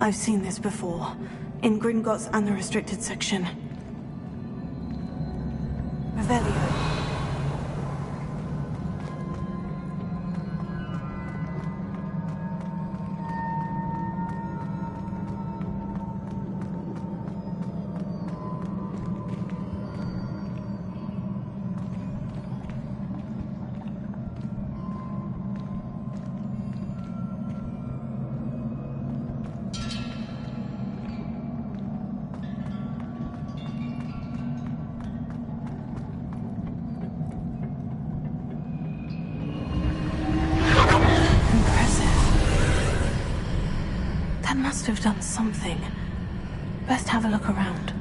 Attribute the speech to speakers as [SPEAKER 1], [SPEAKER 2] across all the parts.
[SPEAKER 1] I've seen this before. In Gringotts and the restricted section. Revelio. Must have done something. Best have a look around.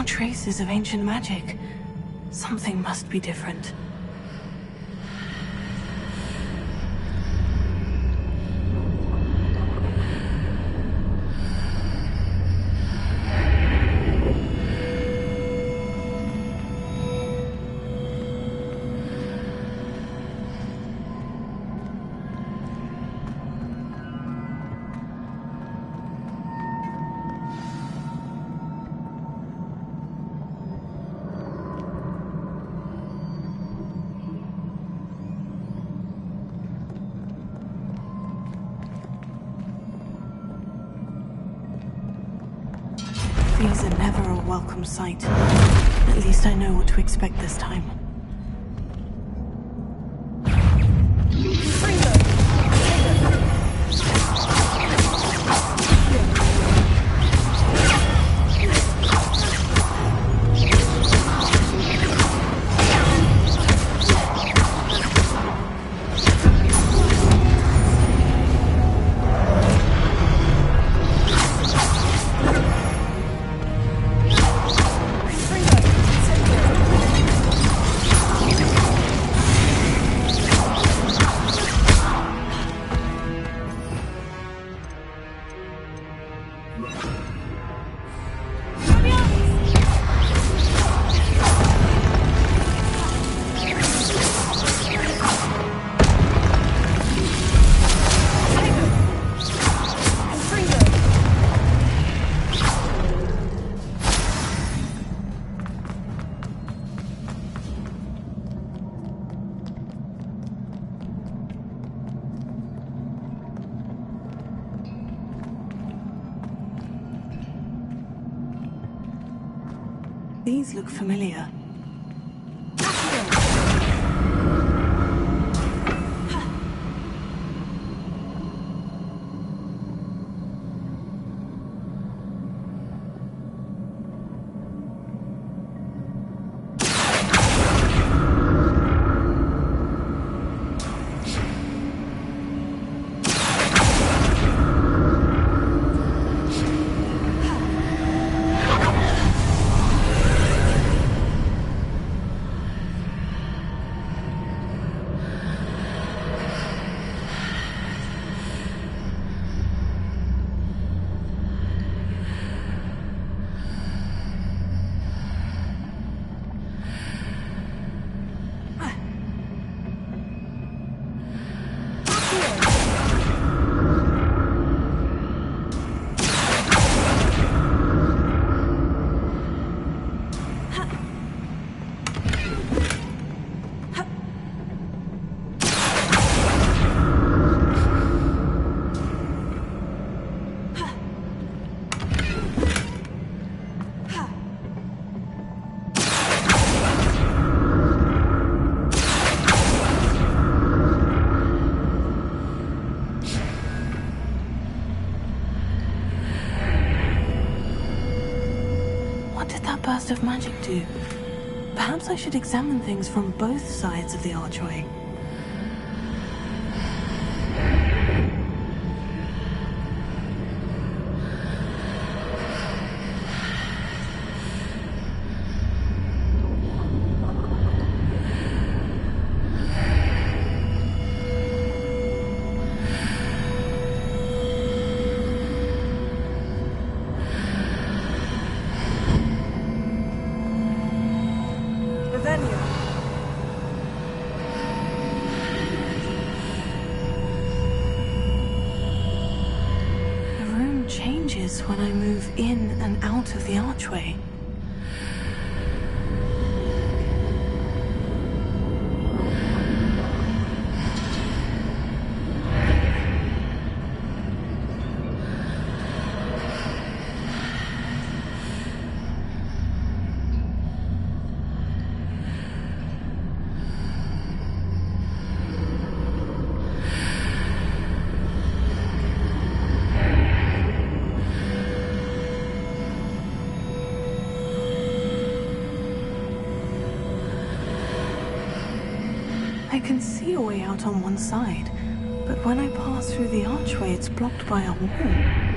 [SPEAKER 1] Traces of ancient magic. Something must be different. These are never a welcome sight. At least I know what to expect this time. These look familiar. Burst of magic do? Perhaps I should examine things from both sides of the archway. Changes when I move in and out of the archway. I can see a way out on one side, but when I pass through the archway, it's blocked by a wall.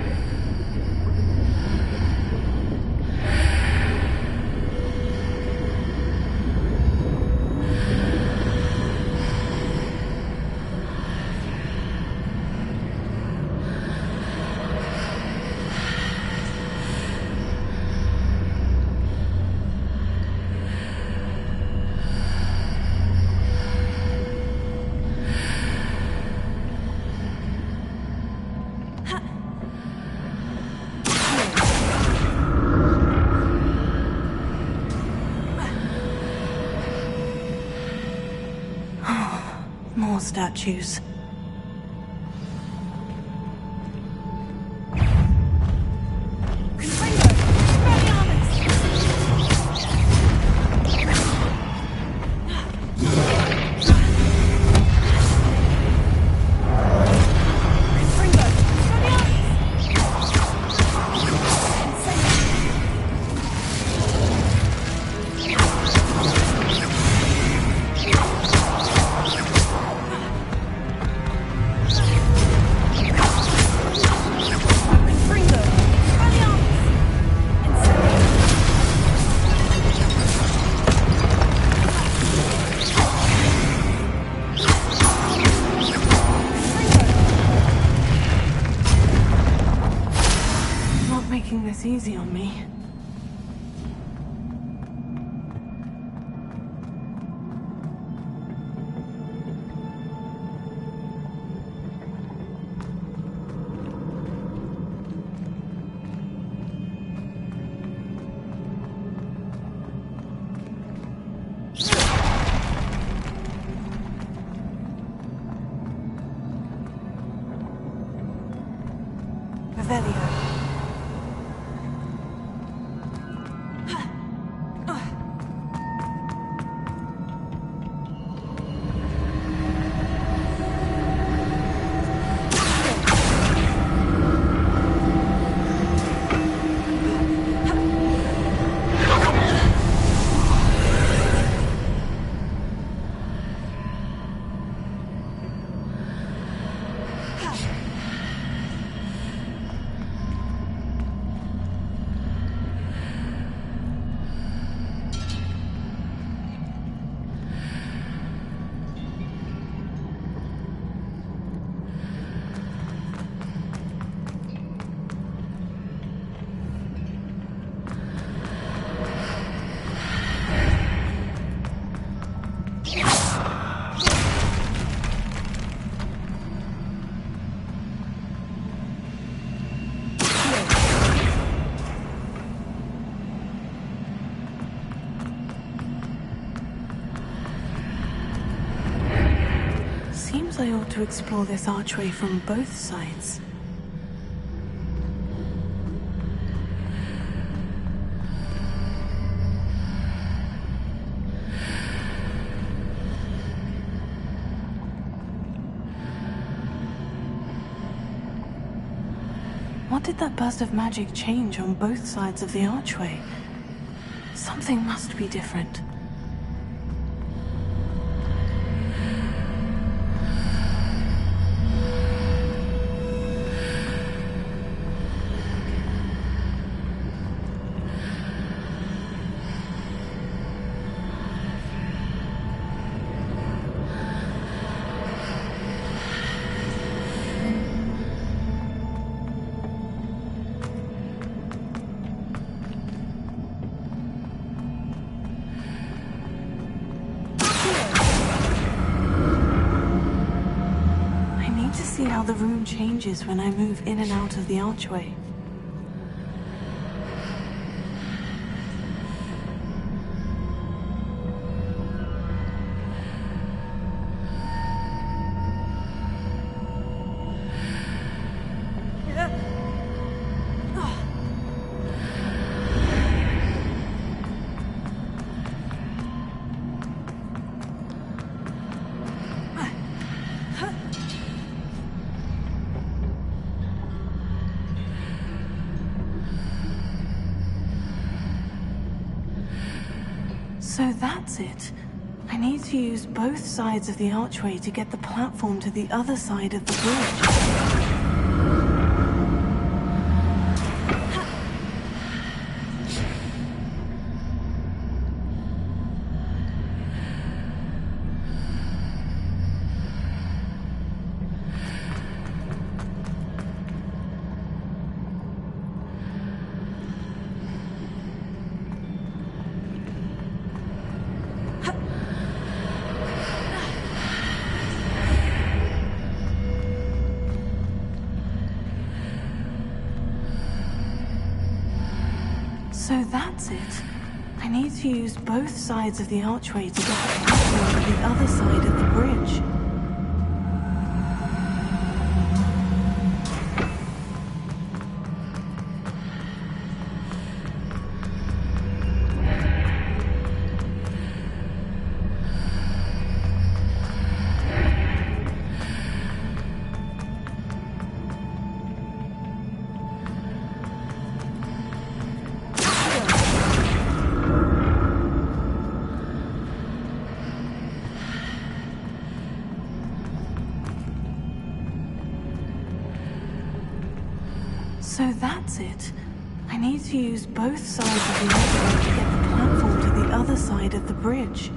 [SPEAKER 1] More statues. Making this easy on me. Revelio. I ought to explore this archway from both sides. What did that burst of magic change on both sides of the archway? Something must be different. See how the room changes when I move in and out of the archway. So that's it. I need to use both sides of the archway to get the platform to the other side of the bridge. So that's it. I need to use both sides of the archway to get the platform to the other side of the bridge. So that's it. I need to use both sides of the archway to get the platform to the other side of the bridge.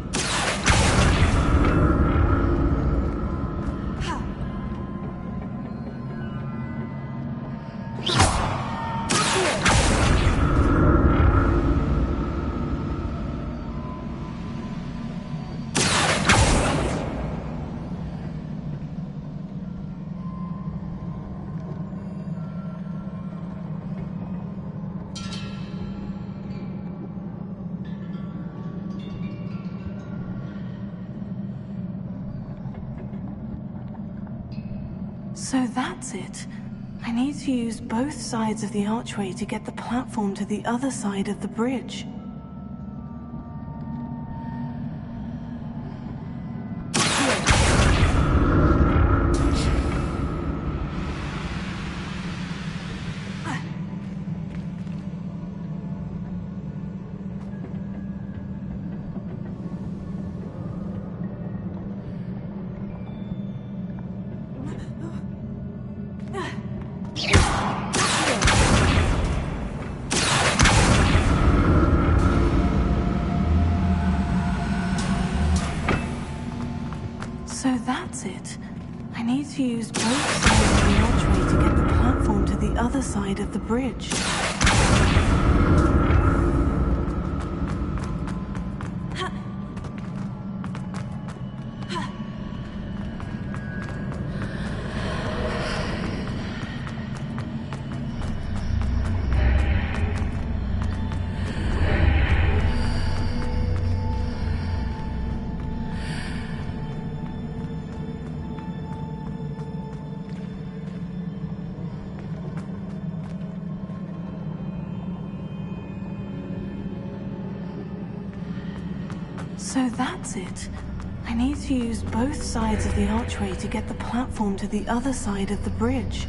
[SPEAKER 1] So that's it. I need to use both sides of the archway to get the platform to the other side of the bridge. So that's it. I need to use both sides of the archway to get the platform to the other side of the bridge. So that's it. I need to use both sides of the archway to get the platform to the other side of the bridge.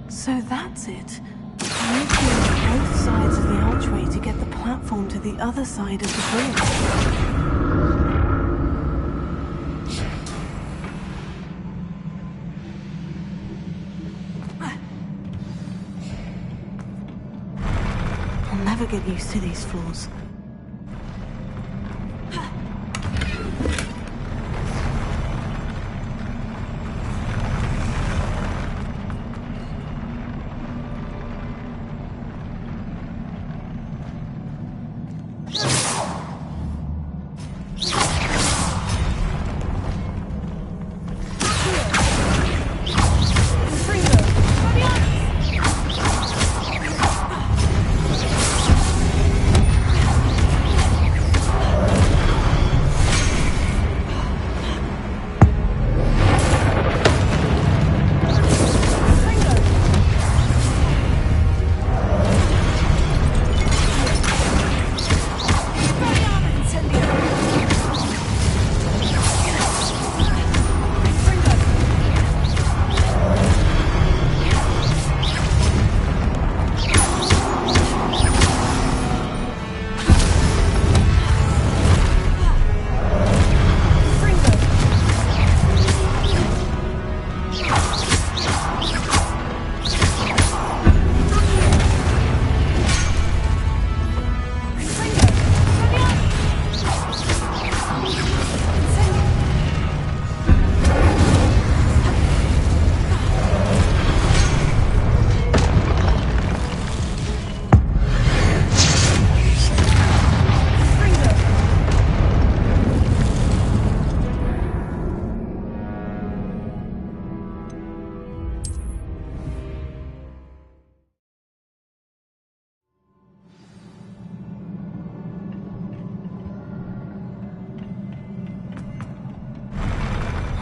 [SPEAKER 1] So that's it. I need to use both sides of the archway to get the platform to the other side of the bridge. I'll never get used to these floors.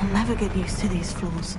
[SPEAKER 1] I'll never get used to these floors.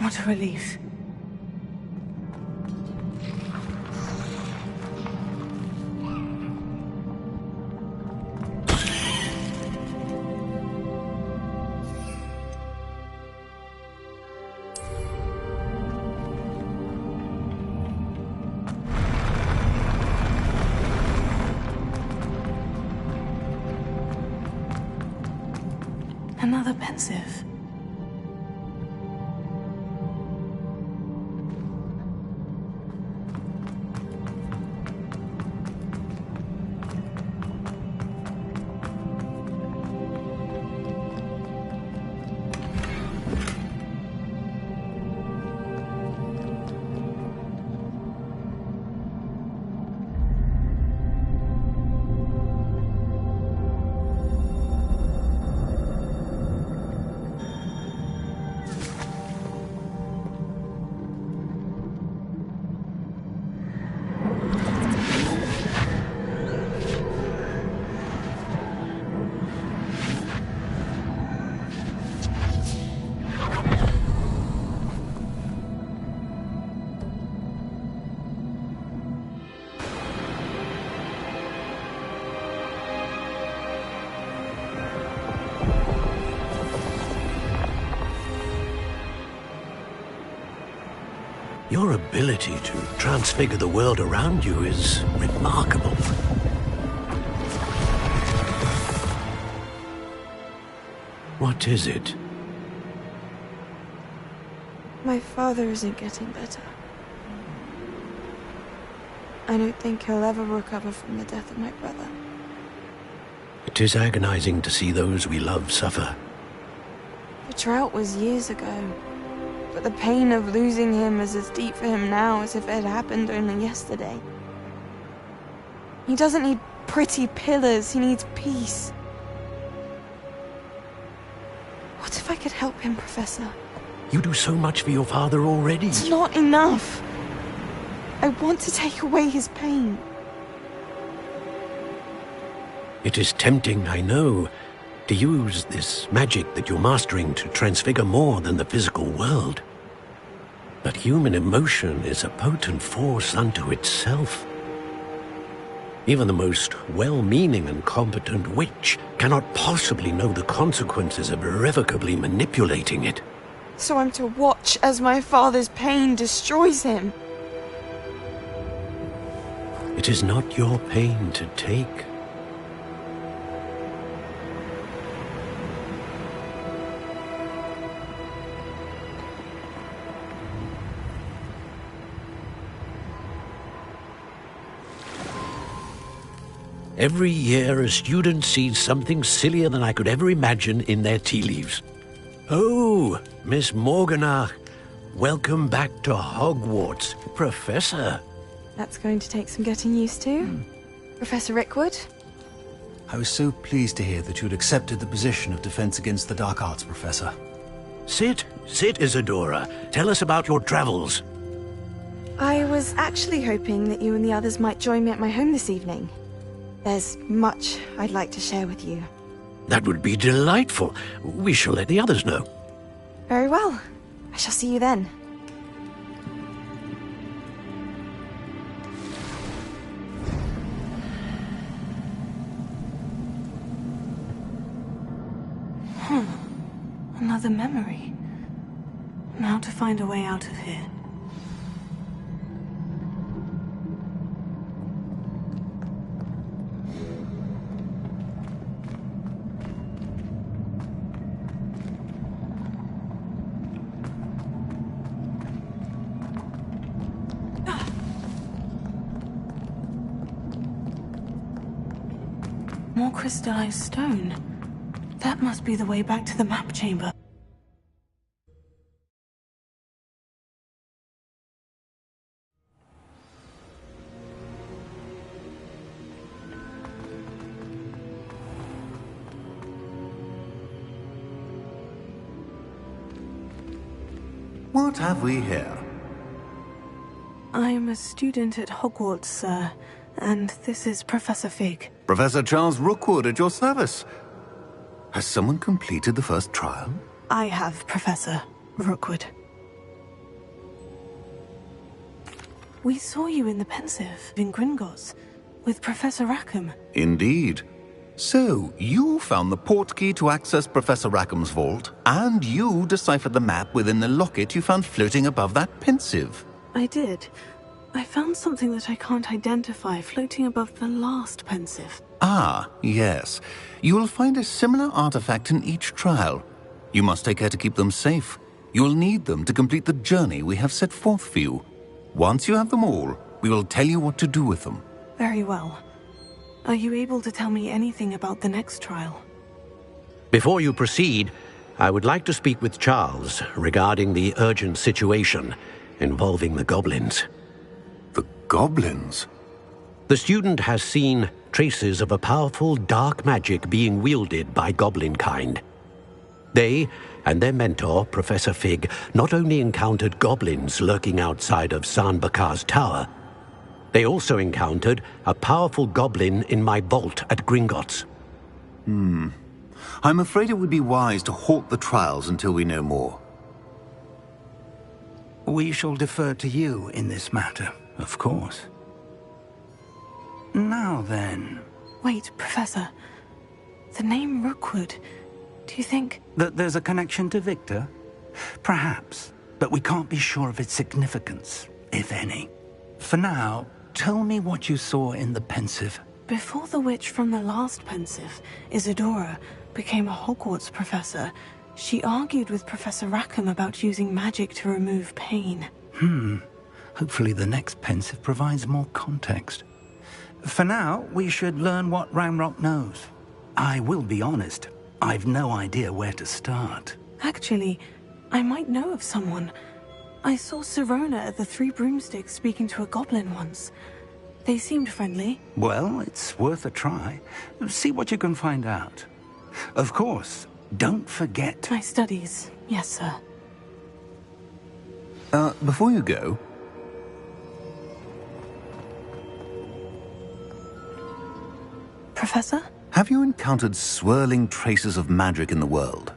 [SPEAKER 1] What a relief. Another pensive.
[SPEAKER 2] Your ability to transfigure the world around you is remarkable. What is it?
[SPEAKER 3] My father isn't getting better. I don't think he'll ever recover from the death of my brother.
[SPEAKER 2] It is agonizing to see those we love suffer.
[SPEAKER 3] The drought was years ago, but the pain of losing him is as deep for him now as if it had happened only yesterday. He doesn't need pretty pillars, he needs peace. What if I could help him, Professor?
[SPEAKER 2] You do so much for your father already.
[SPEAKER 3] It's not enough. I want to take away his pain.
[SPEAKER 2] It is tempting, I know, to use this magic that you're mastering to transfigure more than the physical world. But human emotion is a potent force unto itself. Even the most well-meaning and competent witch cannot possibly know the consequences of irrevocably manipulating it.
[SPEAKER 3] So I'm to watch as my father's pain destroys him.
[SPEAKER 2] It is not your pain to take. Every year, a student sees something sillier than I could ever imagine in their tea leaves. Oh, Miss Morganach, welcome back to Hogwarts, Professor.
[SPEAKER 3] That's going to take some getting used to. Professor Rickwood?
[SPEAKER 4] I was so pleased to hear that you'd accepted the position of Defense Against the Dark Arts, Professor.
[SPEAKER 2] Sit, Isadora. Tell us about your travels.
[SPEAKER 3] I was actually hoping that you and the others might join me at my home this evening. There's much I'd like to share with you.
[SPEAKER 2] That would be delightful. We shall let the others know.
[SPEAKER 3] Very well. I shall see you then.
[SPEAKER 1] Another memory. Now to find a way out of here. More crystallized stone. That must be the way back to the map chamber.
[SPEAKER 5] What have we here?
[SPEAKER 1] I'm a student at Hogwarts, sir, and this is Professor Fig.
[SPEAKER 5] Professor Charles Rookwood at your service. Has someone completed the first trial?
[SPEAKER 1] I have, Professor Rookwood. We saw you in the Pensive in Gringotts with Professor Rackham.
[SPEAKER 5] Indeed. So, you found the portkey to access Professor Rackham's vault, and you deciphered the map within the locket you found floating above that Pensive.
[SPEAKER 1] I did. I found something that I can't identify floating above the last Pensive.
[SPEAKER 5] Ah, yes. You will find a similar artifact in each trial. You must take care to keep them safe. You will need them to complete the journey we have set forth for you. Once you have them all, we will tell you what to do with them.
[SPEAKER 1] Very well. Are you able to tell me anything about the next trial?
[SPEAKER 2] Before you proceed, I would like to speak with Charles regarding the urgent situation involving the goblins.
[SPEAKER 5] The goblins?
[SPEAKER 2] The student has seen traces of a powerful dark magic being wielded by goblin kind. They and their mentor, Professor Fig, not only encountered goblins lurking outside of San Bakar's tower, they also encountered a powerful goblin in my vault at Gringotts.
[SPEAKER 5] I'm afraid it would be wise to halt the trials until we know more.
[SPEAKER 6] We shall defer to you in this matter, of course. Now then...
[SPEAKER 1] Wait, Professor. The name Rookwood. Do you think...
[SPEAKER 6] That there's a connection to Victor? Perhaps, but we can't be sure of its significance, if any. For now, tell me what you saw in the Pensive.
[SPEAKER 1] Before the witch from the last Pensive, Isadora, became a Hogwarts professor, she argued with Professor Rackham about using magic to remove pain.
[SPEAKER 6] Hopefully the next Pensive provides more context. For now, we should learn what Ranrock knows. I will be honest, I've no idea where to start.
[SPEAKER 1] Actually, I might know of someone. I saw Sirona at the Three Broomsticks speaking to a goblin once. They seemed friendly.
[SPEAKER 6] Well, it's worth a try. See what you can find out. Of course, don't forget...
[SPEAKER 1] My studies, yes, sir.
[SPEAKER 5] Before you go...
[SPEAKER 1] Professor?
[SPEAKER 5] Have you encountered swirling traces of magic in the world?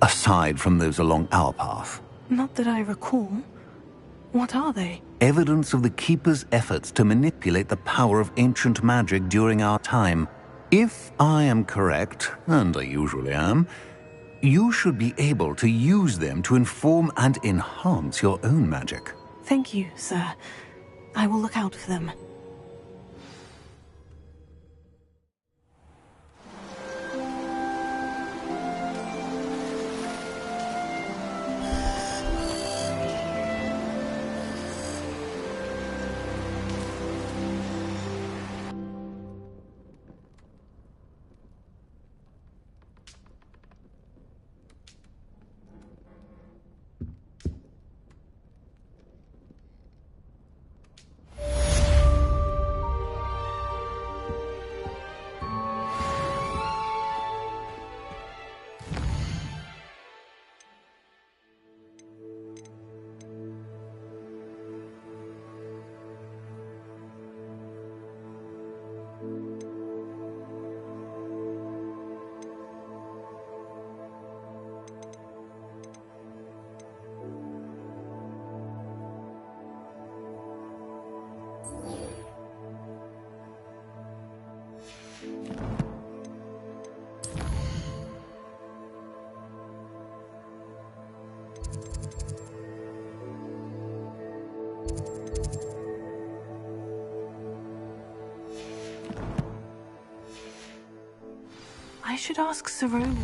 [SPEAKER 5] Aside from those along our path?
[SPEAKER 1] Not that I recall. What are they?
[SPEAKER 5] Evidence of the Keeper's efforts to manipulate the power of ancient magic during our time. If I am correct, and I usually am, you should be able to use them to inform and enhance your own magic.
[SPEAKER 1] Thank you, sir. I will look out for them. I should ask Sirona.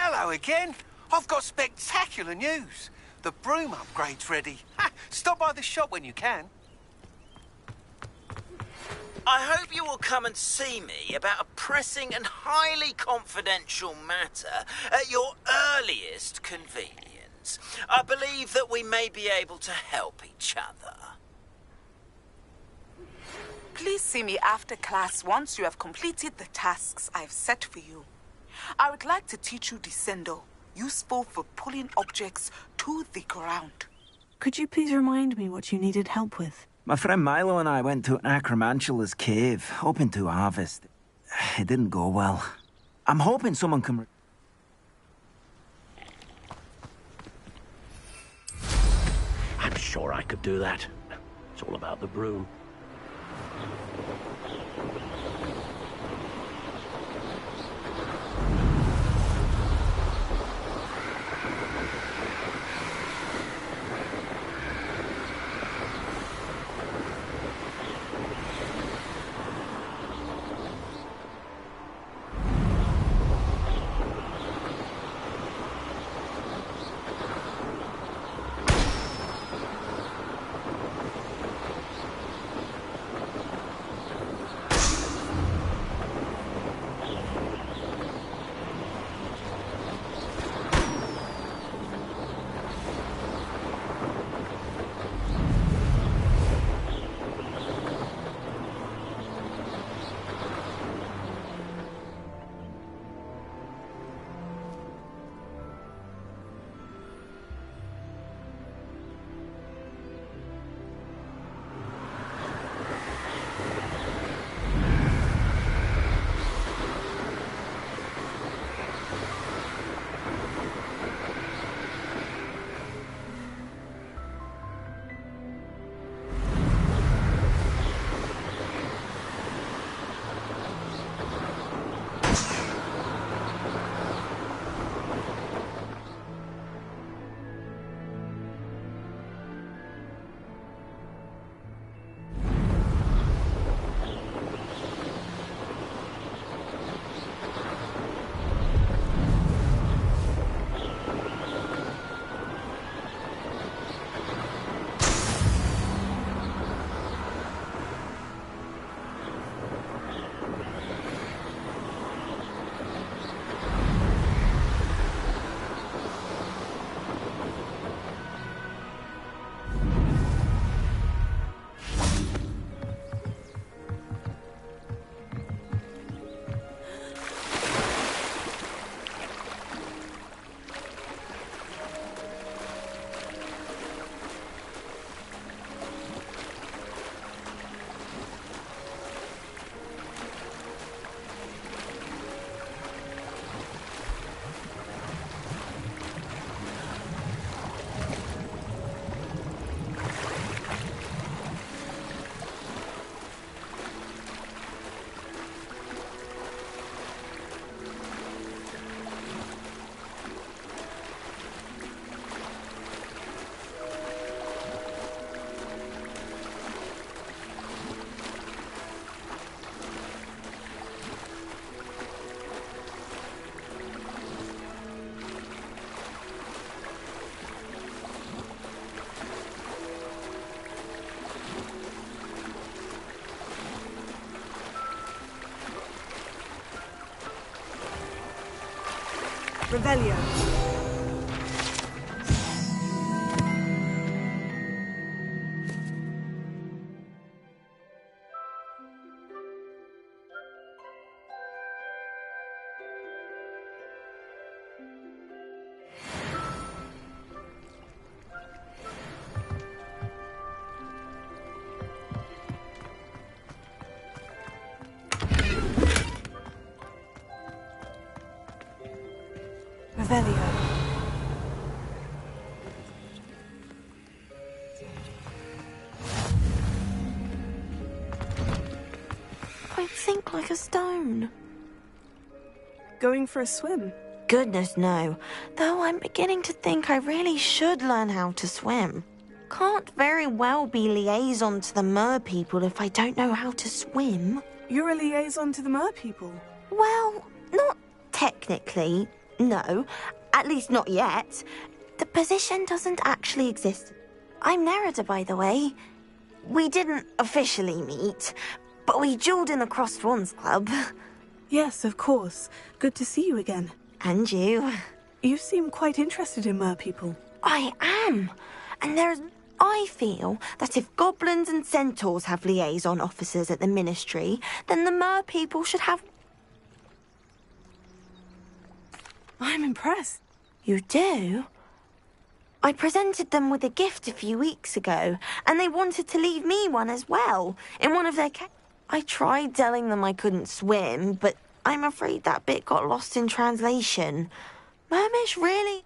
[SPEAKER 7] Hello again. I've got spectacular news. The broom upgrade's ready. Ha, stop by the shop when you can.
[SPEAKER 8] I hope you will come and see me about a pressing and highly confidential matter at your earliest convenience. I believe that we may be able to help each other.
[SPEAKER 9] Please see me after class once you have completed the tasks I've set for you. I would like to teach you Descendo, useful for pulling objects to the ground.
[SPEAKER 1] Could you please remind me what you needed help with?
[SPEAKER 10] My friend Milo and I went to an Acromantula's cave, hoping to harvest. It didn't go well. I'm hoping someone can...
[SPEAKER 2] I'm sure I could do that. It's all about the broom.
[SPEAKER 1] Revelio. Revelio. I think like a stone. Going for a swim?
[SPEAKER 3] Goodness, no. Though I'm beginning to think I really should learn how to swim. Can't very well be liaison to the mer people if I don't know how to swim.
[SPEAKER 1] You're a liaison to the mer people?
[SPEAKER 3] Well, not technically, no. At least not yet. The position doesn't actually exist. I'm Nerida, by the way. We didn't officially meet, but we duelled in the Crossed Wands Club.
[SPEAKER 1] Yes, of course. Good to see you again.
[SPEAKER 3] And you.
[SPEAKER 1] You seem quite interested in mer people.
[SPEAKER 11] I am. And I feel that if goblins and centaurs have liaison officers at the Ministry, then the mer people should have...
[SPEAKER 1] I'm impressed.
[SPEAKER 11] You do? I presented them with a gift a few weeks ago, and they wanted to leave me one as well, in one of their I tried telling them I couldn't swim, but I'm afraid that bit got lost in translation. Mermish, really?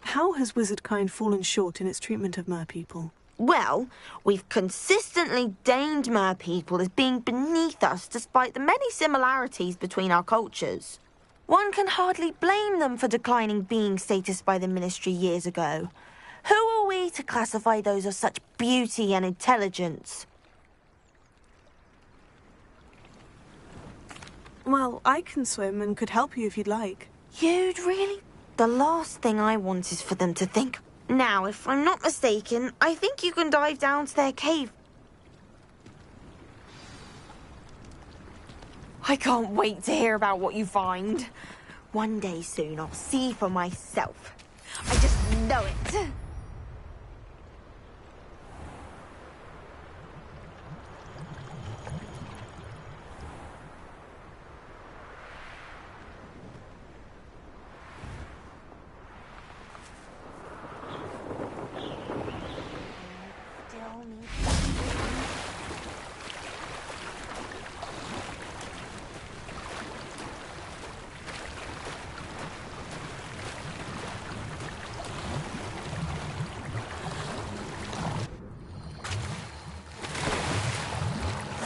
[SPEAKER 1] How has wizardkind fallen short in its treatment of merpeople?
[SPEAKER 11] Well, we've consistently deemed merpeople as being beneath us despite the many similarities between our cultures. One can hardly blame them for declining being status by the Ministry years ago. Who are we to classify those of such beauty and intelligence?
[SPEAKER 1] Well, I can swim and could help you if you'd like.
[SPEAKER 11] You'd really? The last thing I want is for them to think... Now, if I'm not mistaken, I think you can dive down to their cave. I can't wait to hear about what you find. One day soon, I'll see for myself. I just know it.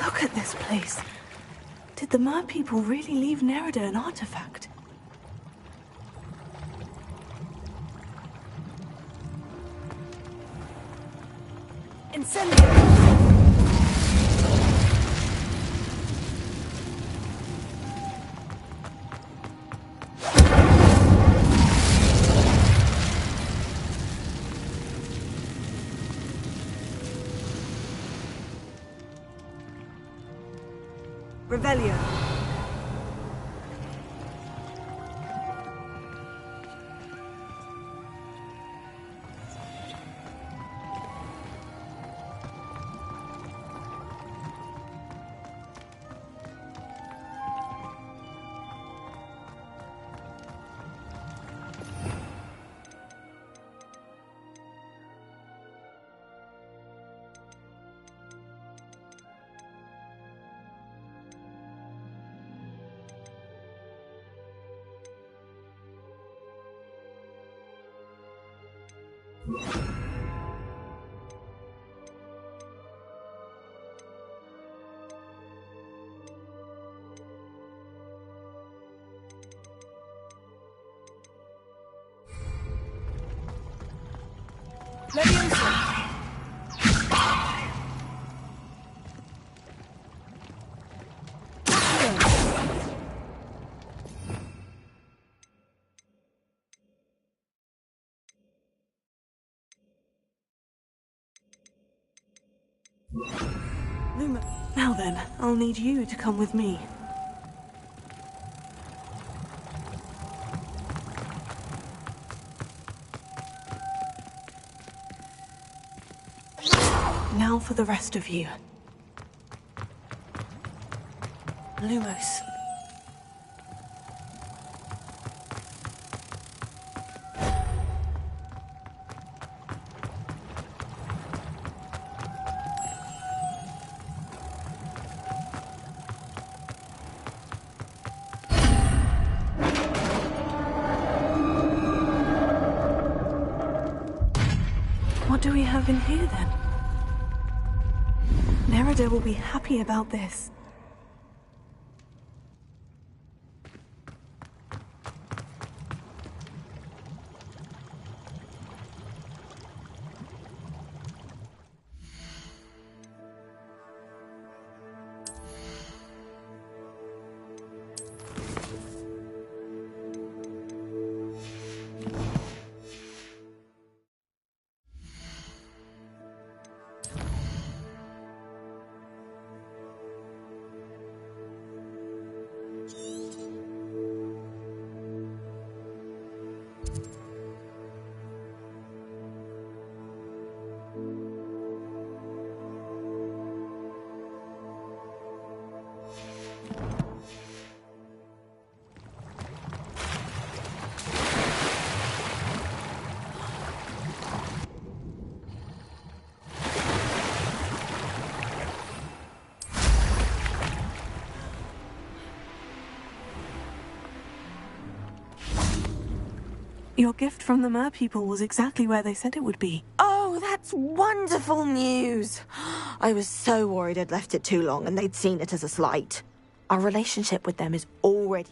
[SPEAKER 1] Look at this place. Did the mer people really leave Nerida an artifact? Incendio! Revelio. Luma. Now then, I'll need you to come with me. Now for the rest of you. Lumos. What do we have in here, then? Nerida will be happy about this. Your gift from the merpeople was exactly where they said it would be.
[SPEAKER 11] Oh, that's wonderful news. I was so worried I'd left it too long and they'd seen it as a slight. Our relationship with them is already...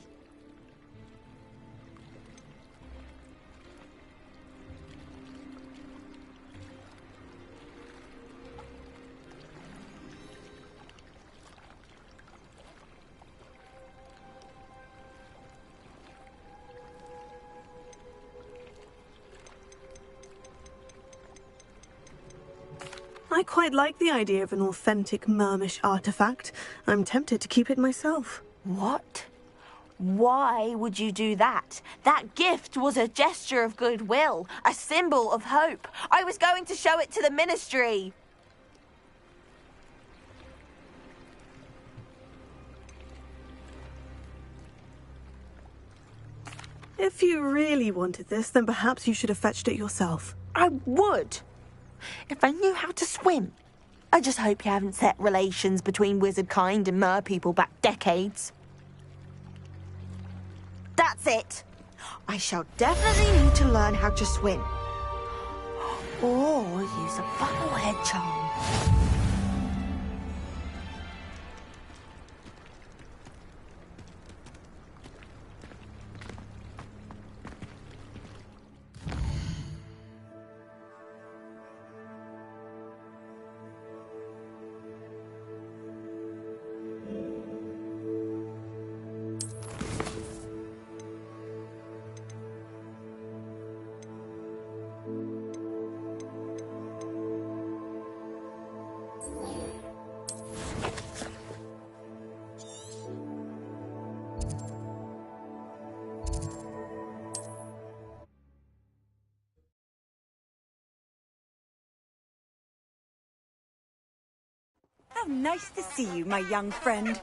[SPEAKER 1] I quite like the idea of an authentic Mermish artifact. I'm tempted to keep it myself.
[SPEAKER 11] What? Why would you do that? That gift was a gesture of goodwill, a symbol of hope. I was going to show it to the Ministry.
[SPEAKER 1] If you really wanted this, then perhaps you should have fetched it yourself.
[SPEAKER 11] I would. If I knew how to swim. I just hope you haven't set relations between wizard kind and merpeople back decades. That's it. I shall definitely need to learn how to swim. Or use a bubblehead charm.
[SPEAKER 12] How nice to see you, my young friend.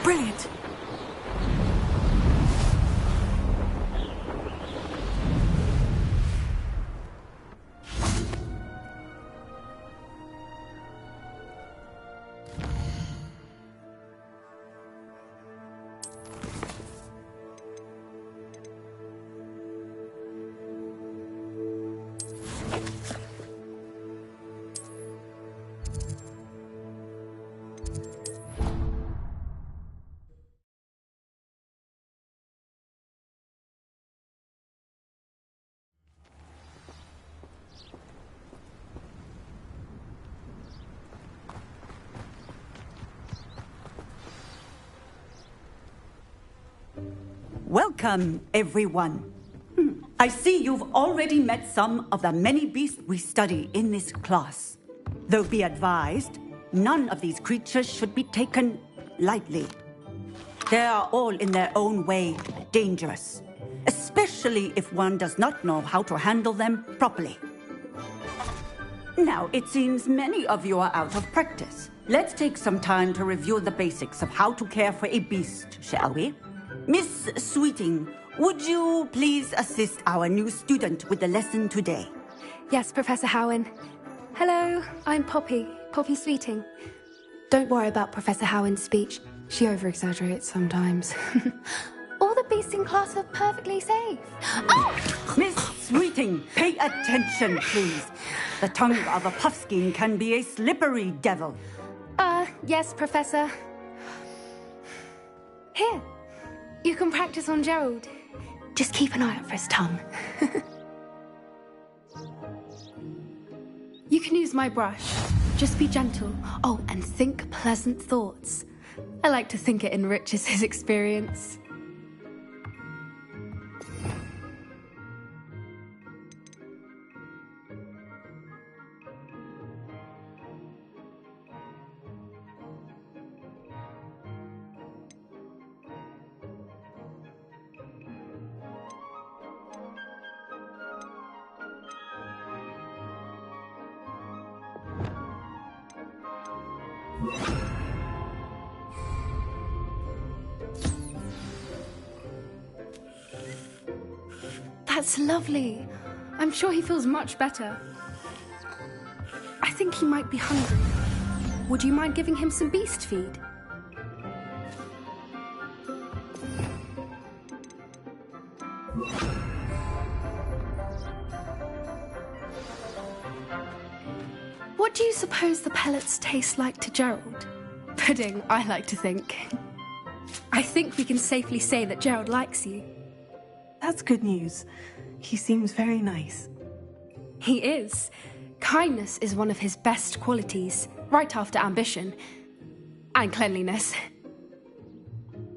[SPEAKER 1] Brilliant.
[SPEAKER 12] Welcome, everyone. I see you've already met some of the many beasts we study in this class. Though be advised, none of these creatures should be taken lightly. They are all in their own way dangerous, especially if one does not know how to handle them properly. Now, it seems many of you are out of practice. Let's take some time to review the basics of how to care for a beast, shall we? Miss Sweeting, would you please assist our new student with the lesson today?
[SPEAKER 13] Yes, Professor Howen. Hello, I'm Poppy Sweeting. Don't worry about Professor Howen's speech. She over-exaggerates sometimes. All the beasts in class are perfectly safe. Oh!
[SPEAKER 12] Miss Sweeting, pay attention, please. The tongue of a puffskein can be a slippery devil.
[SPEAKER 13] Yes, Professor. Here, you can practice on Gerald. Just keep an eye out for his tongue. You can use my brush. Just be gentle. Oh, and think pleasant thoughts. I like to think it enriches his experience. That's lovely. I'm sure he feels much better. I think he might be hungry. Would you mind giving him some beast feed? What do you suppose the pellets taste like to Gerald? Pudding, I like to think. I think we can safely say that Gerald likes you.
[SPEAKER 1] That's good news. He seems very nice.
[SPEAKER 13] He is. Kindness is one of his best qualities, right after ambition. And cleanliness.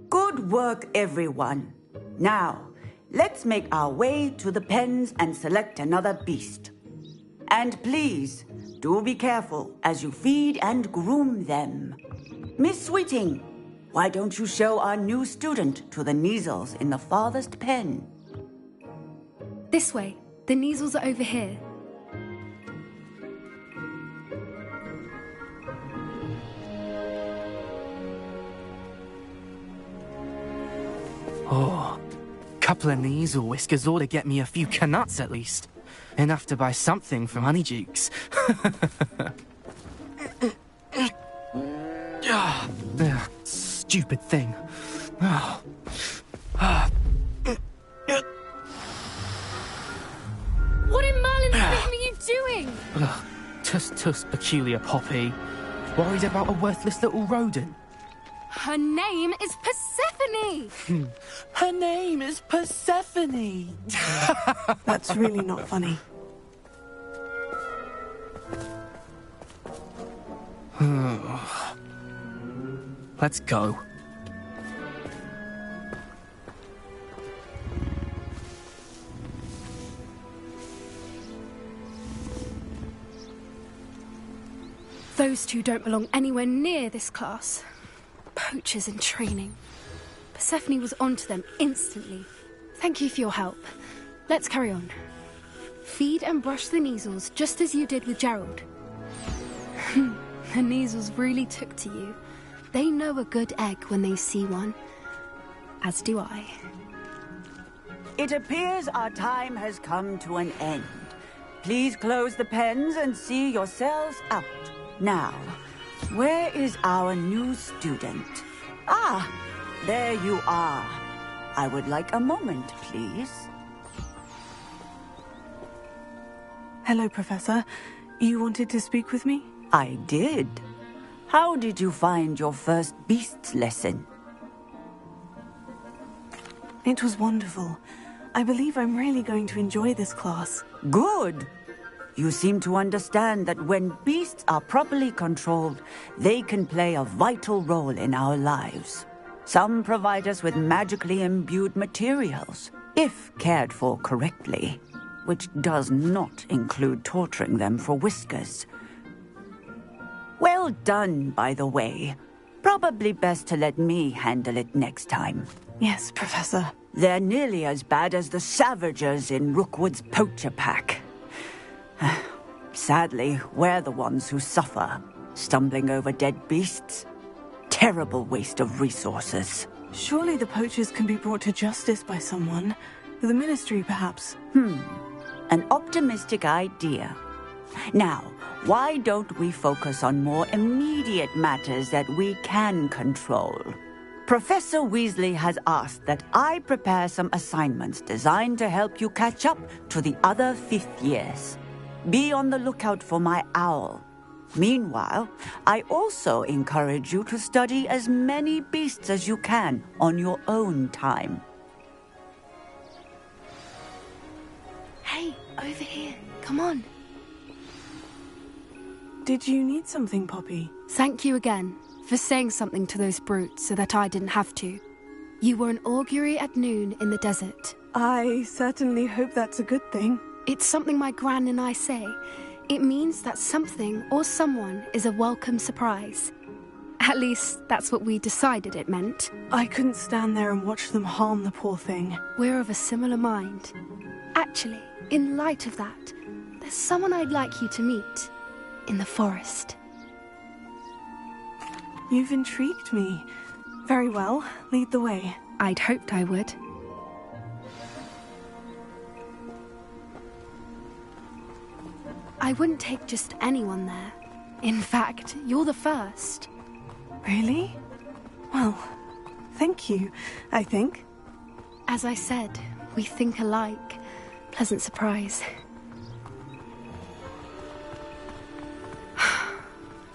[SPEAKER 12] Good work, everyone. Now, let's make our way to the pens and select another beast. And please, do be careful as you feed and groom them. Miss Sweeting, why don't you show our new student to the Neasels in the farthest pen?
[SPEAKER 13] This way. The Neasels are over here.
[SPEAKER 14] Oh, couple of Neasel whiskers ought to get me a few canuts at least. Enough to buy something from Honeydukes. Stupid thing. Oh.
[SPEAKER 13] What in Merlin's name are you doing?
[SPEAKER 14] Tuss, peculiar Poppy. Worried about a worthless little rodent?
[SPEAKER 13] Her name is Persephone!
[SPEAKER 14] Her name is Persephone!
[SPEAKER 1] That's really not funny.
[SPEAKER 14] Let's go.
[SPEAKER 13] Those two don't belong anywhere near this class. Poachers in training. Persephone was onto them instantly. Thank you for your help. Let's carry on. Feed and brush the Neasels just as you did with Gerald. The Neasels really took to you. They know a good egg when they see one. As do I.
[SPEAKER 12] It appears our time has come to an end. Please close the pens and see yourselves out. Now, where is our new student? Ah, there you are. I would like a moment, please.
[SPEAKER 1] Hello, Professor. You wanted to speak with me?
[SPEAKER 12] I did. How did you find your first beasts lesson?
[SPEAKER 1] It was wonderful. I believe I'm really going to enjoy this class.
[SPEAKER 12] Good. You seem to understand that when beasts are properly controlled, they can play a vital role in our lives. Some provide us with magically imbued materials, if cared for correctly, which does not include torturing them for whiskers. Well done, by the way. Probably best to let me handle it next time.
[SPEAKER 1] Yes, Professor.
[SPEAKER 12] They're nearly as bad as the Savagers in Rookwood's poacher pack. Sadly, we're the ones who suffer, stumbling over dead beasts. Terrible waste of resources.
[SPEAKER 1] Surely the poachers can be brought to justice by someone. The Ministry, perhaps.
[SPEAKER 12] An optimistic idea. Now, why don't we focus on more immediate matters that we can control? Professor Weasley has asked that I prepare some assignments designed to help you catch up to the other fifth years. Be on the lookout for my owl. Meanwhile, I also encourage you to study as many beasts as you can on your own time.
[SPEAKER 13] Hey, over here. Come on.
[SPEAKER 1] Did you need something, Poppy?
[SPEAKER 13] Thank you again for saying something to those brutes so that I didn't have to. You were an augury at noon in the desert.
[SPEAKER 1] I certainly hope that's a good thing.
[SPEAKER 13] It's something my gran and I say. It means that something or someone is a welcome surprise. At least, that's what we decided it meant.
[SPEAKER 1] I couldn't stand there and watch them harm the poor thing.
[SPEAKER 13] We're of a similar mind. Actually, in light of that, there's someone I'd like you to meet. In the forest.
[SPEAKER 1] You've intrigued me. Very well, lead the way.
[SPEAKER 13] I'd hoped I would. I wouldn't take just anyone there. In fact, you're the first.
[SPEAKER 1] Really? Well, thank you, I think.
[SPEAKER 13] As I said, we think alike. Pleasant surprise.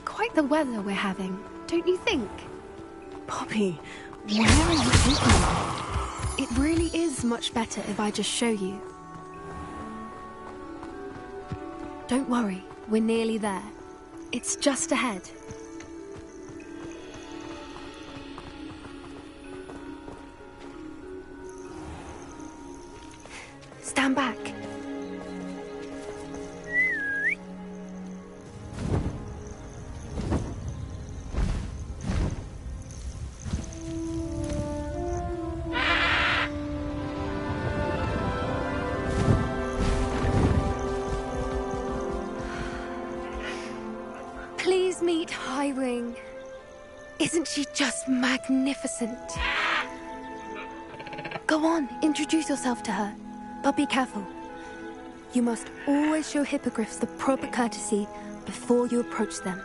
[SPEAKER 13] Quite the weather we're having, don't you think?
[SPEAKER 1] Poppy, where are you taking me?
[SPEAKER 13] It really is much better if I just show you. Don't worry, we're nearly there. It's just ahead. Stand back. Please meet Highwing. Isn't she just magnificent? Go on, introduce yourself to her. But be careful. You must always show hippogriffs the proper courtesy before you approach them.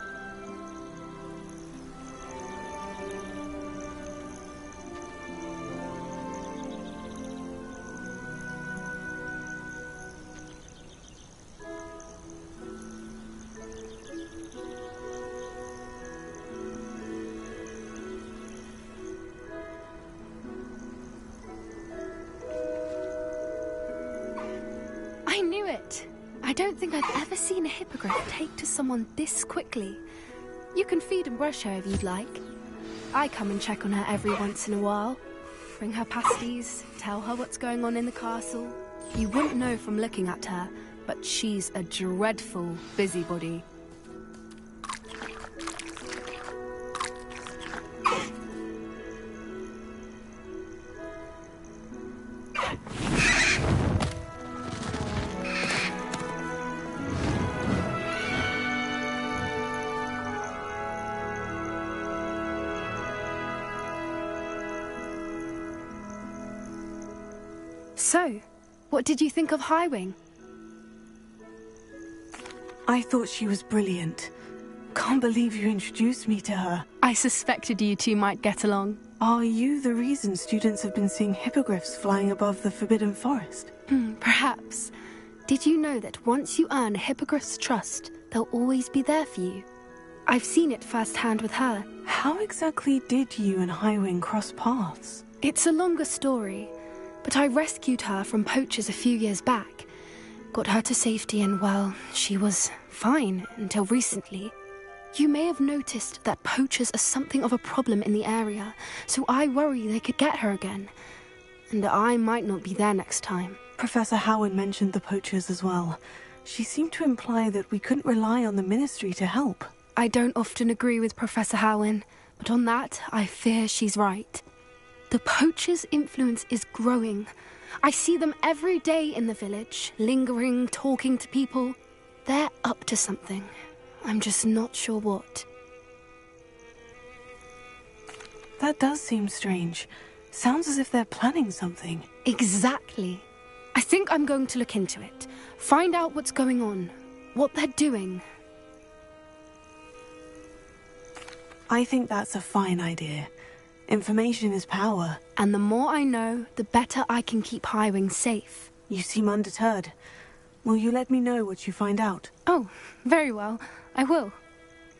[SPEAKER 13] I knew it! I don't think I've ever seen a hippogriff take to someone this quickly. You can feed and brush her if you'd like. I come and check on her every once in a while. Bring her pasties, tell her what's going on in the castle. You wouldn't know from looking at her, but she's a dreadful busybody. So, what did you think of Highwing?
[SPEAKER 1] I thought she was brilliant. Can't believe you introduced me to her.
[SPEAKER 13] I suspected you two might get along.
[SPEAKER 1] Are you the reason students have been seeing hippogriffs flying above the Forbidden Forest?
[SPEAKER 13] Perhaps. Did you know that once you earn a hippogriff's trust, they'll always be there for you? I've seen it firsthand with her.
[SPEAKER 1] How exactly did you and Highwing cross paths?
[SPEAKER 13] It's a longer story, but I rescued her from poachers a few years back. Got her to safety and, well, she was fine until recently. You may have noticed that poachers are something of a problem in the area, so I worry they could get her again. And I might not be there next time.
[SPEAKER 1] Professor Howard mentioned the poachers as well. She seemed to imply that we couldn't rely on the Ministry to help.
[SPEAKER 13] I don't often agree with Professor Howin, But on that, I fear she's right. The poachers' influence is growing. I see them every day in the village, lingering, talking to people. They're up to something. I'm just not sure what.
[SPEAKER 1] That does seem strange. Sounds as if they're planning something.
[SPEAKER 13] Exactly. I think I'm going to look into it. Find out what's going on. What they're doing.
[SPEAKER 1] I think that's a fine idea. Information is power.
[SPEAKER 13] And the more I know, the better I can keep Highwing safe.
[SPEAKER 1] You seem undeterred. Will you let me know what you find out?
[SPEAKER 13] Oh, very well. I will.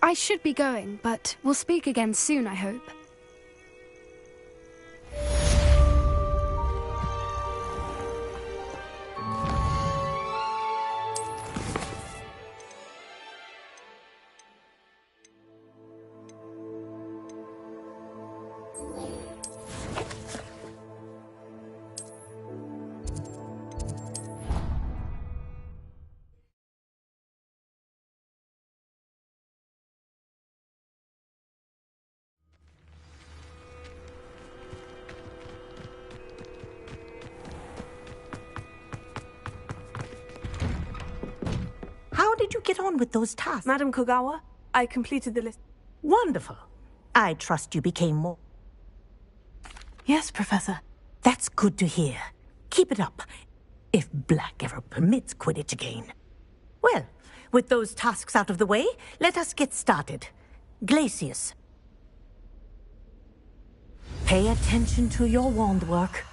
[SPEAKER 13] I should be going, but we'll speak again soon, I hope.
[SPEAKER 15] How did you get on with those tasks?
[SPEAKER 1] Madam Kogawa, I completed the list.
[SPEAKER 15] Wonderful. I trust you became more...
[SPEAKER 1] Yes, Professor.
[SPEAKER 15] That's good to hear. Keep it up. If Black ever permits Quidditch again. Well, with those tasks out of the way, let us get started. Glacius. Pay attention to your wand work.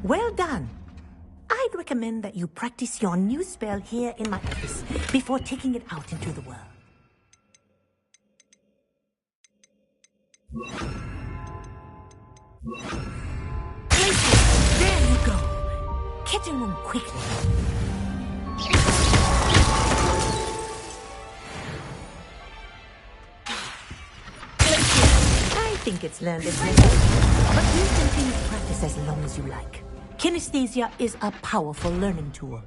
[SPEAKER 15] Well done. I'd recommend that you practice your new spell here in my office before taking it out into the world. There you go. Catching them quickly. I think it's learned its lesson, but you continue to practice as long as you like. Kinesthesia is a powerful learning tool.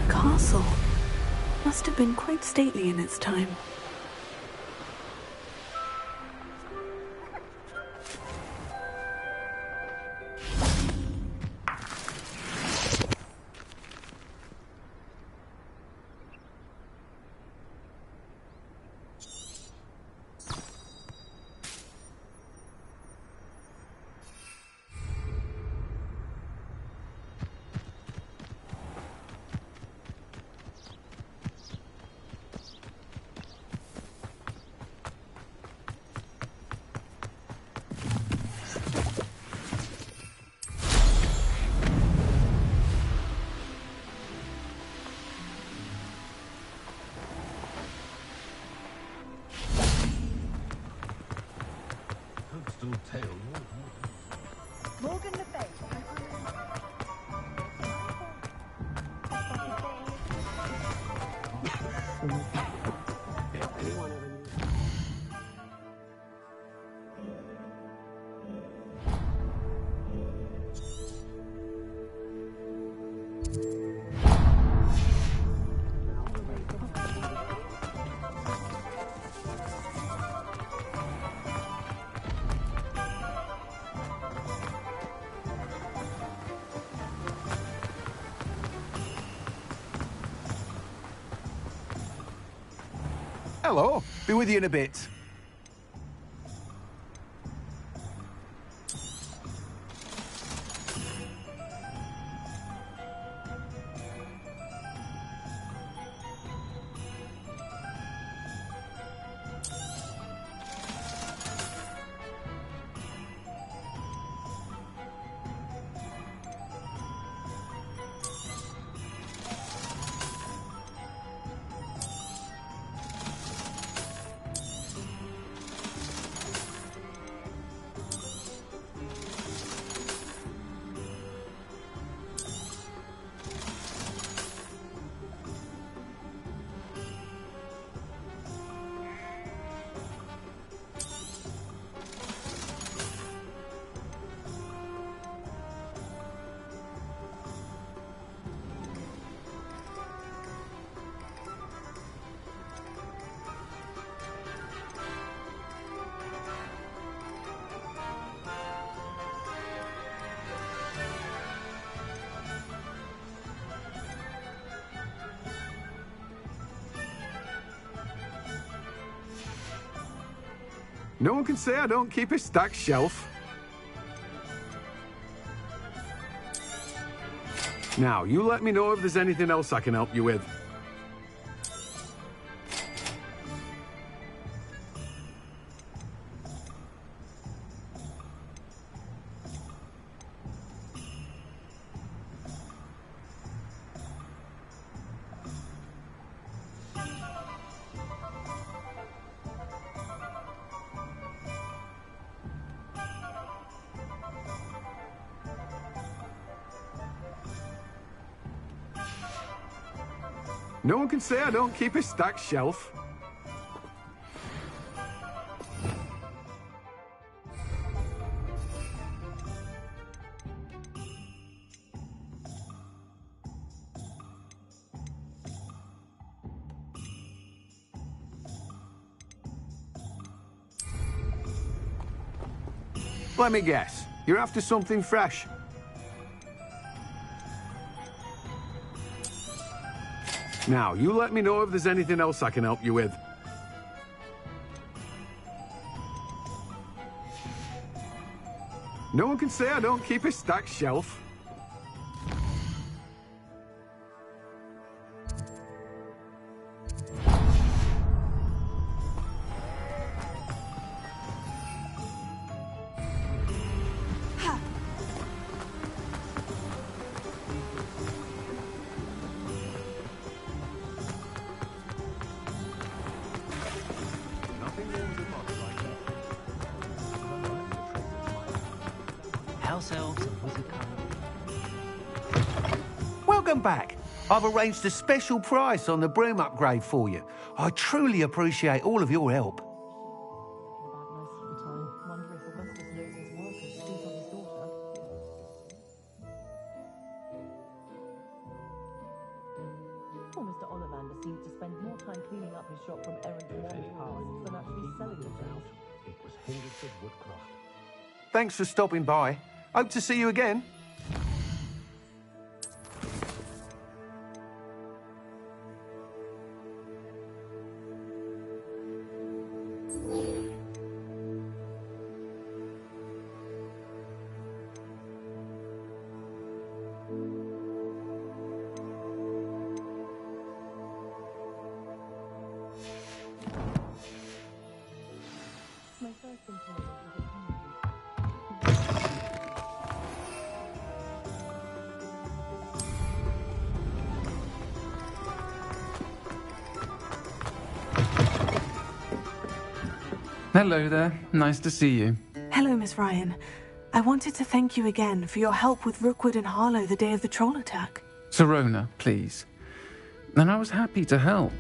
[SPEAKER 1] Castle must have been quite stately in its time.
[SPEAKER 16] Hello. Be with you in a bit.
[SPEAKER 17] No one can say I don't keep a stacked shelf. Now, you let me know if there's anything else I can help you with. No one can say I don't keep a stacked shelf. Let me guess. You're after something fresh. Now, you let me know if there's anything else I can help you with. No one can say I don't keep a stacked shelf.
[SPEAKER 18] Welcome back. I've arranged a special price on the broom upgrade for you. I truly appreciate all of your help.
[SPEAKER 19] Poor Mr. Ollivander seems to spend more time cleaning up his shop from errant tasks than actually selling the things.
[SPEAKER 2] It was hundreds of woodcraft.
[SPEAKER 17] Thanks for stopping by. Hope to see you again.
[SPEAKER 19] My first employer was
[SPEAKER 20] Hello there. Nice to see you.
[SPEAKER 1] Hello, Miss Ryan. I wanted to thank you again for your help with Rookwood and Harlow the day of the troll attack.
[SPEAKER 20] Serona, please. And I was happy to help.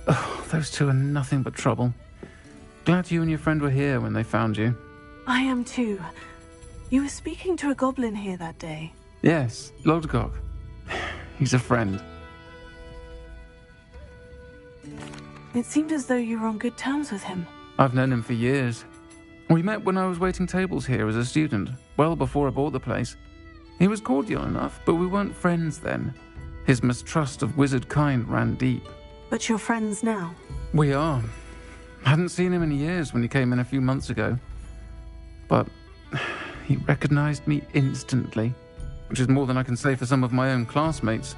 [SPEAKER 20] Oh, those two are nothing but trouble. Glad you and your friend were here when they found you.
[SPEAKER 1] I am too. You were speaking to a goblin here that day.
[SPEAKER 20] Yes, Lodgok. He's a friend.
[SPEAKER 1] It seemed as though you were on good terms with him.
[SPEAKER 20] I've known him for years. We met when I was waiting tables here as a student, well before I bought the place. He was cordial enough, but we weren't friends then. His mistrust of wizard kind ran deep.
[SPEAKER 1] But you're friends now?
[SPEAKER 20] We are. Hadn't seen him in years when he came in a few months ago. But he recognized me instantly, which is more than I can say for some of my own classmates.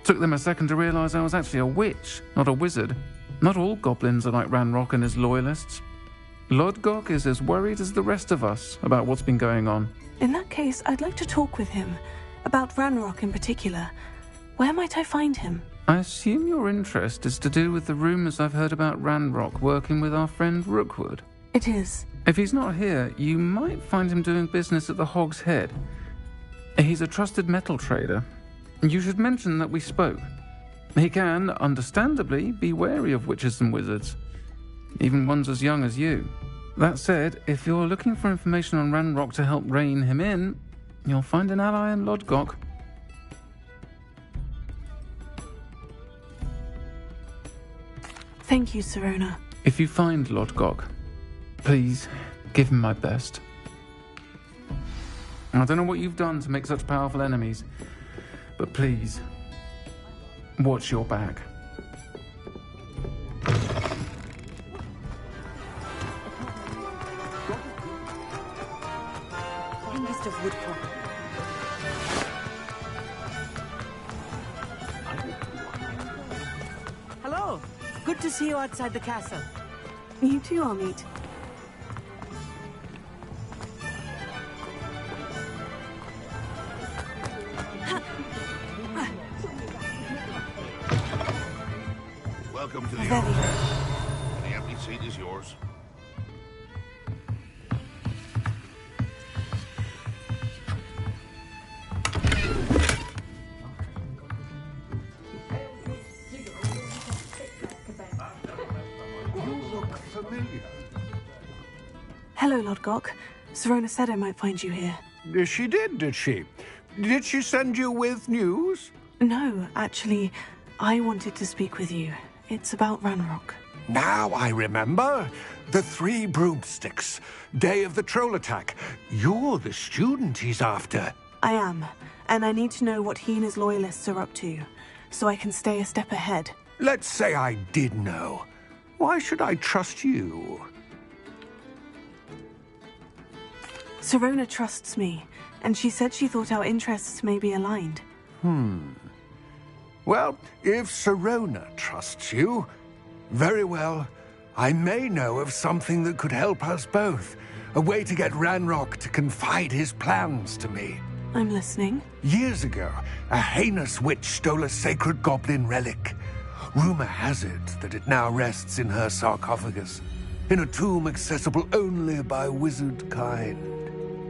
[SPEAKER 20] Took them a second to realize I was actually a witch, not a wizard. Not all goblins are like Ranrock and his loyalists. Lodgok is as worried as the rest of us about what's been going on.
[SPEAKER 1] In that case, I'd like to talk with him. About Ranrock in particular. Where might I find him?
[SPEAKER 20] I assume your interest is to do with the rumors I've heard about Ranrock working with our friend Rookwood.
[SPEAKER 1] It is.
[SPEAKER 20] If he's not here, you might find him doing business at the Hog's Head. He's a trusted metal trader. You should mention that we spoke. He can, understandably, be wary of witches and wizards, even ones as young as you. That said, if you're looking for information on Ranrock to help rein him in, you'll find an ally in Lodgok.
[SPEAKER 1] Thank you, Sirona.
[SPEAKER 20] If you find Lodgok, please give him my best. I don't know what you've done to make such powerful enemies, but please, watch your back.
[SPEAKER 12] Youngest of Woodcroft.
[SPEAKER 15] Hello. Good to see you outside the castle.
[SPEAKER 1] You too, Amit.
[SPEAKER 21] Welcome to the office. The empty seat is yours.
[SPEAKER 1] Hello, Lodgok. Sirona said I might find you here.
[SPEAKER 18] She did she? Did she send you with news?
[SPEAKER 1] No, actually, I wanted to speak with you. It's about Ranrock.
[SPEAKER 18] Now I remember. The 3 broomsticks. Day of the troll attack. You're the student he's after.
[SPEAKER 1] I am, and I need to know what he and his loyalists are up to, so I can stay a step ahead.
[SPEAKER 18] Let's say I did know. Why should I trust you?
[SPEAKER 1] Sirona trusts me, and she said she thought our interests may be aligned.
[SPEAKER 18] Well, if Sirona trusts you, very well. I may know of something that could help us both. A way to get Ranrock to confide his plans to me.
[SPEAKER 1] I'm listening.
[SPEAKER 18] Years ago, a heinous witch stole a sacred goblin relic. Rumor has it that it now rests in her sarcophagus, in a tomb accessible only by wizard kind.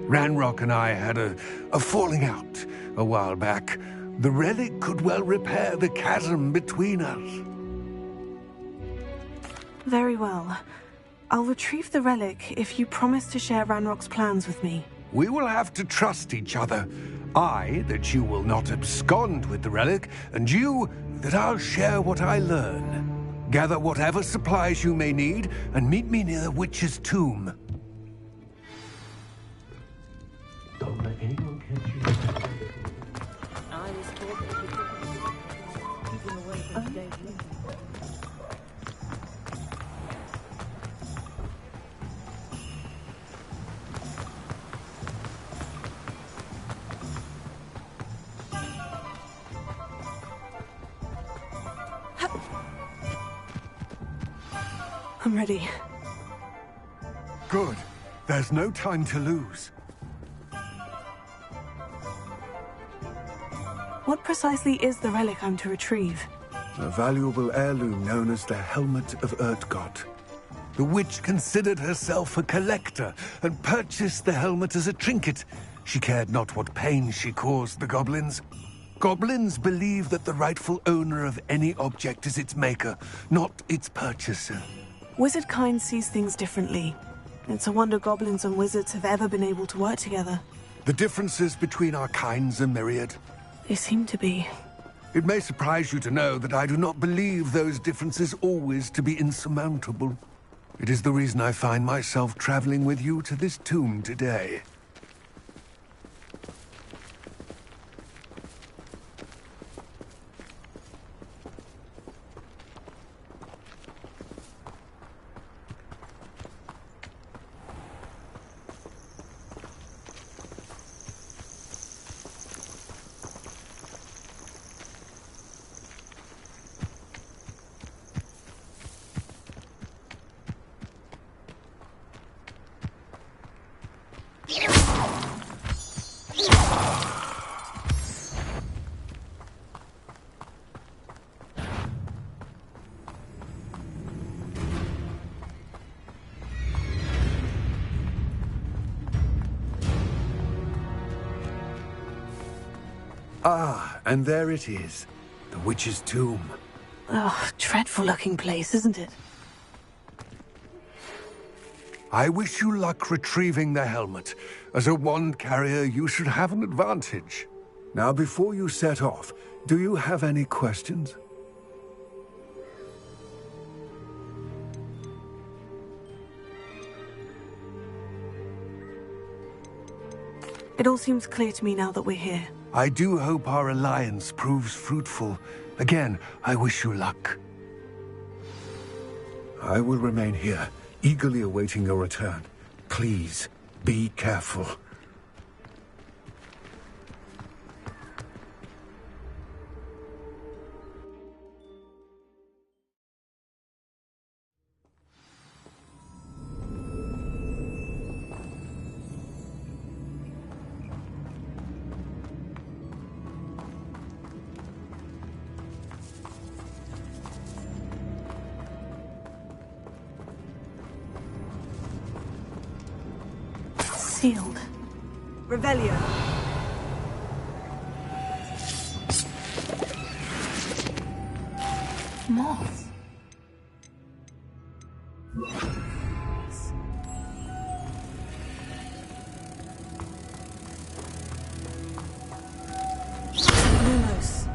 [SPEAKER 18] Ranrock and I had a falling out a while back. The relic could well repair the chasm between us.
[SPEAKER 1] Very well. I'll retrieve the relic if you promise to share Ranrock's plans with me.
[SPEAKER 18] We will have to trust each other. I, that you will not abscond with the relic, and you, that I'll share what I learn. Gather whatever supplies you may need, and meet me near the witch's tomb.
[SPEAKER 2] Don't let anyone catch you.
[SPEAKER 19] I was told that keeping away from today's meeting.
[SPEAKER 1] I'm ready.
[SPEAKER 18] Good. There's no time to lose.
[SPEAKER 1] What precisely is the relic I'm to retrieve?
[SPEAKER 18] A valuable heirloom known as the Helmet of Urtgott. The witch considered herself a collector and purchased the helmet as a trinket. She cared not what pain she caused the goblins. Goblins believe that the rightful owner of any object is its maker, not its purchaser.
[SPEAKER 1] Wizard kind sees things differently. It's a wonder goblins and wizards have ever been able to work together.
[SPEAKER 18] The differences between our kinds are myriad.
[SPEAKER 1] They seem to be.
[SPEAKER 18] It may surprise you to know that I do not believe those differences always to be insurmountable. It is the reason I find myself traveling with you to this tomb today. Ah, and there it is. The witch's tomb.
[SPEAKER 1] Oh, dreadful looking place, isn't it?
[SPEAKER 18] I wish you luck retrieving the helmet. As a wand carrier, you should have an advantage. Now, before you set off, do you have any questions?
[SPEAKER 1] It all seems clear to me now that we're here.
[SPEAKER 18] I do hope our alliance proves fruitful. Again, I wish you luck. I will remain here, eagerly awaiting your return. Please, be careful.
[SPEAKER 1] Sealed.
[SPEAKER 4] Revelio.
[SPEAKER 1] Moths. Lumos.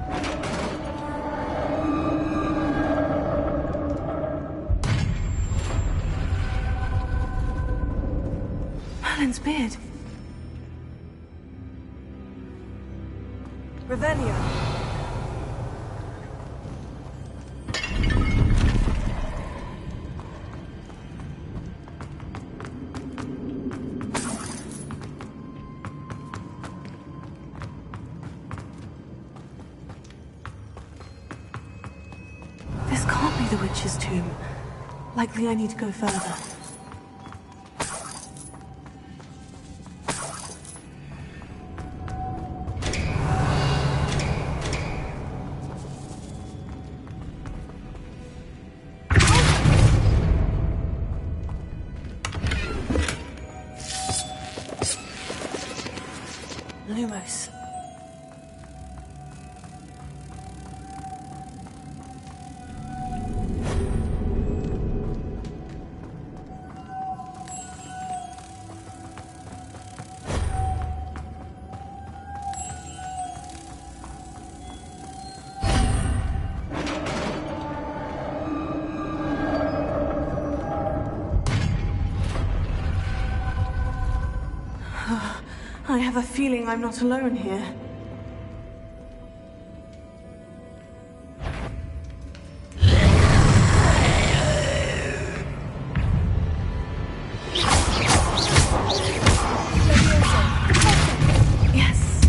[SPEAKER 1] Merlin's beard.
[SPEAKER 4] Revelio.
[SPEAKER 1] This can't be the witch's tomb. Likely I need to go further. Lumos. I have a feeling I'm not alone here. Yes.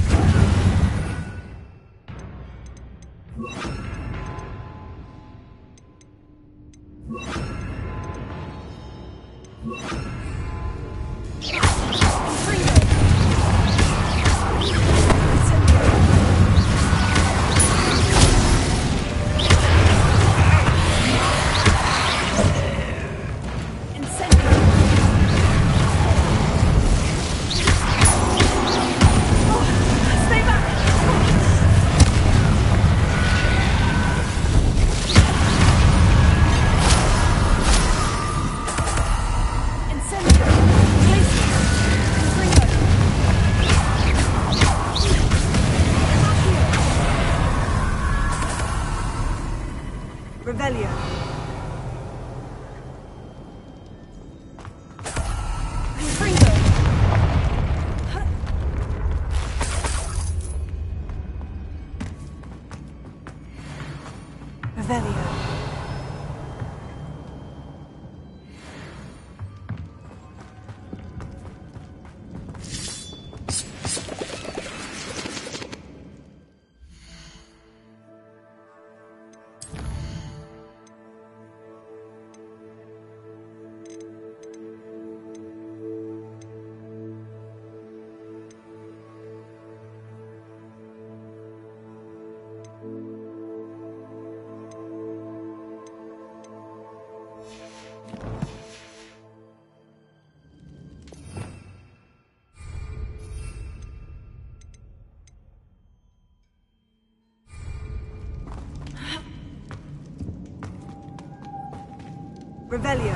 [SPEAKER 12] Revelio.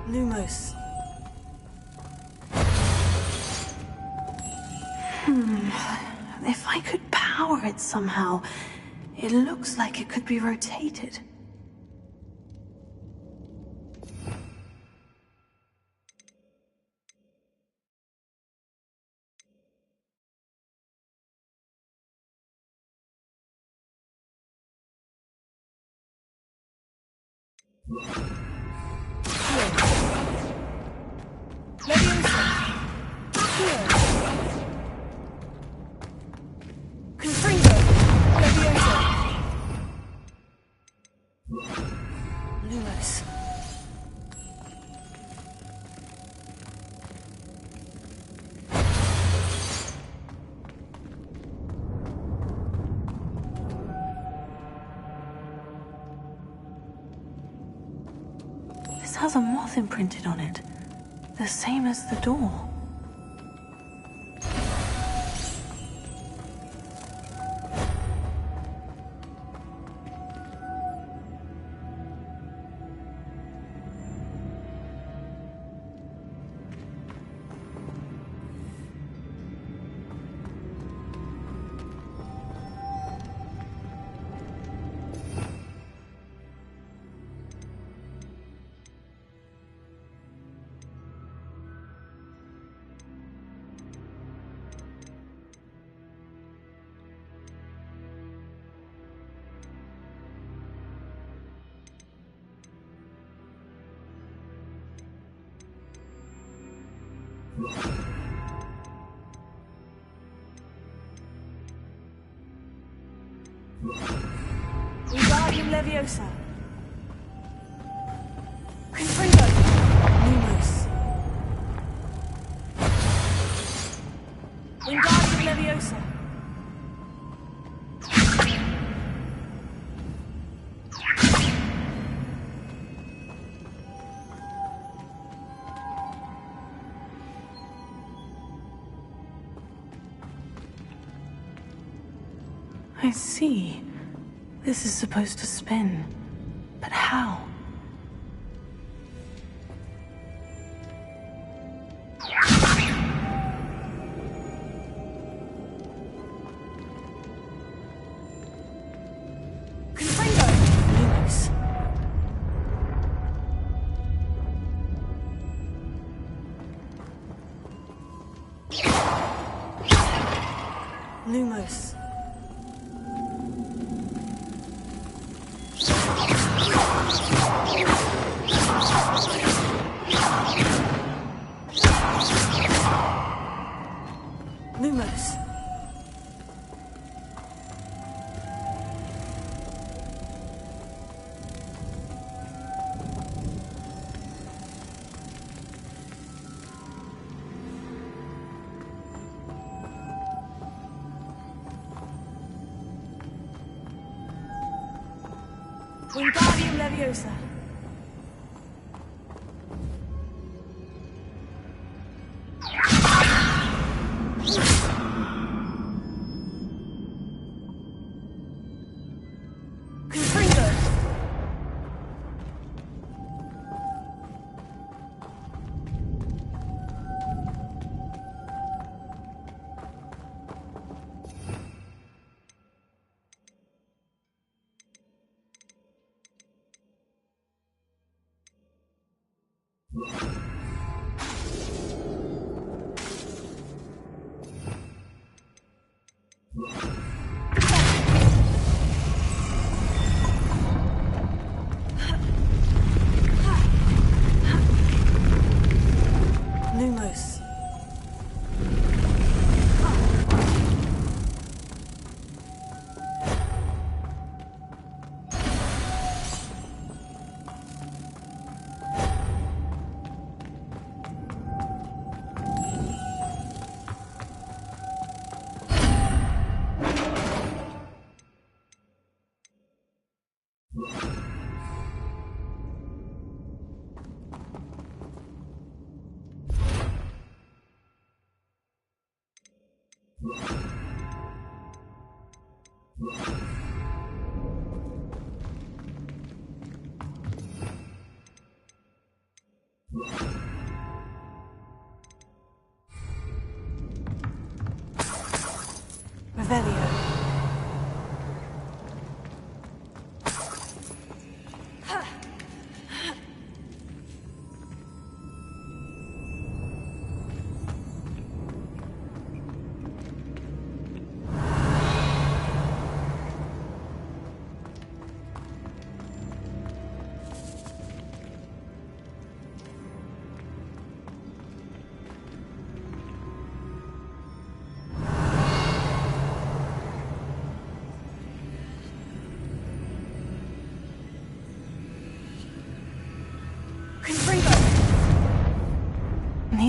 [SPEAKER 1] Lumos. If I could power it somehow, it looks like it could be rotated. Lumos. This has a moth imprinted on it, the same as the door.
[SPEAKER 12] Wingardium Leviosa. Confringo. Lumos. Wingardium Leviosa.
[SPEAKER 1] I see. This is supposed to spin. But how?
[SPEAKER 12] Confringo.
[SPEAKER 1] Lumos.
[SPEAKER 12] Lumos.
[SPEAKER 1] Lumos.
[SPEAKER 12] Wingardium Leviosa. Confringo.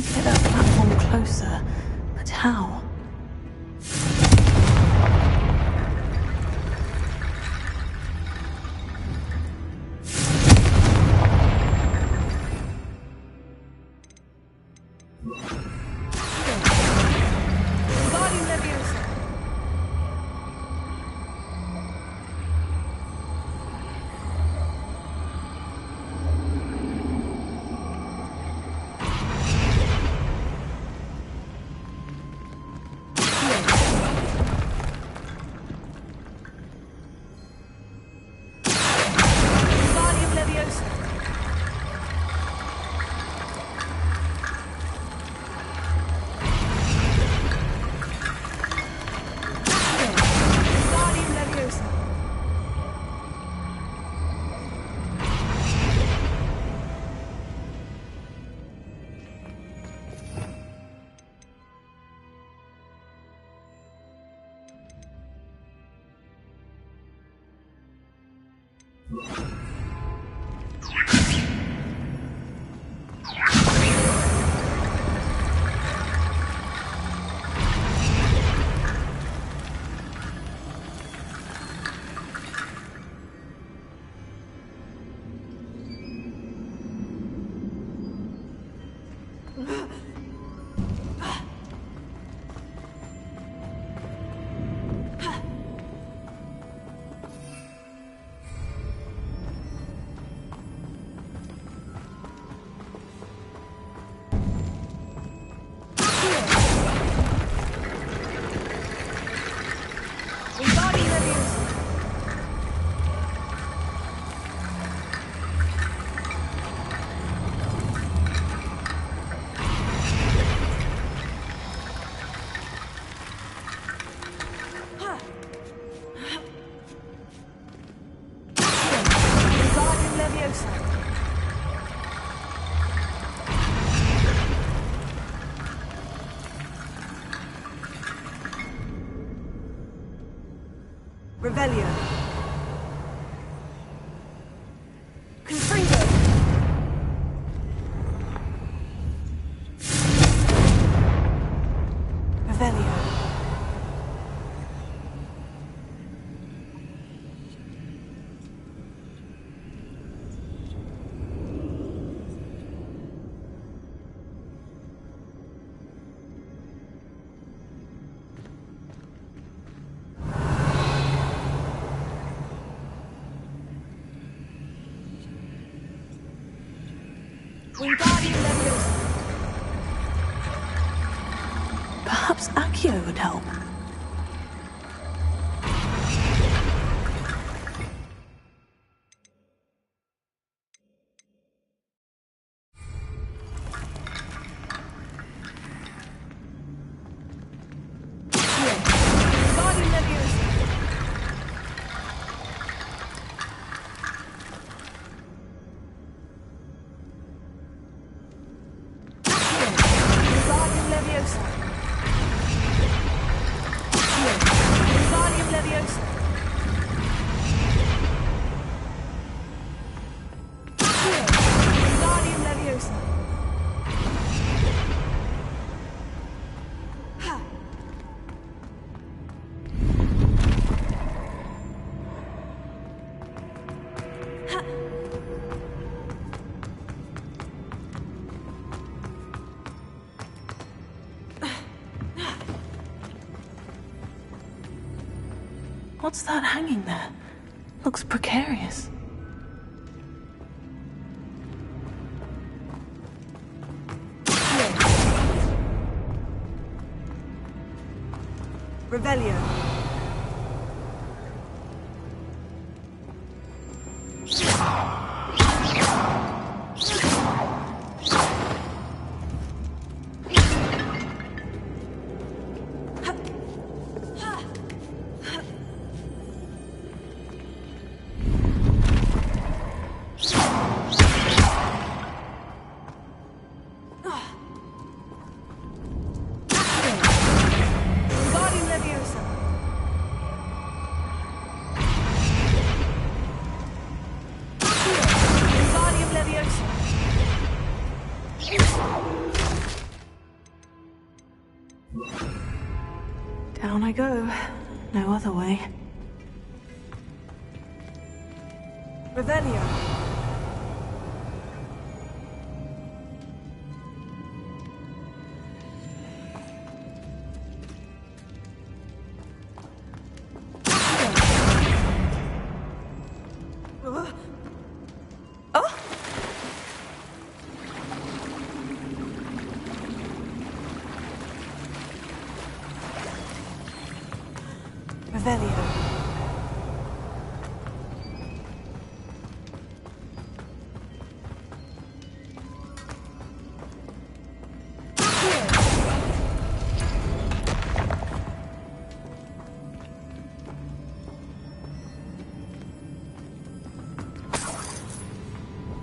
[SPEAKER 1] need to get that platform closer. But how?
[SPEAKER 3] Revelio. Confringo. Revelio.
[SPEAKER 1] Perhaps Accio would help. What's that hanging there? Looks precarious.
[SPEAKER 3] Revelio.
[SPEAKER 1] I go. No other way.
[SPEAKER 3] Revelio.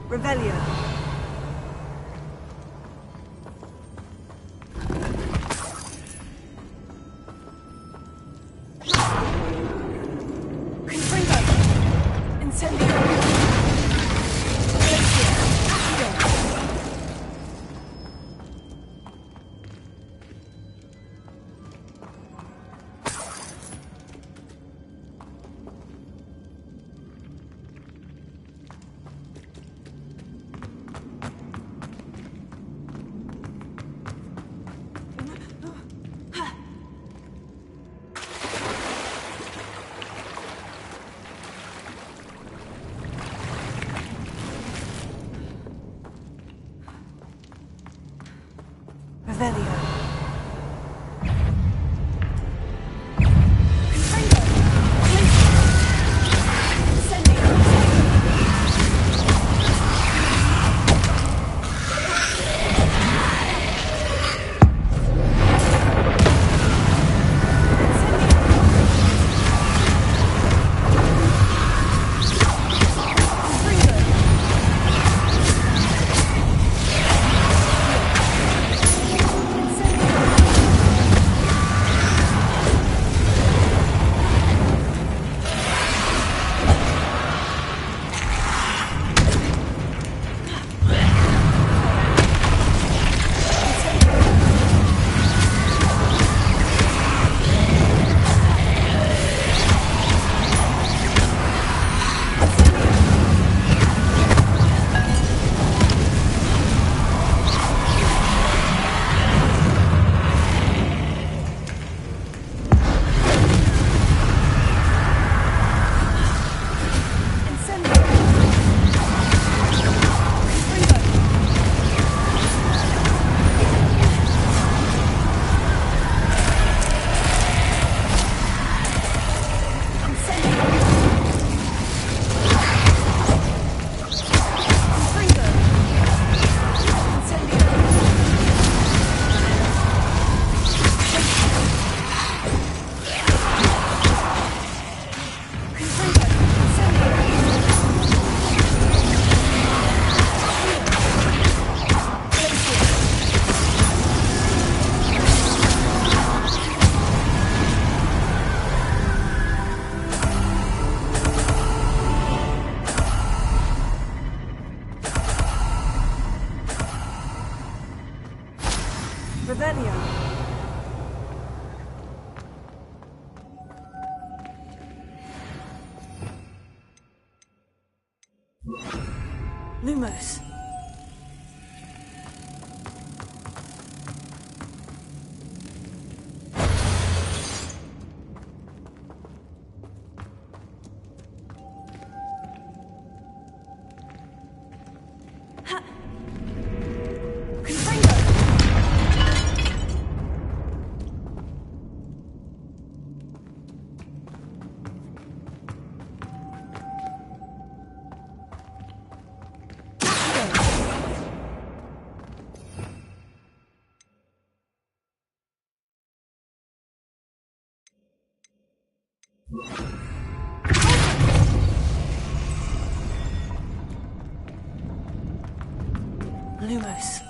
[SPEAKER 3] Revelio. Confringo. Incendio. Revelio. Revelio. Lumos. Lumos.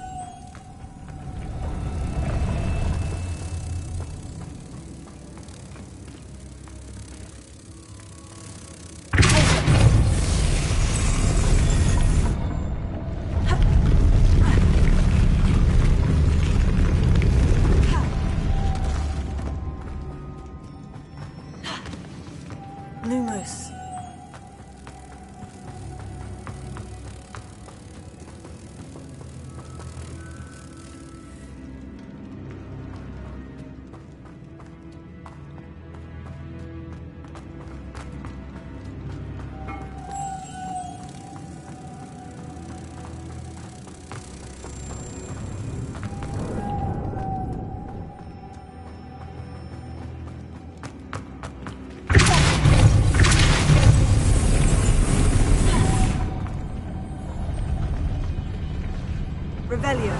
[SPEAKER 4] Revelio.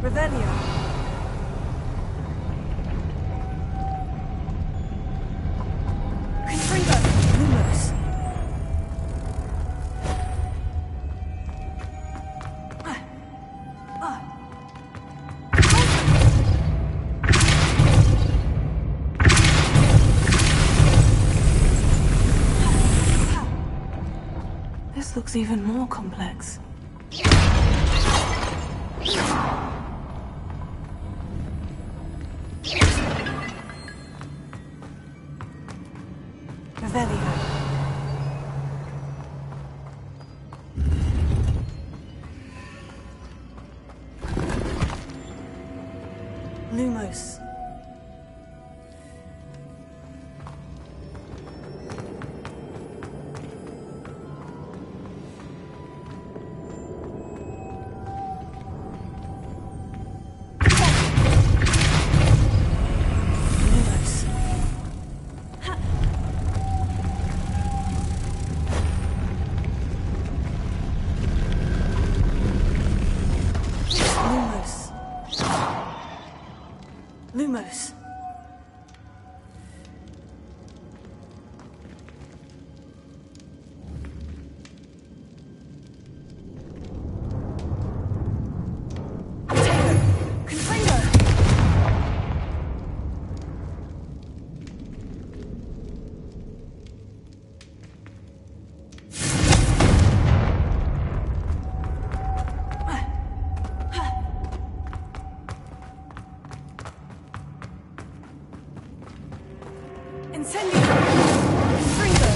[SPEAKER 4] Revelio. Confringo. Lumos.
[SPEAKER 1] This looks even more complex.
[SPEAKER 4] Revelio. Lumos. Lumos. Incendio! Confringo!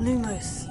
[SPEAKER 4] Lumos.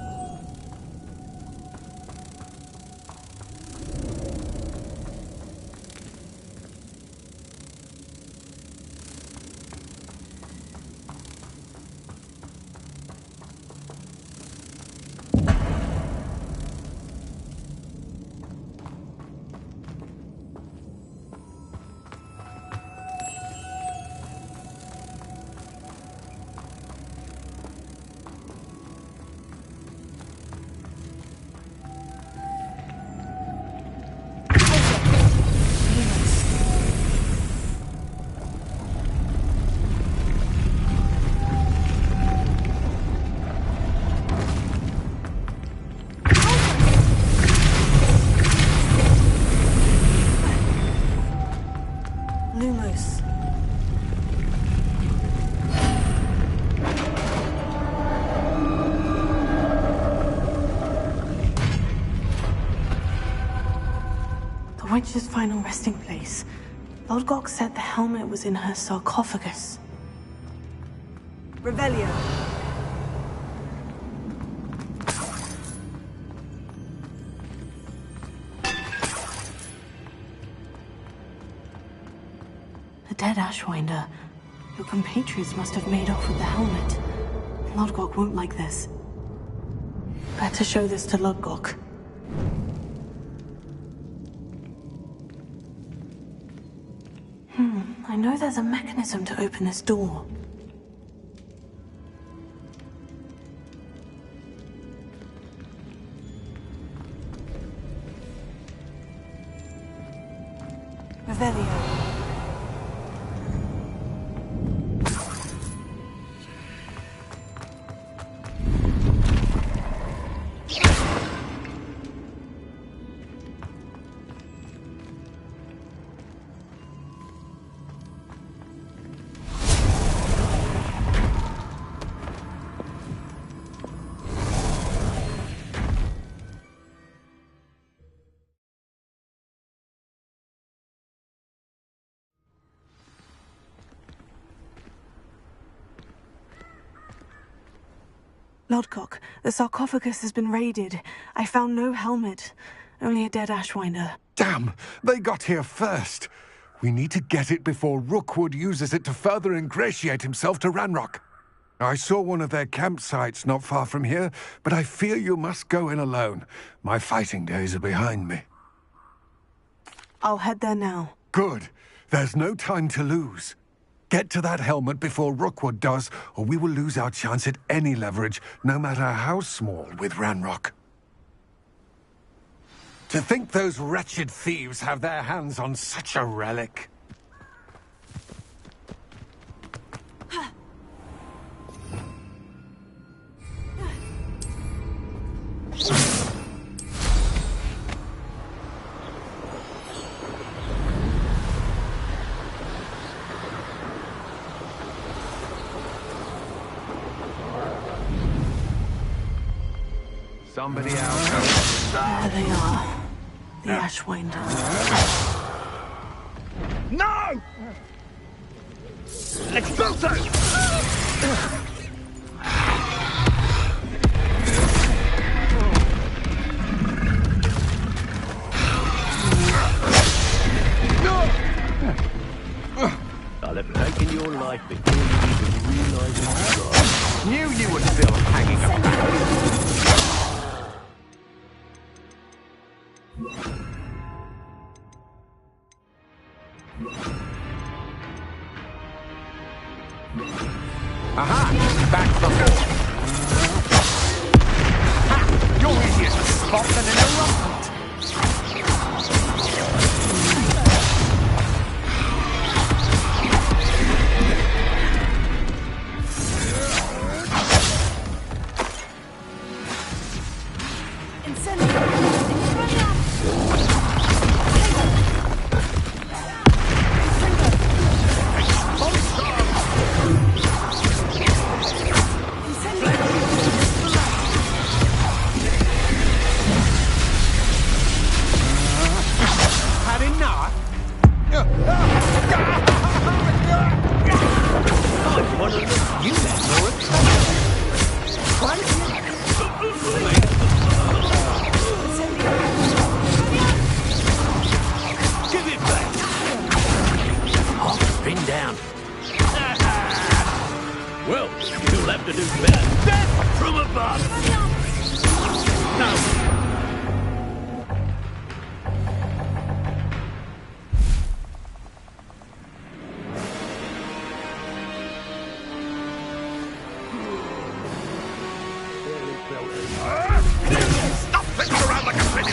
[SPEAKER 4] Lumos.
[SPEAKER 1] The witch's final resting place. Lodgok said the helmet was in her sarcophagus.
[SPEAKER 4] Revelio.
[SPEAKER 1] The dead Ashwinder. Your compatriots must have made off with the helmet. Lodgok won't like this. Better show this to Lodgok. I know there's a mechanism to open this door.
[SPEAKER 4] Revelio.
[SPEAKER 1] Lodcock, the sarcophagus has been raided. I found no helmet, only a dead Ashwinder.
[SPEAKER 18] Damn! They got here first. We need to get it before Rookwood uses it to further ingratiate himself to Ranrock. I saw one of their campsites not far from here, but I fear you must go in alone. My fighting days are behind me.
[SPEAKER 1] I'll head there now.
[SPEAKER 18] Good. There's no time to lose. Get to that helmet before Rookwood does, or we will lose our chance at any leverage, no matter how small, with Ranrock. To think those wretched thieves have their hands on such a relic.
[SPEAKER 16] Somebody else.
[SPEAKER 1] There they are. The Ashwinder.
[SPEAKER 16] No! Expulso!
[SPEAKER 2] I'll have taken your life before you even realize it's gone.
[SPEAKER 16] Knew you were still hanging around. Aha! Back from more. Ha! Your idiot spot and an erupted.
[SPEAKER 2] Well, you'll have to do better. Death from above! No!
[SPEAKER 21] Stop flipping around like a penny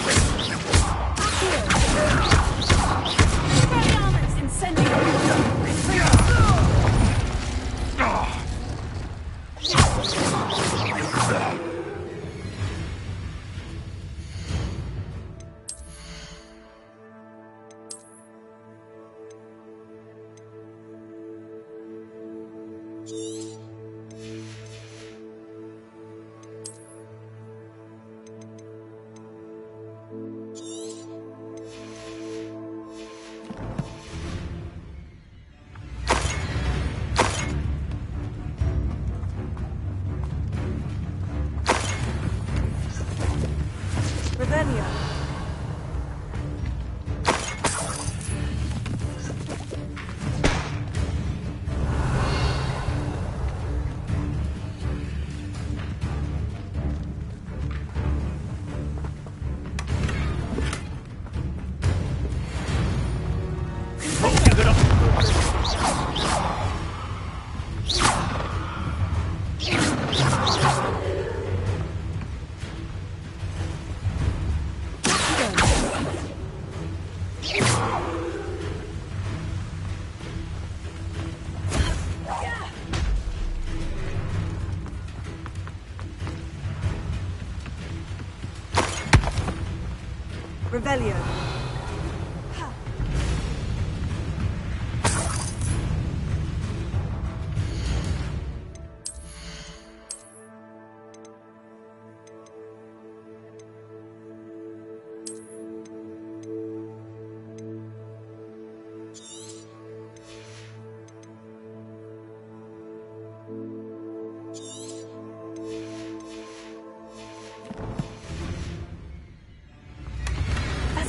[SPEAKER 4] Revelio.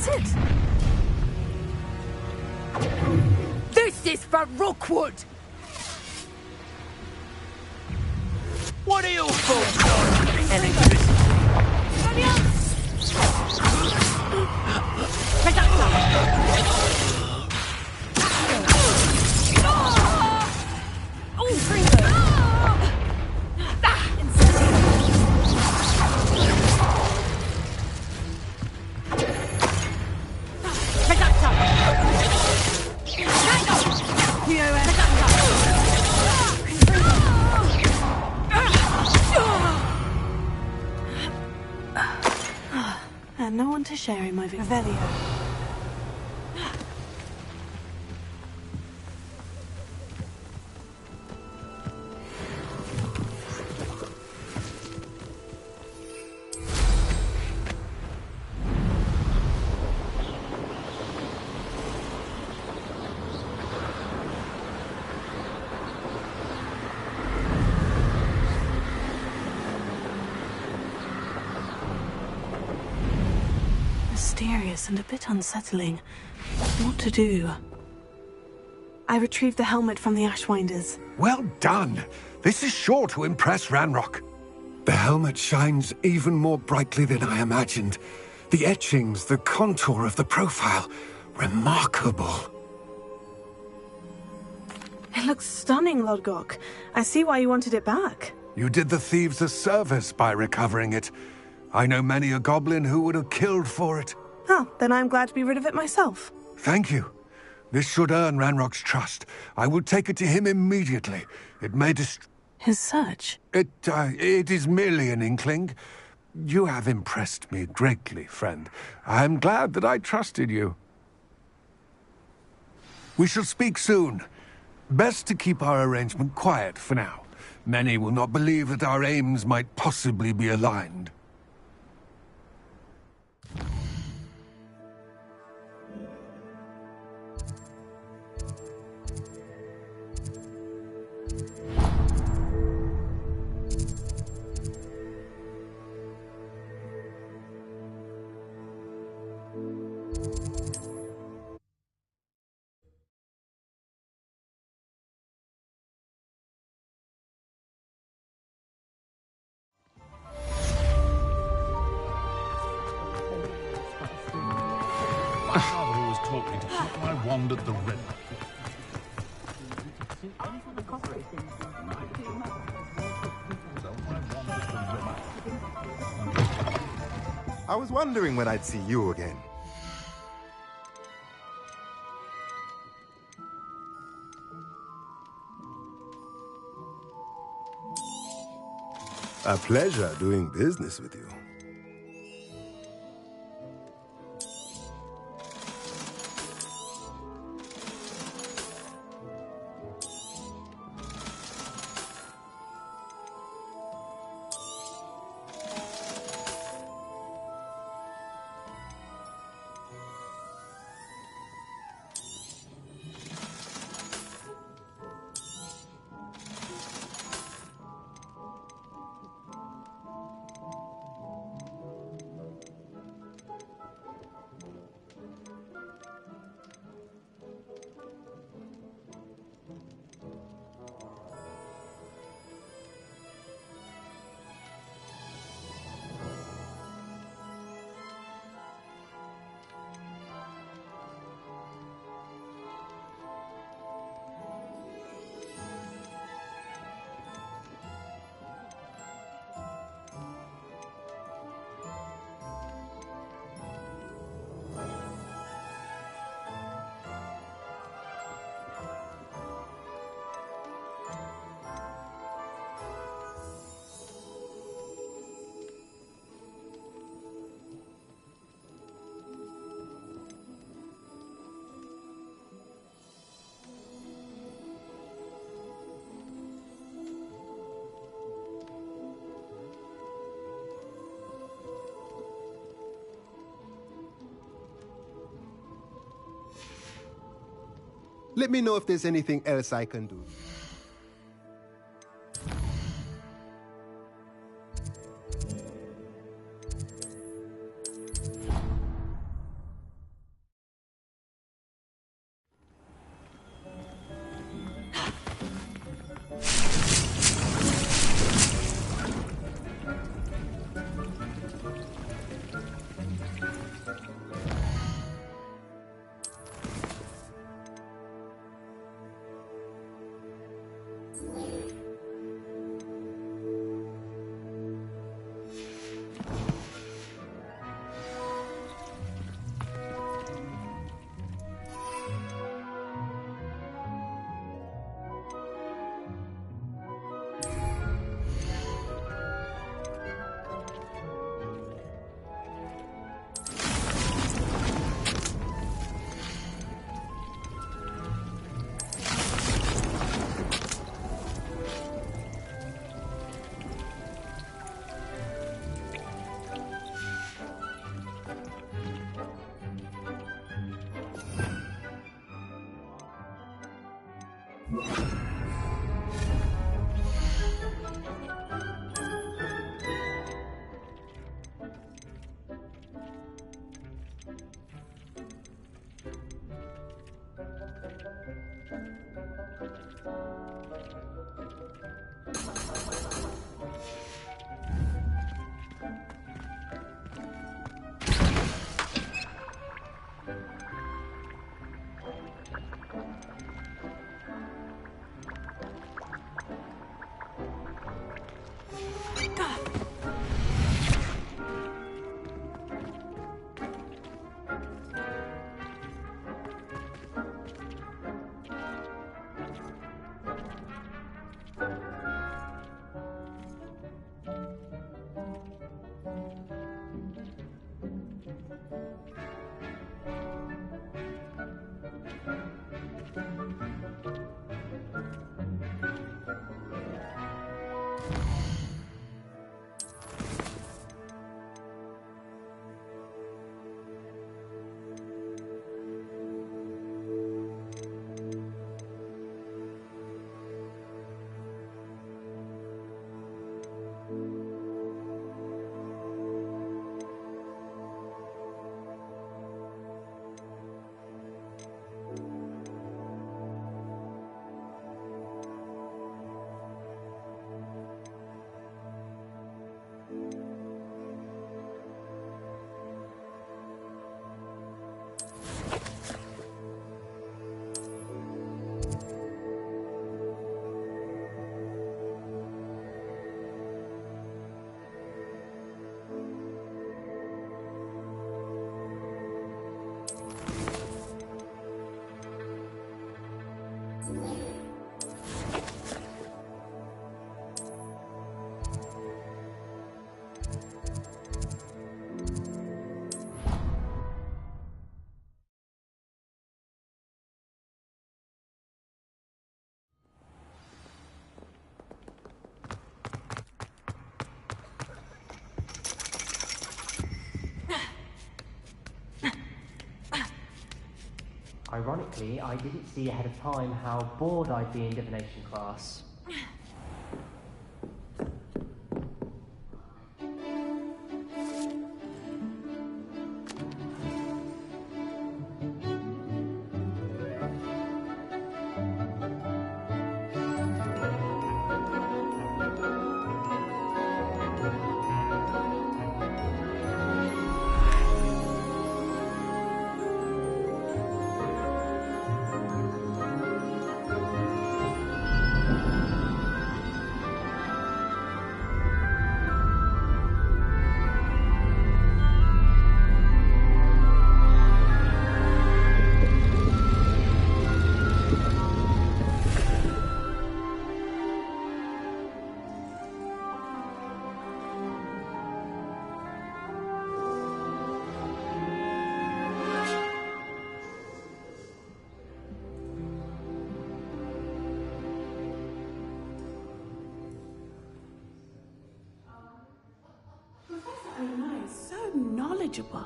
[SPEAKER 13] That's it.
[SPEAKER 15] This is for Rookwood!
[SPEAKER 8] What are you folks on? Electricity.
[SPEAKER 1] And no one to share in my victory. Mysterious and a bit unsettling. What to do? I retrieved the helmet from the Ashwinders.
[SPEAKER 18] Well done! This is sure to impress Ranrock. The helmet shines even more brightly than I imagined. The etchings, the contour of the profile. Remarkable.
[SPEAKER 1] It looks stunning, Lodgok. I see why you wanted it back.
[SPEAKER 18] You did the thieves a service by recovering it. I know many a goblin who would have killed for it.
[SPEAKER 1] Oh, then I'm glad to be rid of it myself.
[SPEAKER 18] Thank you. This should earn Ranrock's trust. I will take it to him immediately. It may
[SPEAKER 1] His search?
[SPEAKER 18] It is merely an inkling. You have impressed me greatly, friend. I am glad that I trusted you. We shall speak soon. Best to keep our arrangement quiet for now. Many will not believe that our aims might possibly be aligned.
[SPEAKER 21] My father always taught me to keep my wand at the ready.
[SPEAKER 6] I was wondering when I'd see you again. A pleasure doing business with you. Let me know if there's anything else I can do.
[SPEAKER 5] Ironically, I didn't see ahead of time how bored I'd be in divination class.
[SPEAKER 12] So knowledgeable.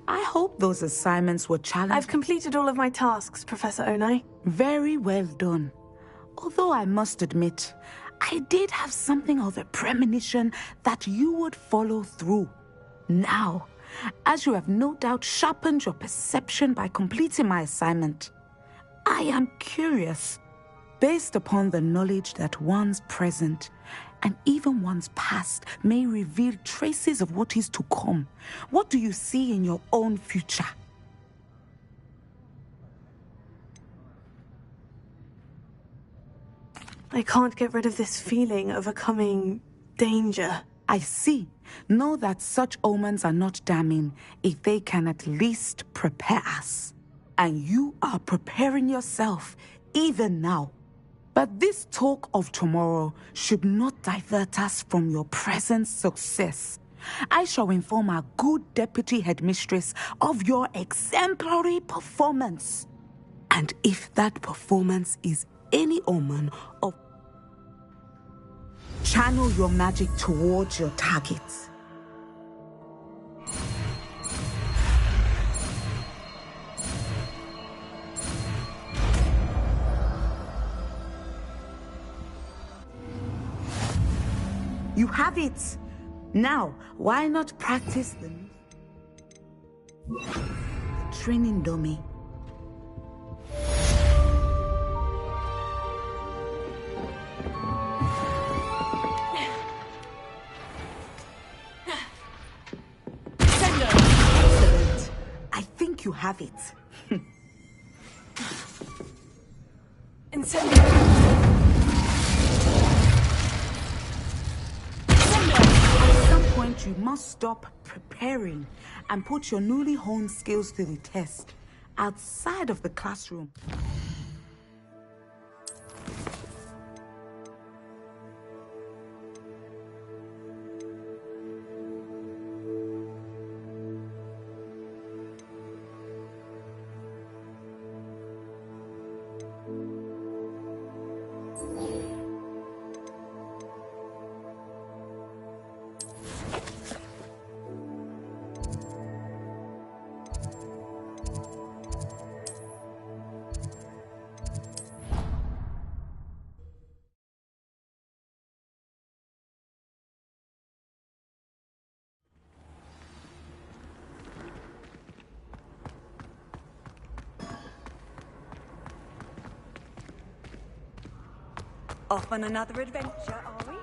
[SPEAKER 12] I hope those assignments were challenging.
[SPEAKER 1] I've completed all of my tasks, Professor Onai.
[SPEAKER 12] Very well done. Although I must admit, I did have something of a premonition that you would follow through. Now, as you have no doubt sharpened your perception by completing my assignment, I am curious. Based upon the knowledge that one's present and even one's past may reveal traces of what is to come, what do you see in your own future?
[SPEAKER 1] I can't get rid of this feeling of a coming danger.
[SPEAKER 12] I see. Know that such omens are not damning if they can at least prepare us. And you are preparing yourself even now. But this talk of tomorrow should not divert us from your present success. I shall inform our good deputy headmistress of your exemplary performance. And if that performance is any omen of... channel your magic towards your targets. You have it. Now, why not practice the training dummy? you have it.
[SPEAKER 4] Incendio!
[SPEAKER 7] At some point, you must stop preparing and put your newly honed skills to the test outside of the classroom.
[SPEAKER 12] Off on another adventure, are we?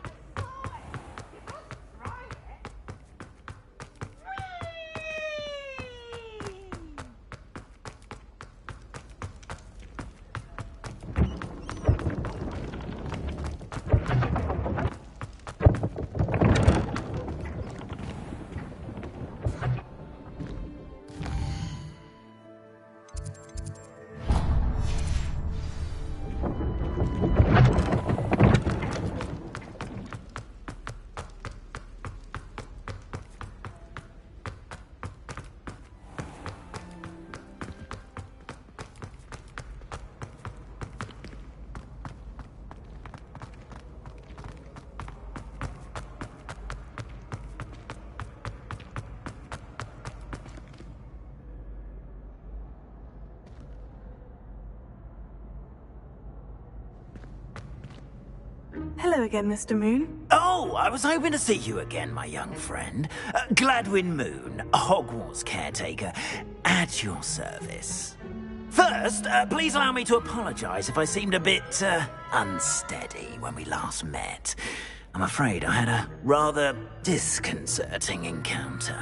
[SPEAKER 1] Hello again, Mr. Moon.
[SPEAKER 22] Oh, I was hoping to see you again, my young friend. Gladwin Moon, Hogwarts caretaker, at your service. First, please allow me to apologize if I seemed a bit, unsteady when we last met. I'm afraid I had a rather disconcerting encounter.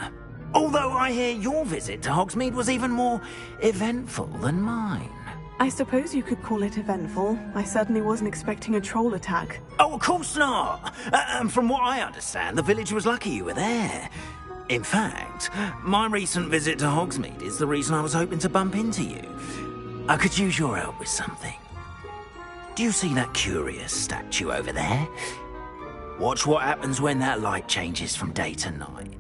[SPEAKER 22] Although I hear your visit to Hogsmeade was even more eventful than mine.
[SPEAKER 1] I suppose you could call it eventful. I certainly wasn't expecting a troll attack.
[SPEAKER 22] Oh, of course not! And from what I understand, the village was lucky you were there. In fact, my recent visit to Hogsmeade is the reason I was hoping to bump into you. I could use your help with something. Do you see that curious statue over there? Watch what happens when that light changes from day to night.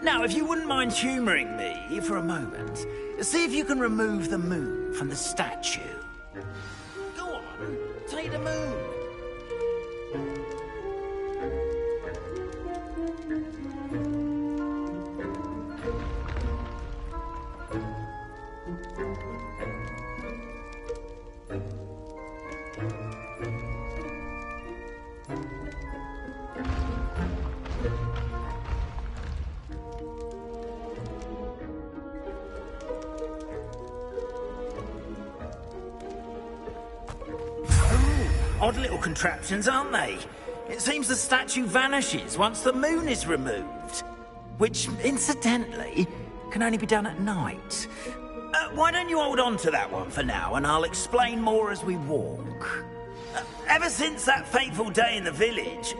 [SPEAKER 22] Now, if you wouldn't mind humouring me for a moment, see if you can remove the moon from the statue. Go on, take the moon. Odd little contraptions, aren't they? It seems the statue vanishes once the moon is removed. Which, incidentally, can only be done at night. Why don't you hold on to that one for now, and I'll explain more as we walk. Ever since that fateful day in the village,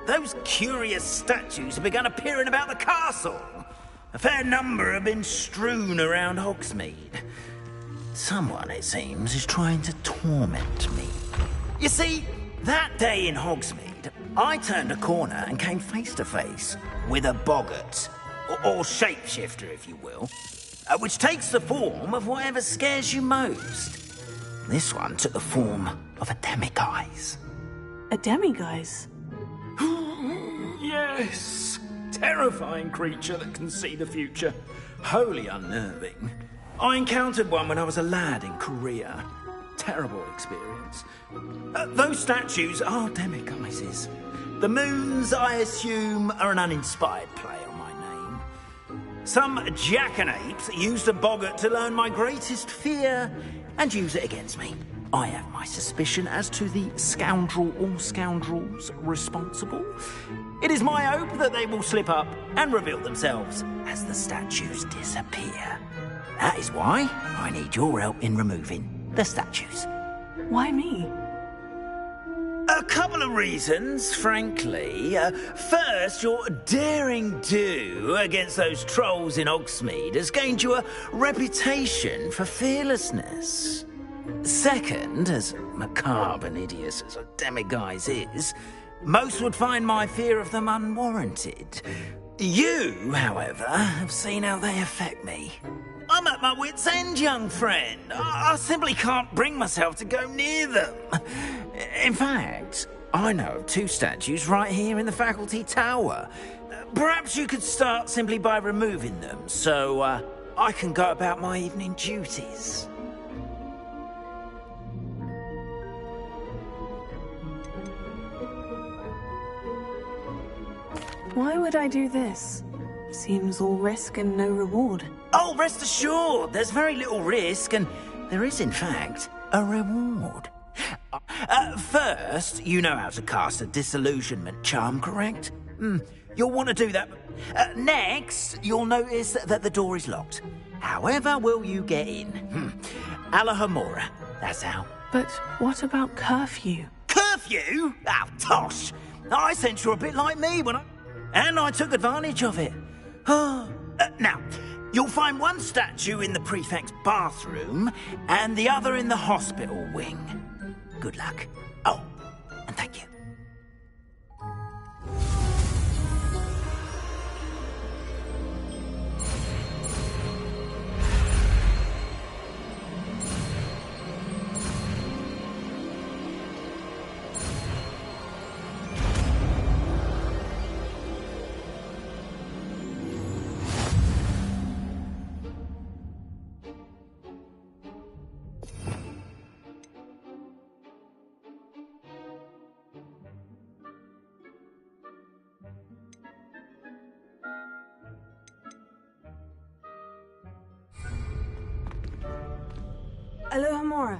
[SPEAKER 22] those curious statues have begun appearing about the castle. A fair number have been strewn around Hogsmeade. Someone, it seems, is trying to torment me. You see, that day in Hogsmeade, I turned a corner and came face to face with a boggart, or shapeshifter, if you will, which takes the form of whatever scares you most. This one took the form of a demiguise.
[SPEAKER 1] A demiguise?
[SPEAKER 22] Yes! Terrifying creature that can see the future. Wholly unnerving. I encountered one when I was a lad in Korea. Terrible experience. Those statues are demiguises. The moons, I assume, are an uninspired play on my name. Some jackanapes used a boggart to learn my greatest fear and use it against me. I have my suspicion as to the scoundrel or scoundrels responsible. It is my hope that they will slip up and reveal themselves as the statues disappear. That is why I need your help in removing the statues.
[SPEAKER 1] Why me?
[SPEAKER 22] A couple of reasons, frankly. First, your daring do against those trolls in Hogsmeade has gained you a reputation for fearlessness. Second, as macabre and hideous as a demiguise is, most would find my fear of them unwarranted. You, however, have seen how they affect me. I'm at my wit's end, young friend. I simply can't bring myself to go near them. In fact, I know of 2 statues right here in the faculty tower. Perhaps you could start simply by removing them, so I can go about my evening duties.
[SPEAKER 1] Why would I do this? Seems all risk and no reward.
[SPEAKER 22] Oh, rest assured, there's very little risk, and there is, in fact, a reward. First, you know how to cast a disillusionment charm, correct? You'll want to do that. Next, you'll notice that the door is locked. However will you get in? Alahomora, that's how.
[SPEAKER 1] But what about curfew?
[SPEAKER 22] Curfew? Oh, tosh! I sense you're a bit like me and I took advantage of it. Now, you'll find one statue in the prefect's bathroom and the other in the hospital wing. Good luck. Oh, and thank you.
[SPEAKER 1] Alohomora.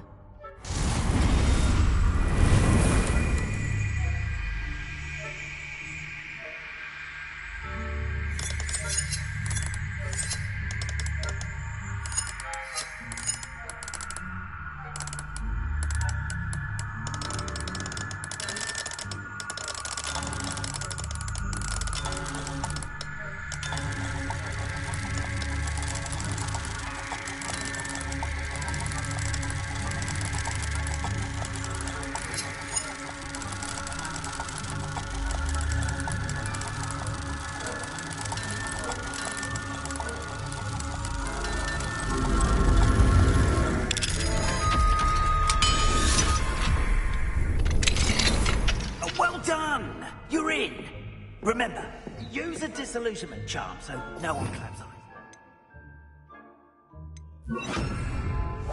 [SPEAKER 1] You're in. Remember, use a disillusionment charm so no one claps eyes.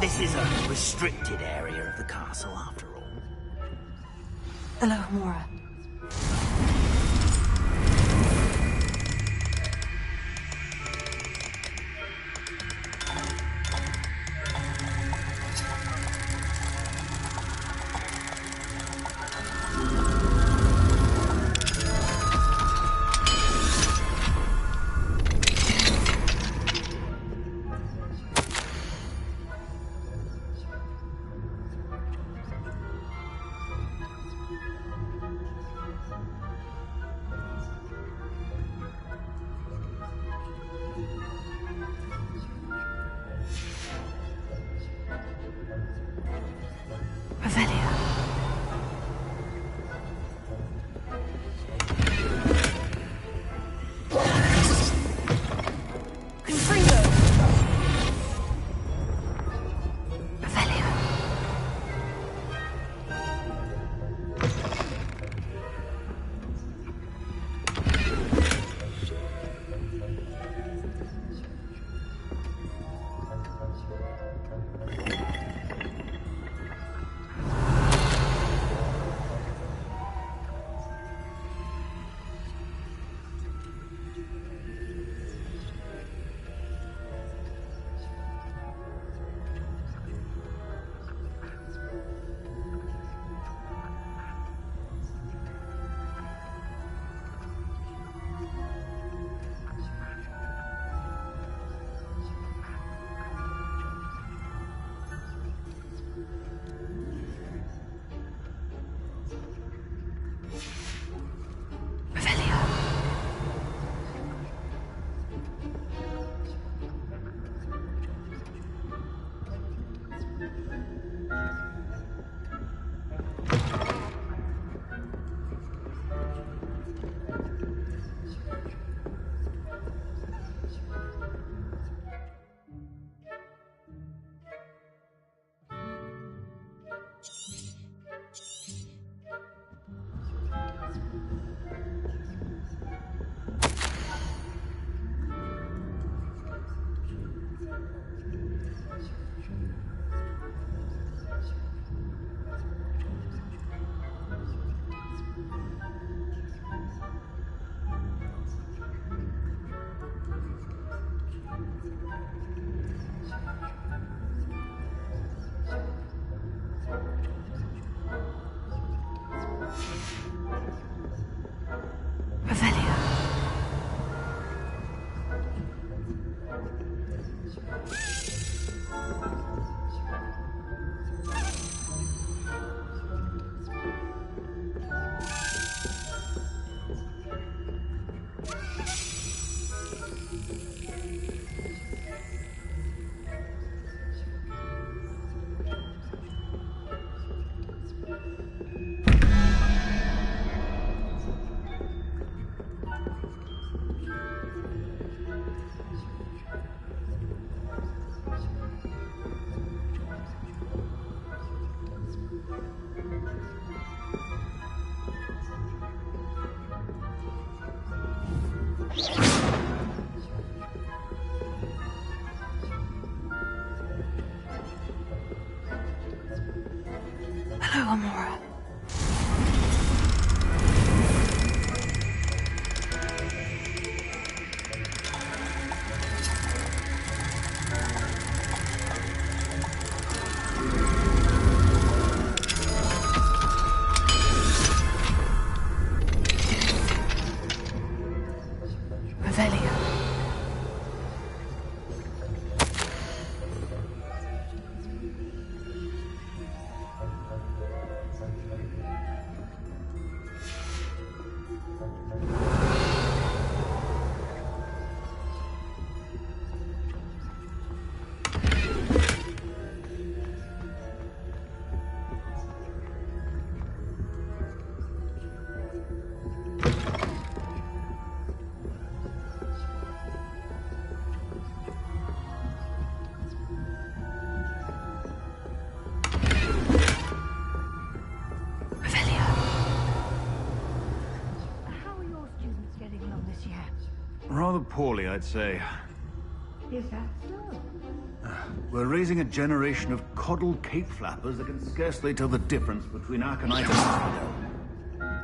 [SPEAKER 1] This is a restricted area of the castle, after all. Alohomora. Hello, Amora. Revelio.
[SPEAKER 9] Rather poorly, I'd say.
[SPEAKER 15] Is that so?
[SPEAKER 9] We're raising a generation of coddled cape flappers that can scarcely tell the difference between Arcanite and Citadel.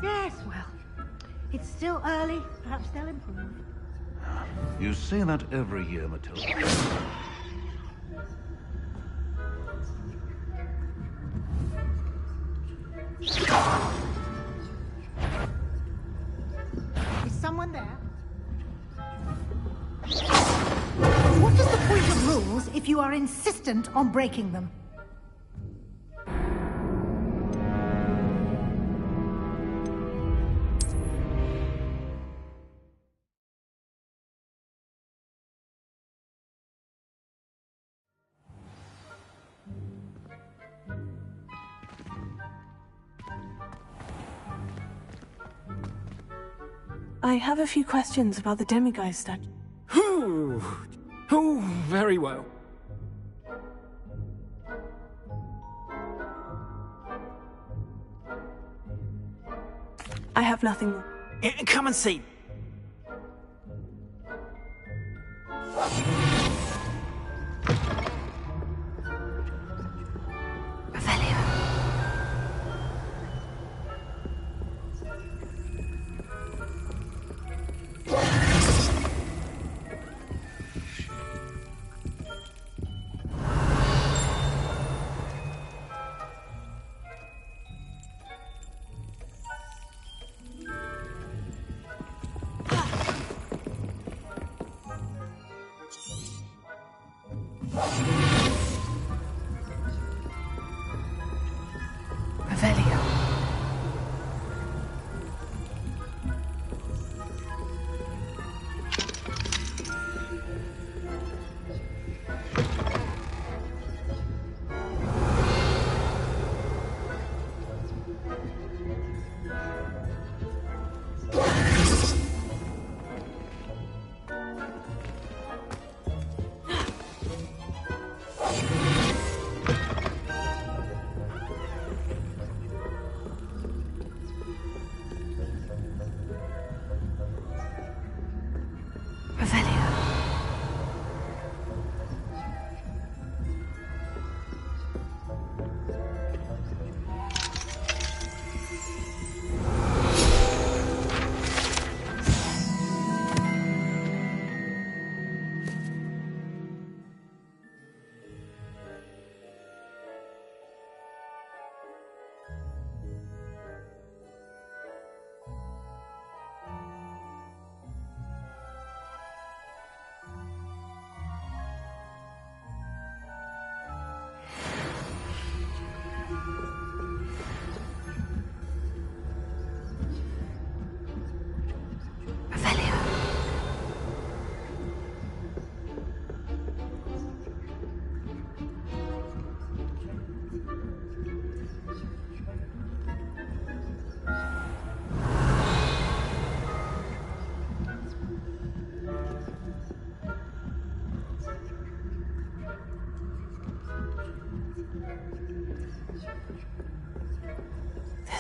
[SPEAKER 15] Yes, well, it's still early. Perhaps they'll improve.
[SPEAKER 9] You say that every year, Matilda.
[SPEAKER 15] Is someone there? What is the point of rules if you are insistent on breaking them?
[SPEAKER 1] I have a few questions about the Demiguise statue.
[SPEAKER 10] Oh, very well.
[SPEAKER 1] I have nothing more.
[SPEAKER 22] Come and see.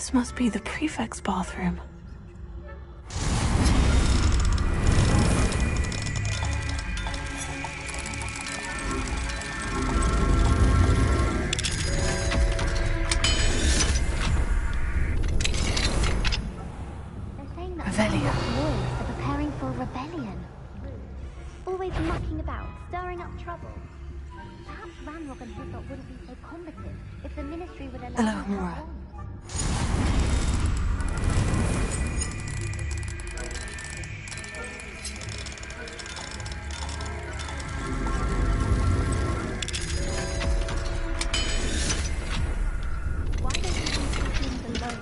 [SPEAKER 1] This must be the prefect's bathroom.
[SPEAKER 10] Revelia. Lawyers are preparing for a rebellion. Always mucking about, stirring up trouble. Perhaps Ranrock and Hislop wouldn't be so combative if the Ministry would allow
[SPEAKER 1] Hello,
[SPEAKER 10] them to
[SPEAKER 1] Mora.
[SPEAKER 10] go on. Why don't you leave things alone?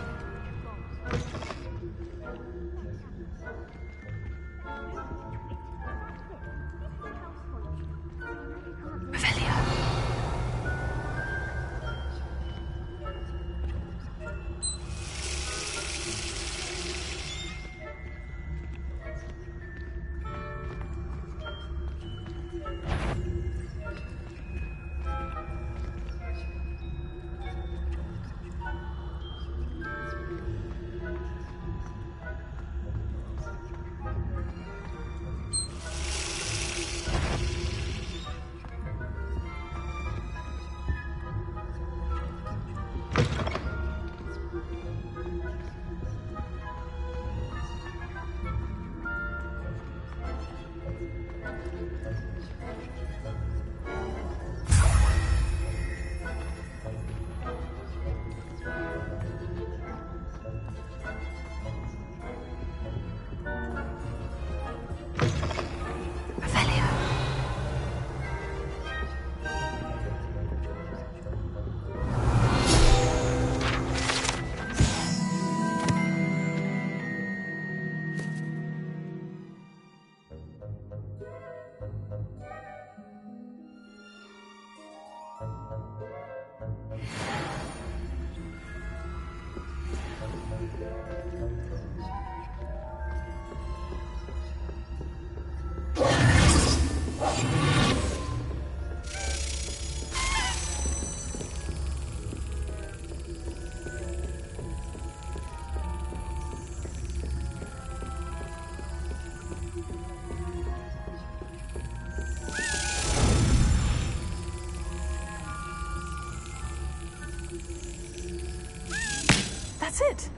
[SPEAKER 4] That's it.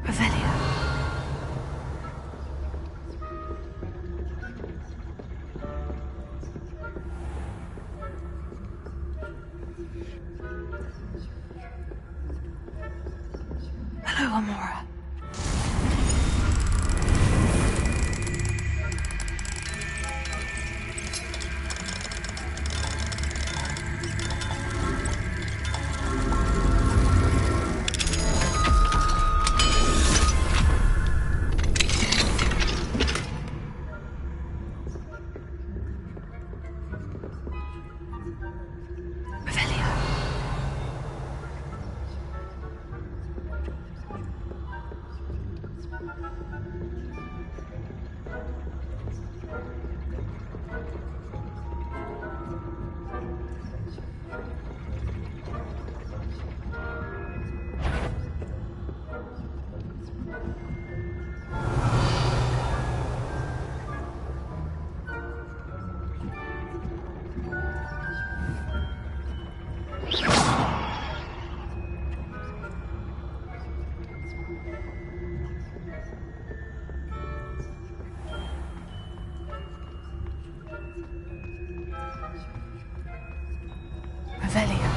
[SPEAKER 1] Revelia. Hello, Amora. Revelia.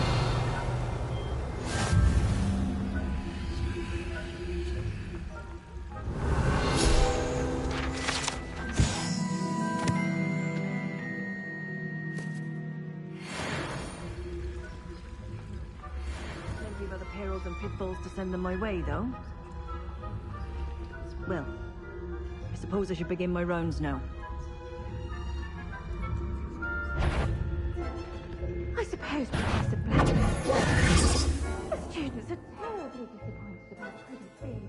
[SPEAKER 19] Plenty of other perils and pitfalls to send them my way, though. Well, I suppose I should begin my rounds now.
[SPEAKER 10] I suppose Professor Black. The students are terribly disappointed about Pretty Big.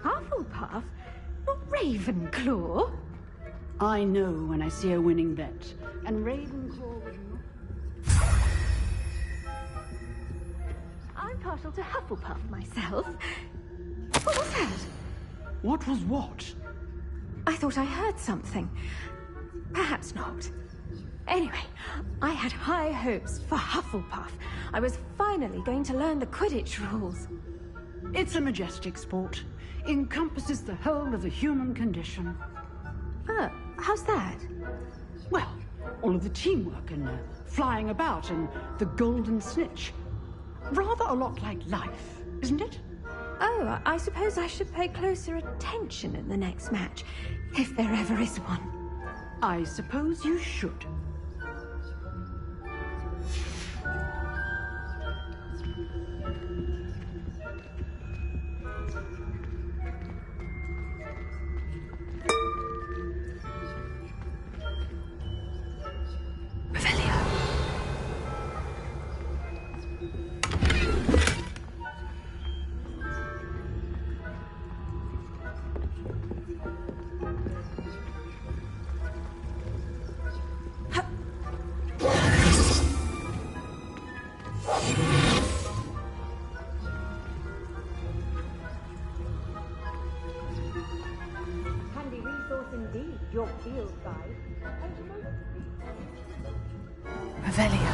[SPEAKER 11] Hufflepuff? Not Ravenclaw?
[SPEAKER 14] I know when I see a winning bet, and Ravenclaw would not.
[SPEAKER 11] I'm partial to Hufflepuff myself. What was that?
[SPEAKER 14] What was what?
[SPEAKER 11] I thought I heard something. Perhaps not. Anyway, I had high hopes for Hufflepuff. I was finally going to learn the Quidditch rules.
[SPEAKER 14] It's a majestic sport. Encompasses the whole of the human condition.
[SPEAKER 11] How's that?
[SPEAKER 14] Well, all of the teamwork and flying about and the golden snitch. Rather a lot like life, isn't it?
[SPEAKER 11] Oh, I suppose I should pay closer attention in the next match, if there ever is one.
[SPEAKER 14] I suppose you should.
[SPEAKER 11] Handy resource indeed, your field guide.
[SPEAKER 1] Revelio.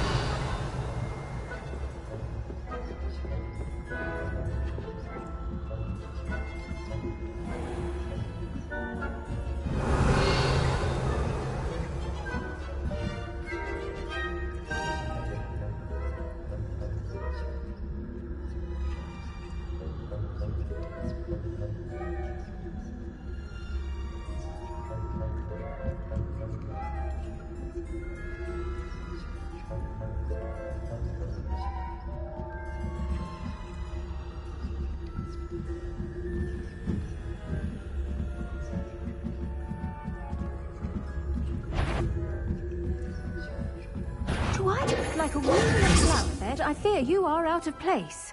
[SPEAKER 11] Do I look like a woman in a flower bed? I fear you are out of place.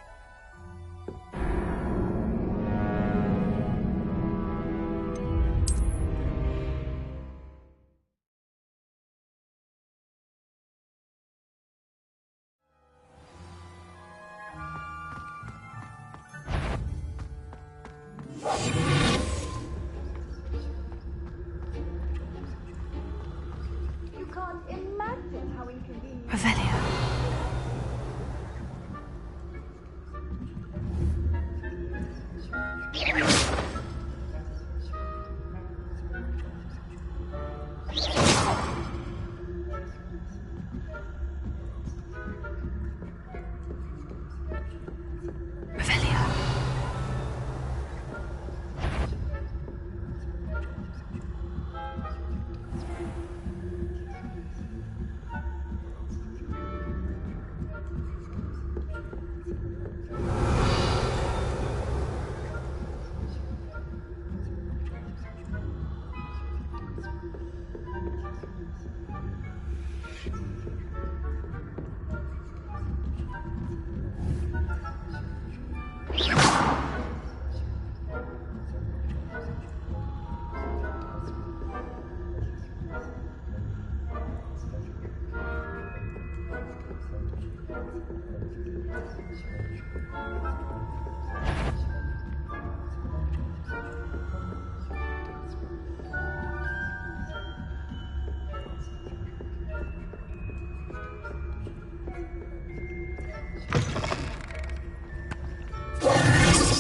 [SPEAKER 11] You can't imagine how inconvenient.
[SPEAKER 1] Revelio.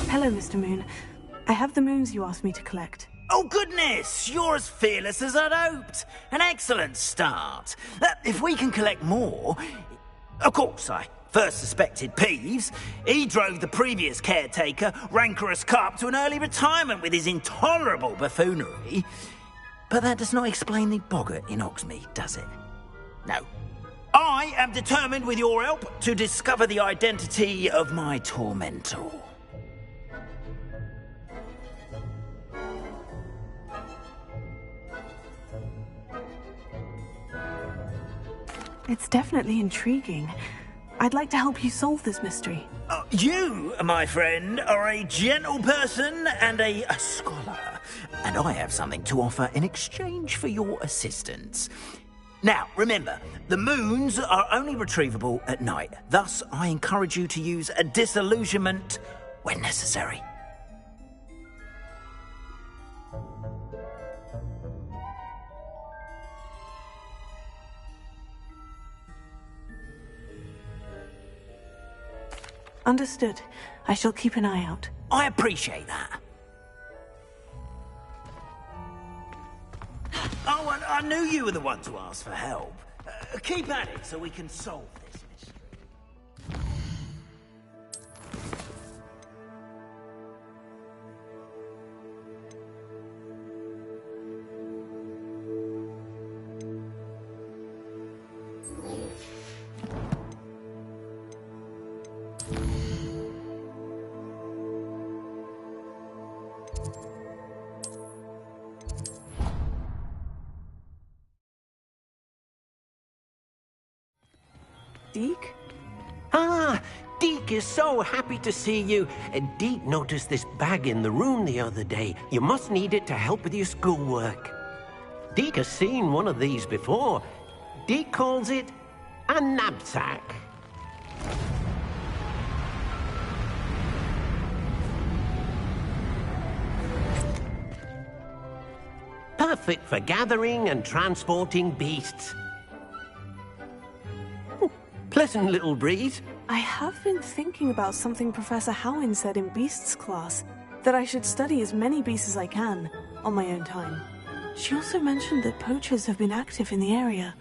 [SPEAKER 1] Hello, Mr. Moon. I have the moons you asked me to collect.
[SPEAKER 22] Oh, goodness! You're as fearless as I'd hoped. An excellent start. If we can collect more... Of course, I first suspected Peeves. He drove the previous caretaker, Rancorous Carp, to an early retirement with his intolerable buffoonery. But that does not explain the boggart in Hogsmeade, does it? No. I am determined, with your help, to discover the identity of my tormentor.
[SPEAKER 1] It's definitely intriguing. I'd like to help you solve this mystery.
[SPEAKER 22] You, my friend, are a gentle person and a scholar. And I have something to offer in exchange for your assistance. Now, remember, the moons are only retrievable at night. Thus, I encourage you to use a disillusionment when necessary.
[SPEAKER 1] Understood. I shall keep an eye out.
[SPEAKER 22] I appreciate that. Oh, and I knew you were the one to ask for help. Keep at it so we can solve this mystery.
[SPEAKER 1] Deke?
[SPEAKER 2] Ah, Deke is so happy to see you. Deke noticed this bag in the room the other day. You must need it to help with your schoolwork. Deke has seen one of these before. Deke calls it a knapsack. Perfect for gathering and transporting beasts. Pleasant little breeze.
[SPEAKER 1] I have been thinking about something Professor Howin said in Beasts class, that I should study as many beasts as I can, on my own time. She also mentioned that poachers have been active in the area,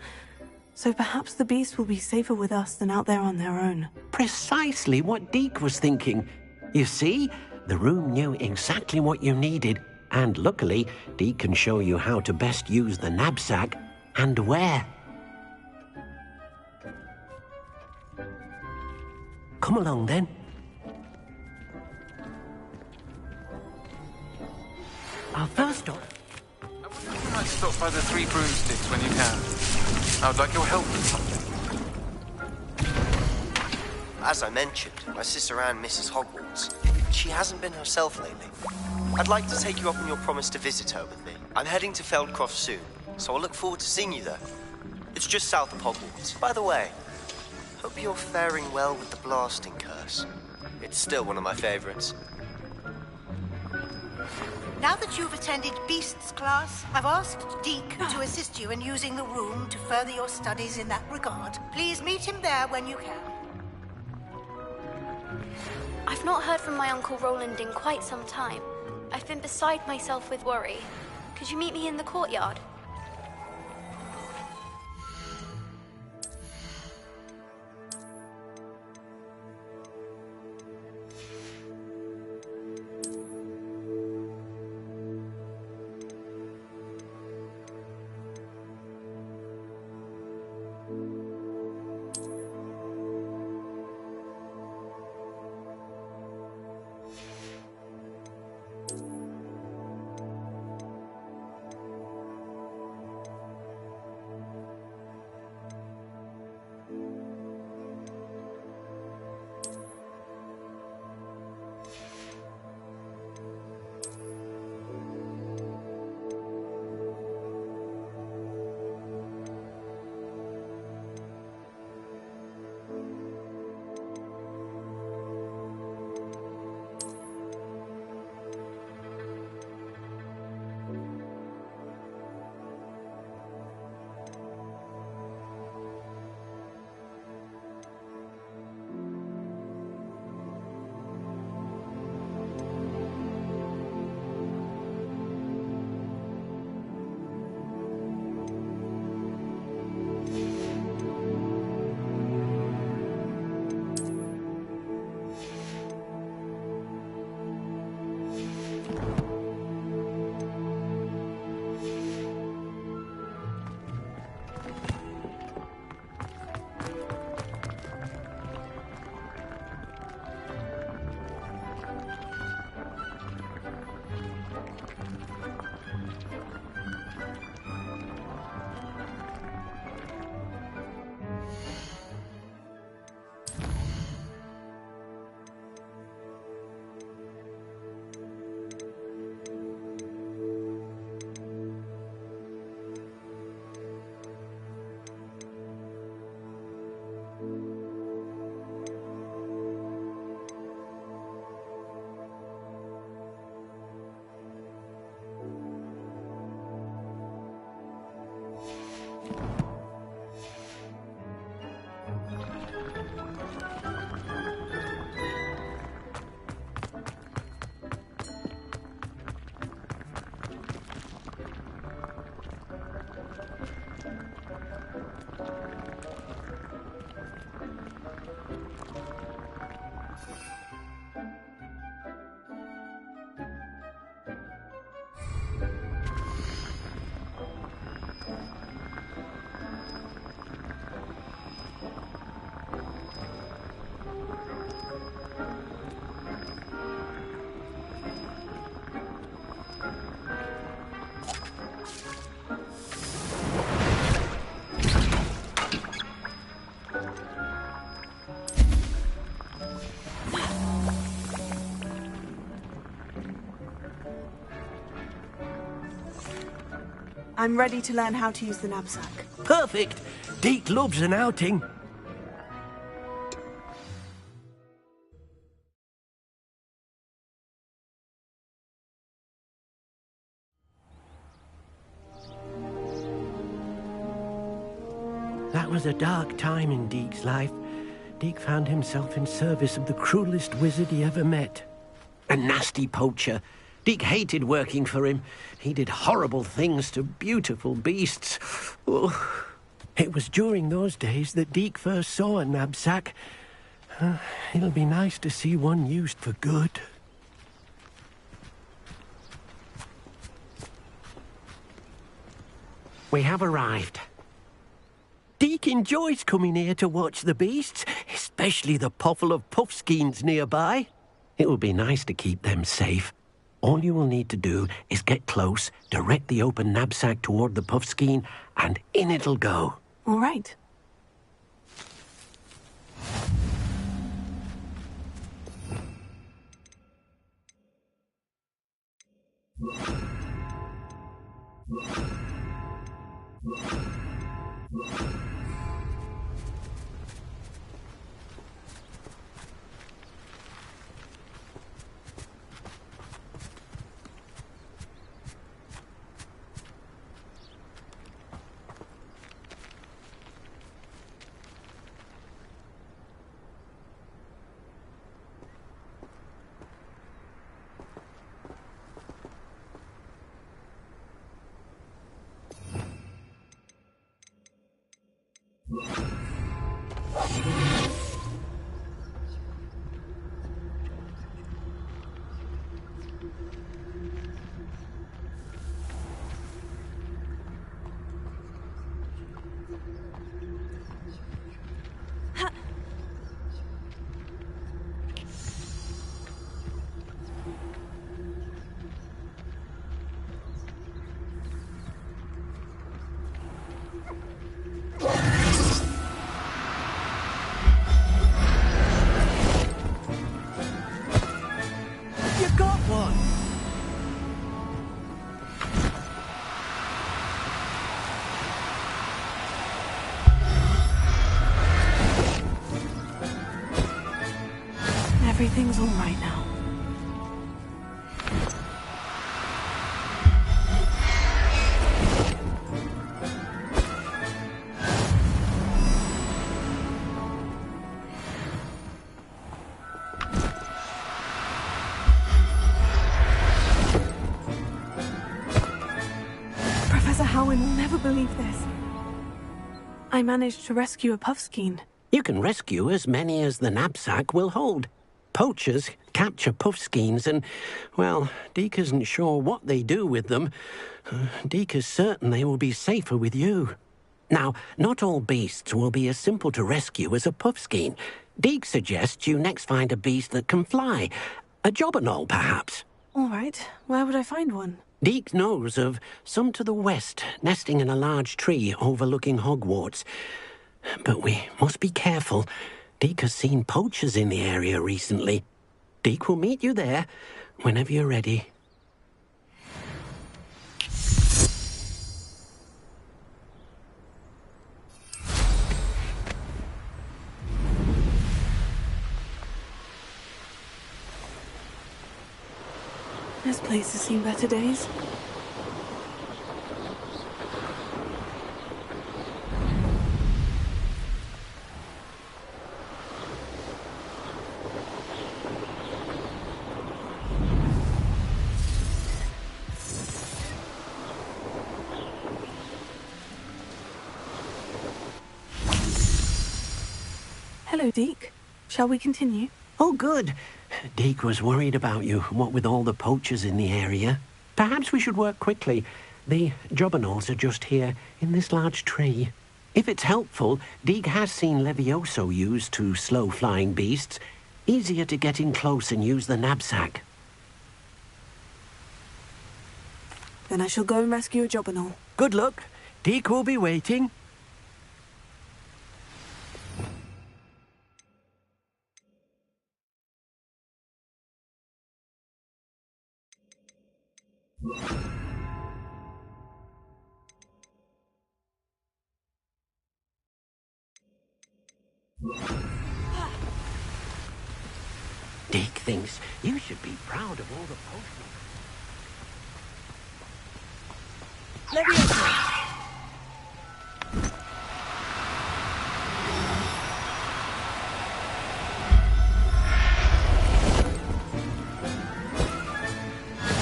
[SPEAKER 1] so perhaps the beasts will be safer with us than out there on their own.
[SPEAKER 2] Precisely what Deke was thinking. You see, the room knew exactly what you needed, and luckily, Deke can show you how to best use the knapsack and where. Come along, then. First off...
[SPEAKER 17] I wonder if you might stop by the Three Broomsticks when you can. I would like your help with something.
[SPEAKER 20] As I mentioned, my sister Anne misses Hogwarts. She hasn't been herself lately. I'd like to take you up on your promise to visit her with me. I'm heading to Feldcroft soon, so I'll look forward to seeing you there. It's just south of Hogwarts. By the way, hope you're faring well with the blasting curse. It's still one of my favorites.
[SPEAKER 23] Now that you've attended Beasts class, I've asked Deke to assist you in using the room to further your studies in that regard. Please meet him there when you can.
[SPEAKER 10] I've not heard from my Uncle Roland in quite some time. I've been beside myself with worry. Could you meet me in the courtyard?
[SPEAKER 1] I'm ready to learn how to use the knapsack.
[SPEAKER 2] Perfect! Deke loves an outing. That was a dark time in Deke's life. Deke found himself in service of the cruelest wizard he ever met. A nasty poacher. Deke hated working for him. He did horrible things to beautiful beasts. Oh. It was during those days that Deke first saw a knapsack. It'll be nice to see one used for good. We have arrived. Deke enjoys coming here to watch the beasts, especially the potful of puffskeins nearby. It will be nice to keep them safe. All you will need to do is get close, direct the open knapsack toward the puffskein, and in it'll go.
[SPEAKER 1] All right.
[SPEAKER 2] You got one!
[SPEAKER 1] Everything's all right now. Professor Howin will never believe this. I managed to rescue a puffskein.
[SPEAKER 2] You can rescue as many as the knapsack will hold. Poachers capture puffskeins and, well, Deke isn't sure what they do with them. Deke is certain they will be safer with you. Now, not all beasts will be as simple to rescue as a puffskein. Deke suggests you next find a beast that can fly. A jobberknoll, perhaps.
[SPEAKER 1] All right. Where would I find one?
[SPEAKER 2] Deke knows of some to the west, nesting in a large tree overlooking Hogwarts. But we must be careful. Deke has seen poachers in the area recently. Deke will meet you there whenever you're ready.
[SPEAKER 1] This place has seen better days. Hello, Deke. Shall we continue?
[SPEAKER 2] Oh, good. Deke was worried about you, what with all the poachers in the area. Perhaps we should work quickly. The jobberknolls are just here, in this large tree. If it's helpful, Deke has seen Levioso used to slow flying beasts. Easier to get in close and use the knapsack.
[SPEAKER 1] Then I shall go and rescue a jobberknoll.
[SPEAKER 2] Good luck. Deke will be waiting. Deke thinks you should be proud of all the potions.
[SPEAKER 1] Leviosa!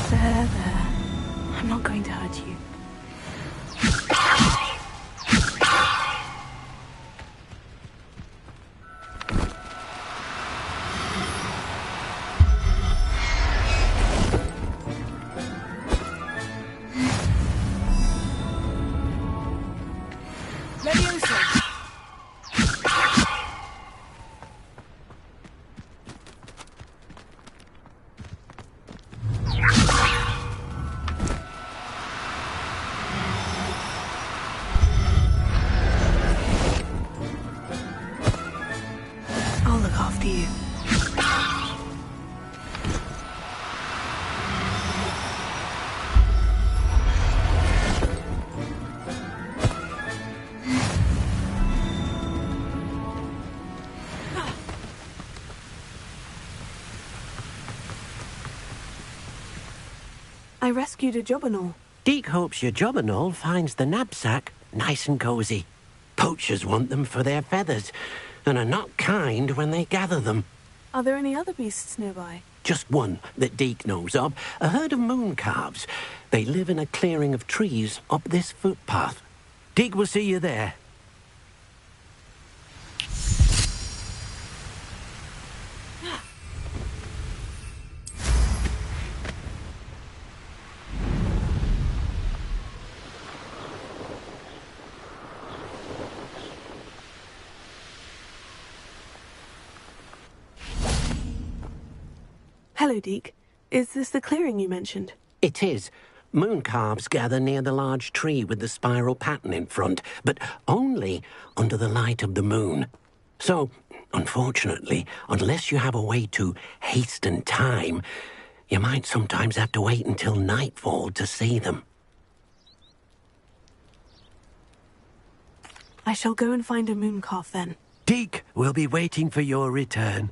[SPEAKER 1] There. I'm not going to hurt you. I'll look after you. I rescued a Jobberknoll.
[SPEAKER 2] Deke hopes your Jobberknoll finds the knapsack nice and cozy. Poachers want them for their feathers, and are not kind when they gather them.
[SPEAKER 1] Are there any other beasts nearby?
[SPEAKER 2] Just one that Deke knows of, a herd of moon calves. They live in a clearing of trees up this footpath. Deke will see you there.
[SPEAKER 1] Hello, Deke. Is this the clearing you mentioned?
[SPEAKER 2] It is. Moon calves gather near the large tree with the spiral pattern in front, but only under the light of the moon. So, unfortunately, unless you have a way to hasten time, you might sometimes have to wait until nightfall to see them.
[SPEAKER 1] I shall go and find a moon calf then.
[SPEAKER 2] Deke will be waiting for your return.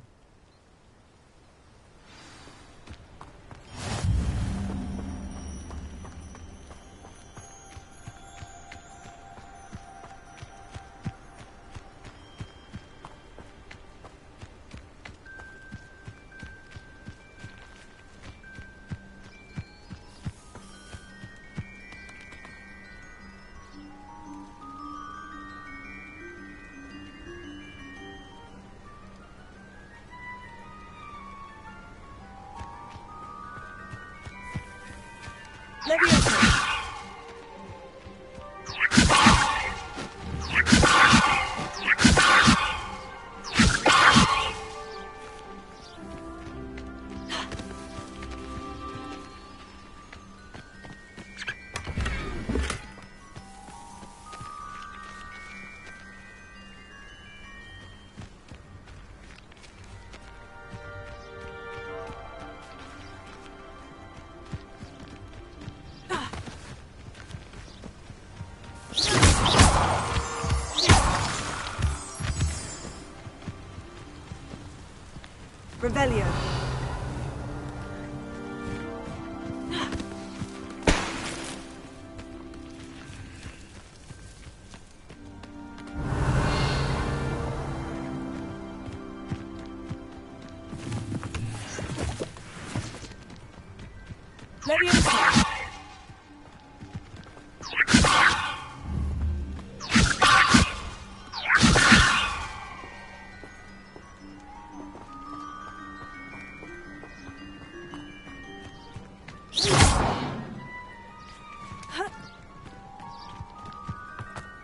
[SPEAKER 1] Leviosa! Revelio. Leviosa.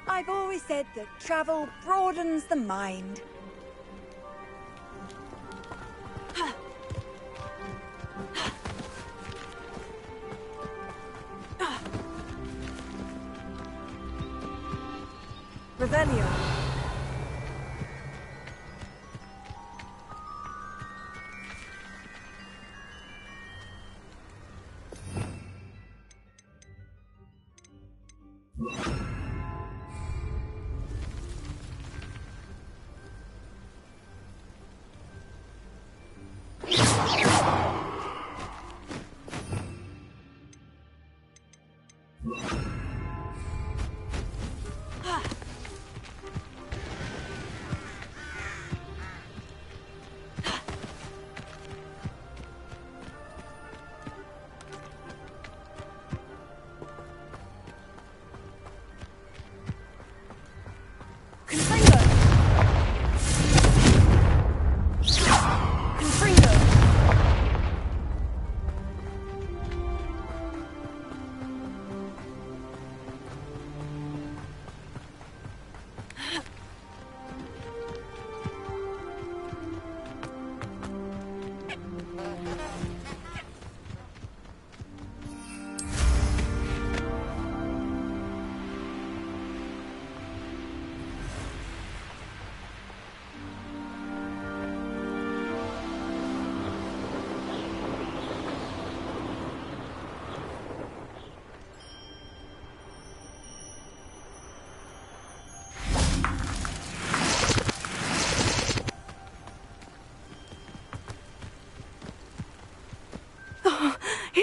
[SPEAKER 3] I've always said that travel broadens the mind.
[SPEAKER 1] Revelio.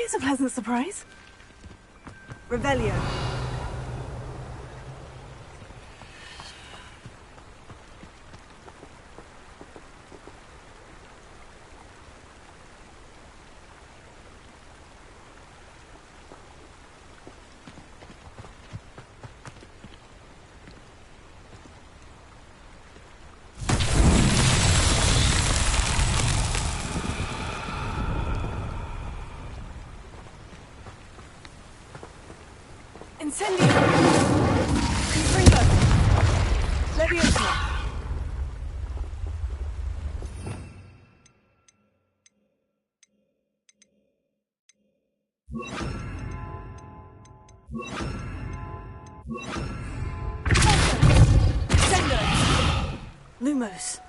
[SPEAKER 1] always a pleasant surprise. Revelio. Incendio! Confringo! Leviosa! Sendo! Lumos!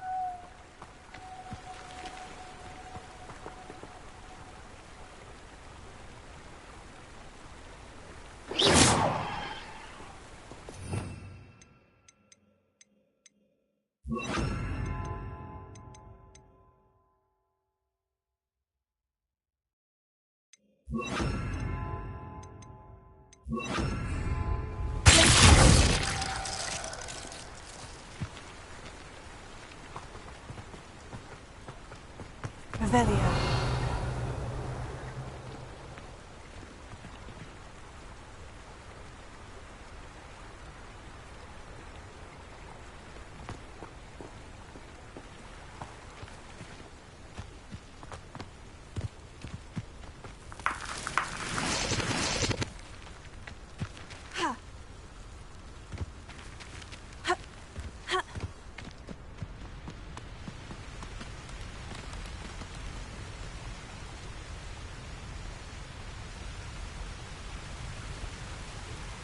[SPEAKER 1] Revelio.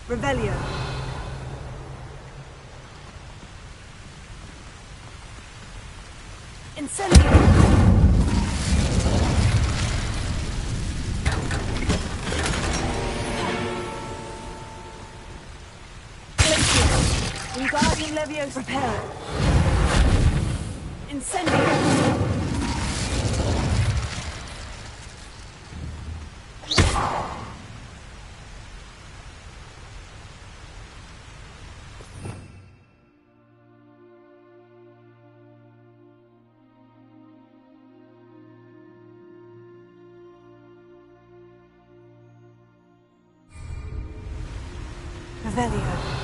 [SPEAKER 1] Revelio. Incendio. Wingardium Leviosa. Repel. Incendio. Revelio.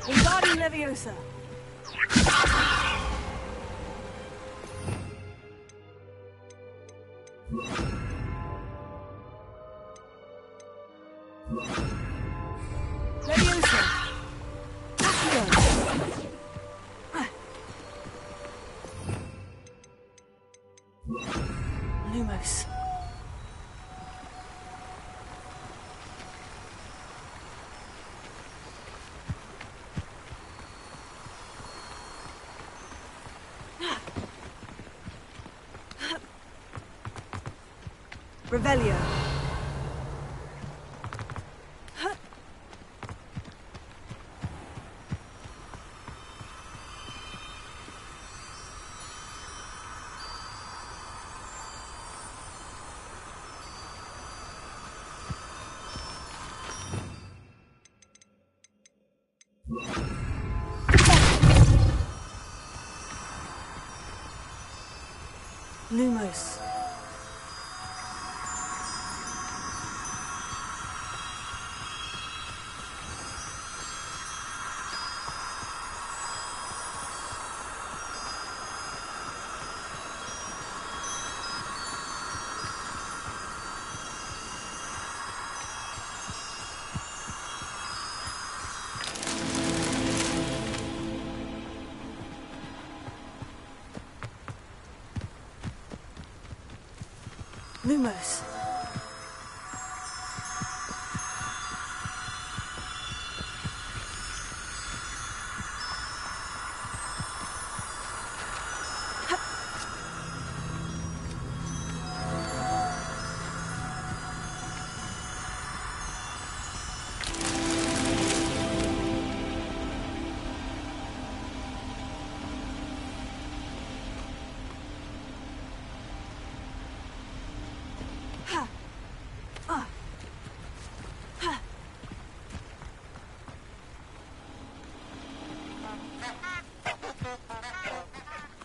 [SPEAKER 1] Wingardium Leviosa. Leviosa. Accio. Lumos. Revelio. Lumos. Lumos.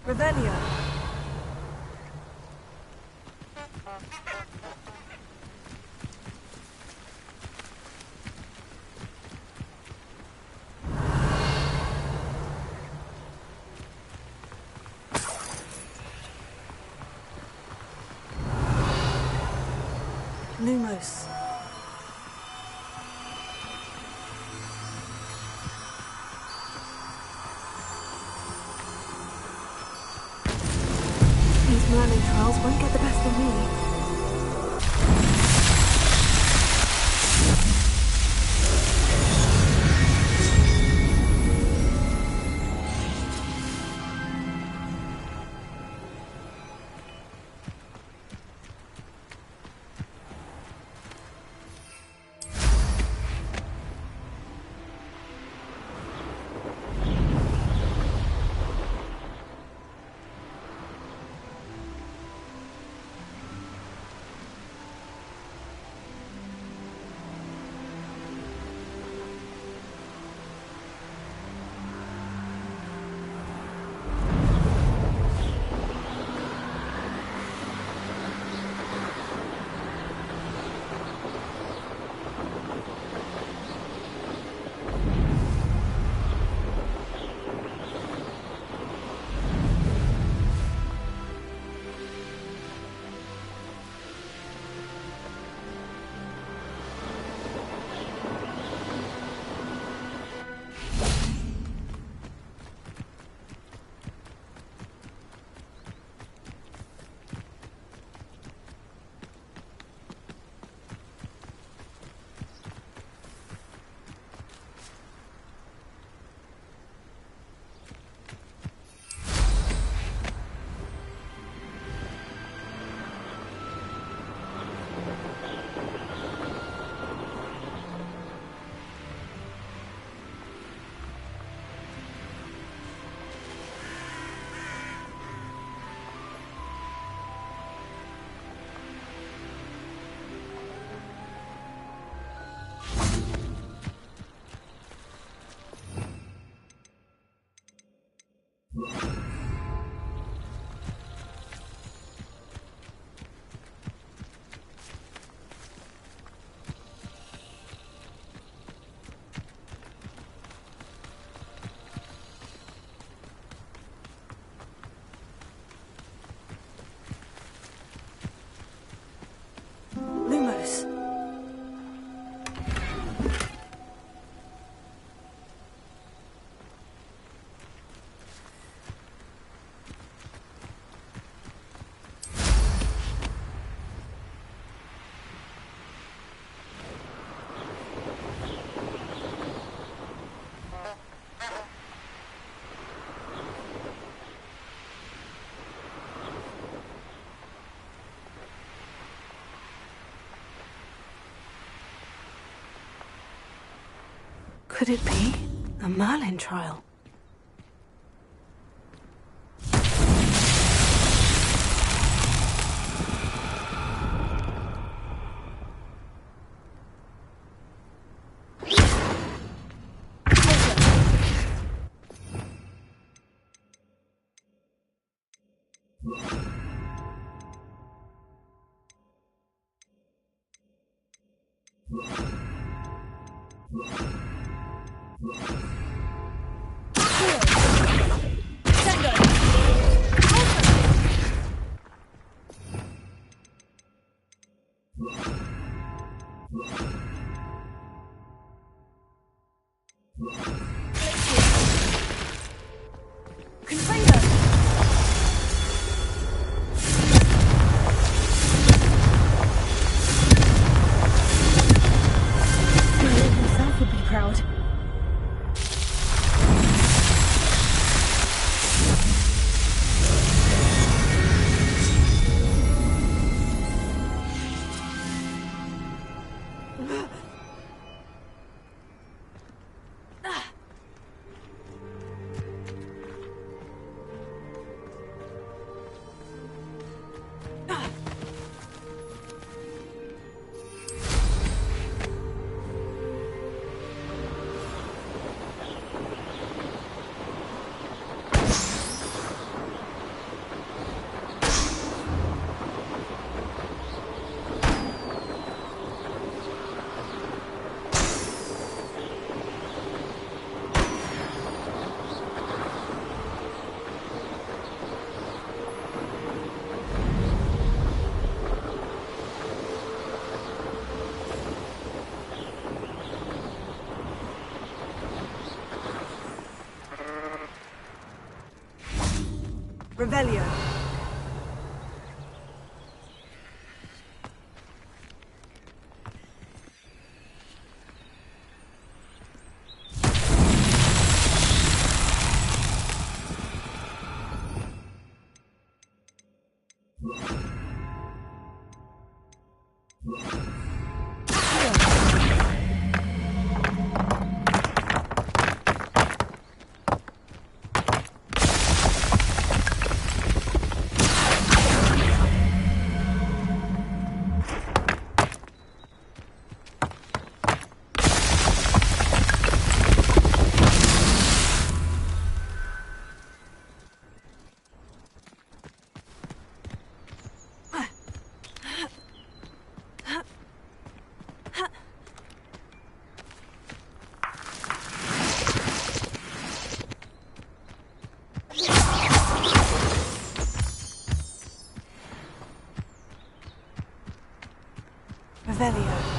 [SPEAKER 1] Revelio. Lumos. These Merlin trials won't get the best of me. Lumos. Could it be a Merlin trial? Revelio. Revelio.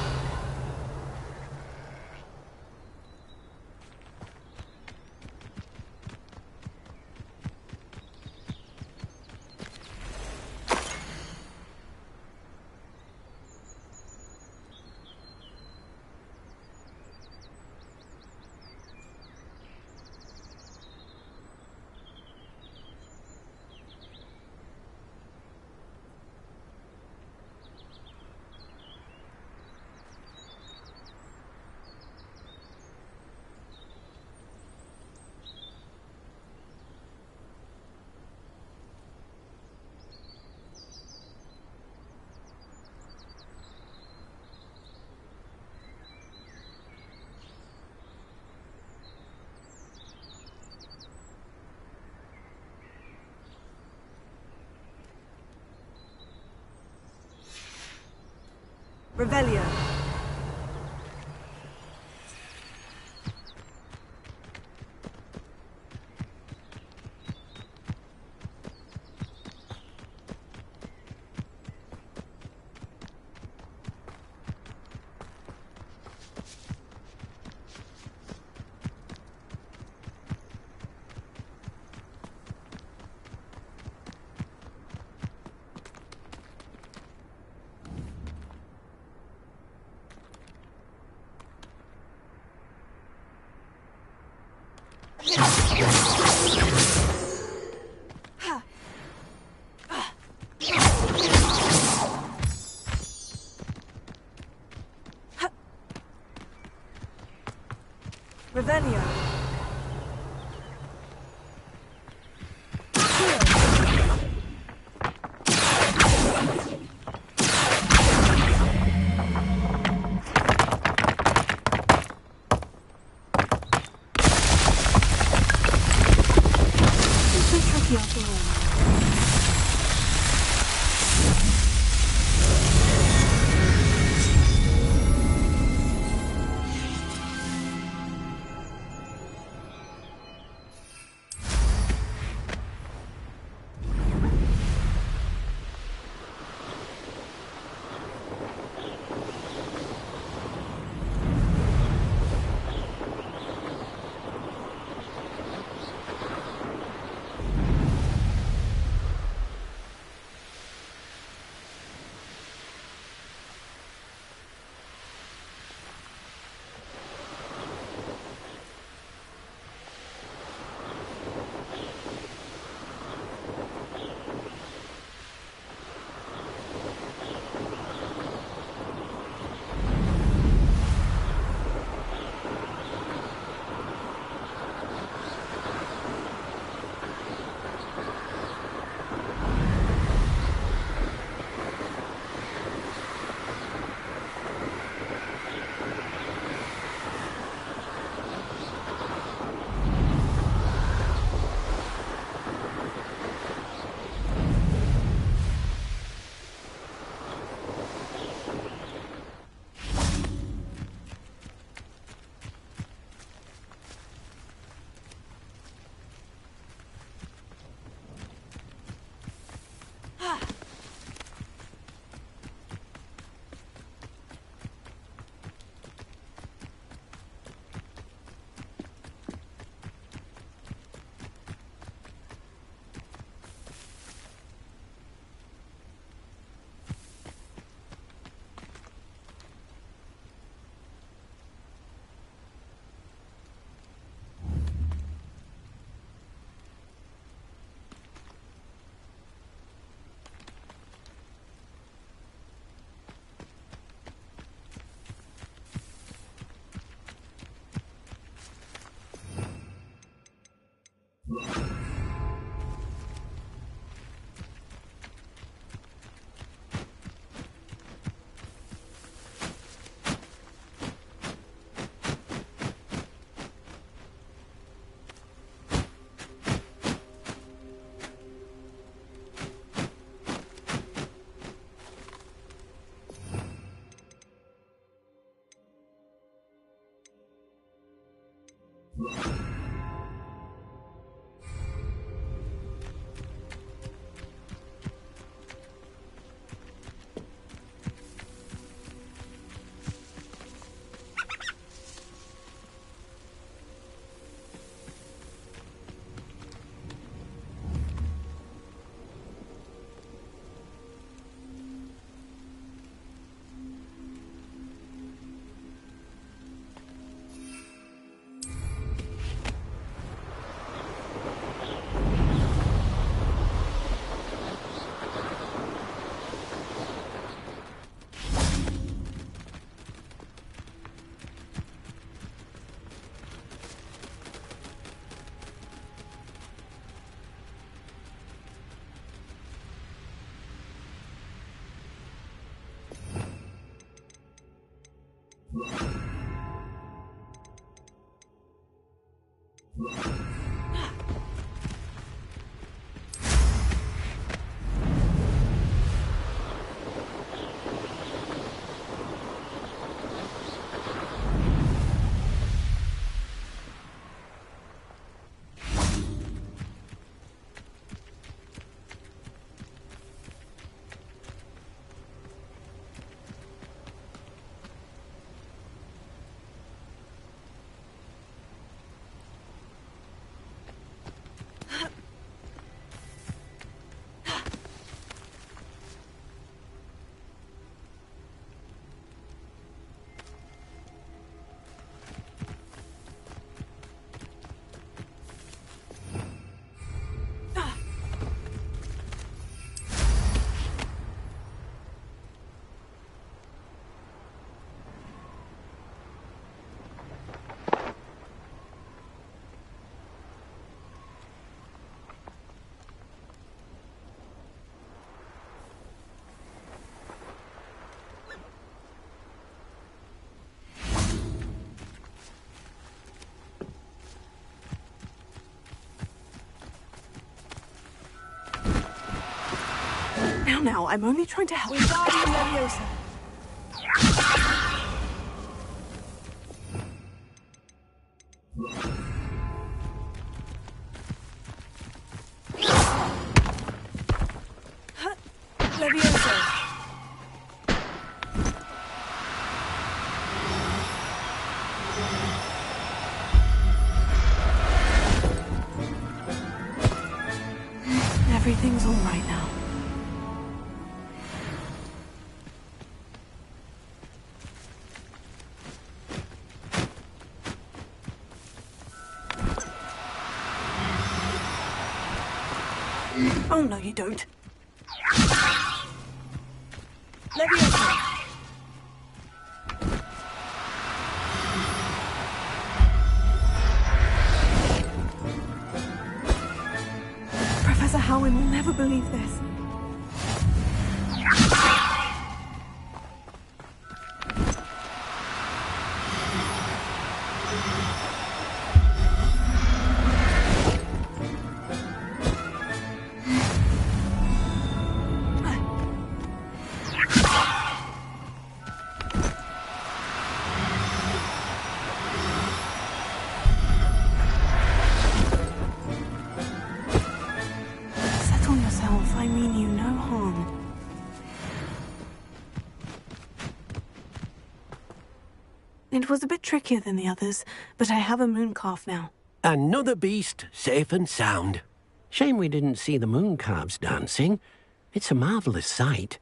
[SPEAKER 1] Revelio. Revelio. now. I'm only trying to help.
[SPEAKER 4] Wingardium Leviosa. Leviosa.
[SPEAKER 1] Everything's all right now. Oh, no, you don't.
[SPEAKER 4] Leviosa.
[SPEAKER 1] Professor Howin will never believe this. Settle yourself. I mean you no harm. It was a bit trickier than the others, but I have a moon calf now.
[SPEAKER 2] Another beast, safe and sound. Shame we didn't see the moon calves dancing. It's a marvellous sight.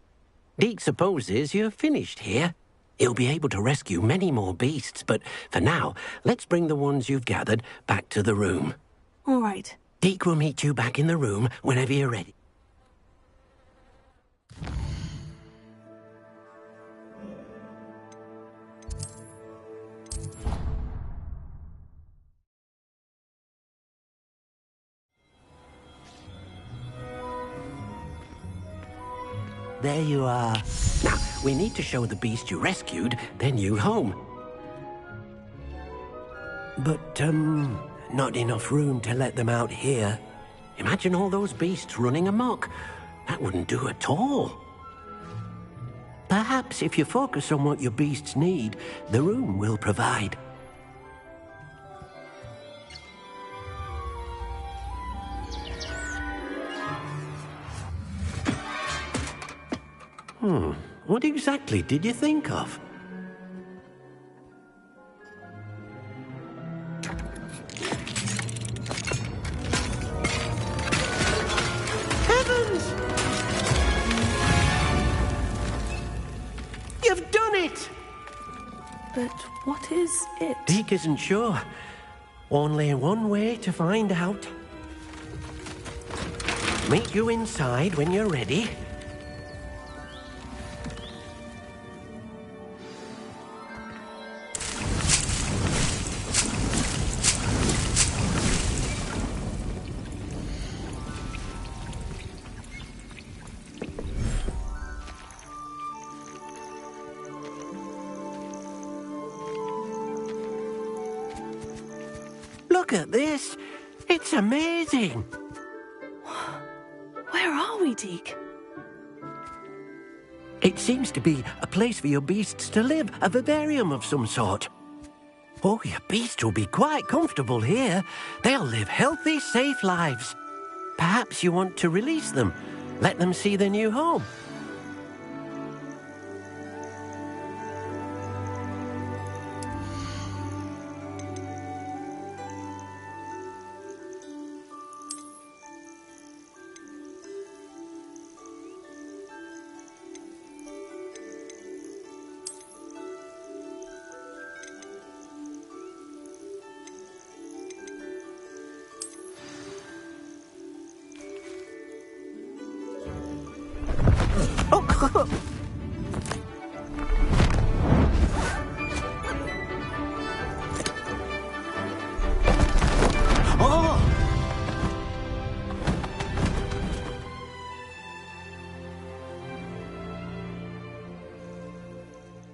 [SPEAKER 2] Deke supposes you're finished here. He'll be able to rescue many more beasts, but for now, let's bring the ones you've gathered back to the room.
[SPEAKER 1] All right.
[SPEAKER 2] Deke will meet you back in the room whenever you're ready. There you are. Now, we need to show the beast you rescued their new home. But, not enough room to let them out here. Imagine all those beasts running amok. That wouldn't do at all. Perhaps if you focus on what your beasts need, the room will provide. What exactly did you think of? Heavens! You've done it!
[SPEAKER 1] But what is it?
[SPEAKER 2] Deke isn't sure. Only one way to find out. Meet you inside when you're ready. Look at this. It's amazing.
[SPEAKER 1] Where are we, Deke?
[SPEAKER 2] It seems to be a place for your beasts to live, a vivarium of some sort. Oh, your beasts will be quite comfortable here. They'll live healthy, safe lives. Perhaps you want to release them, let them see their new home.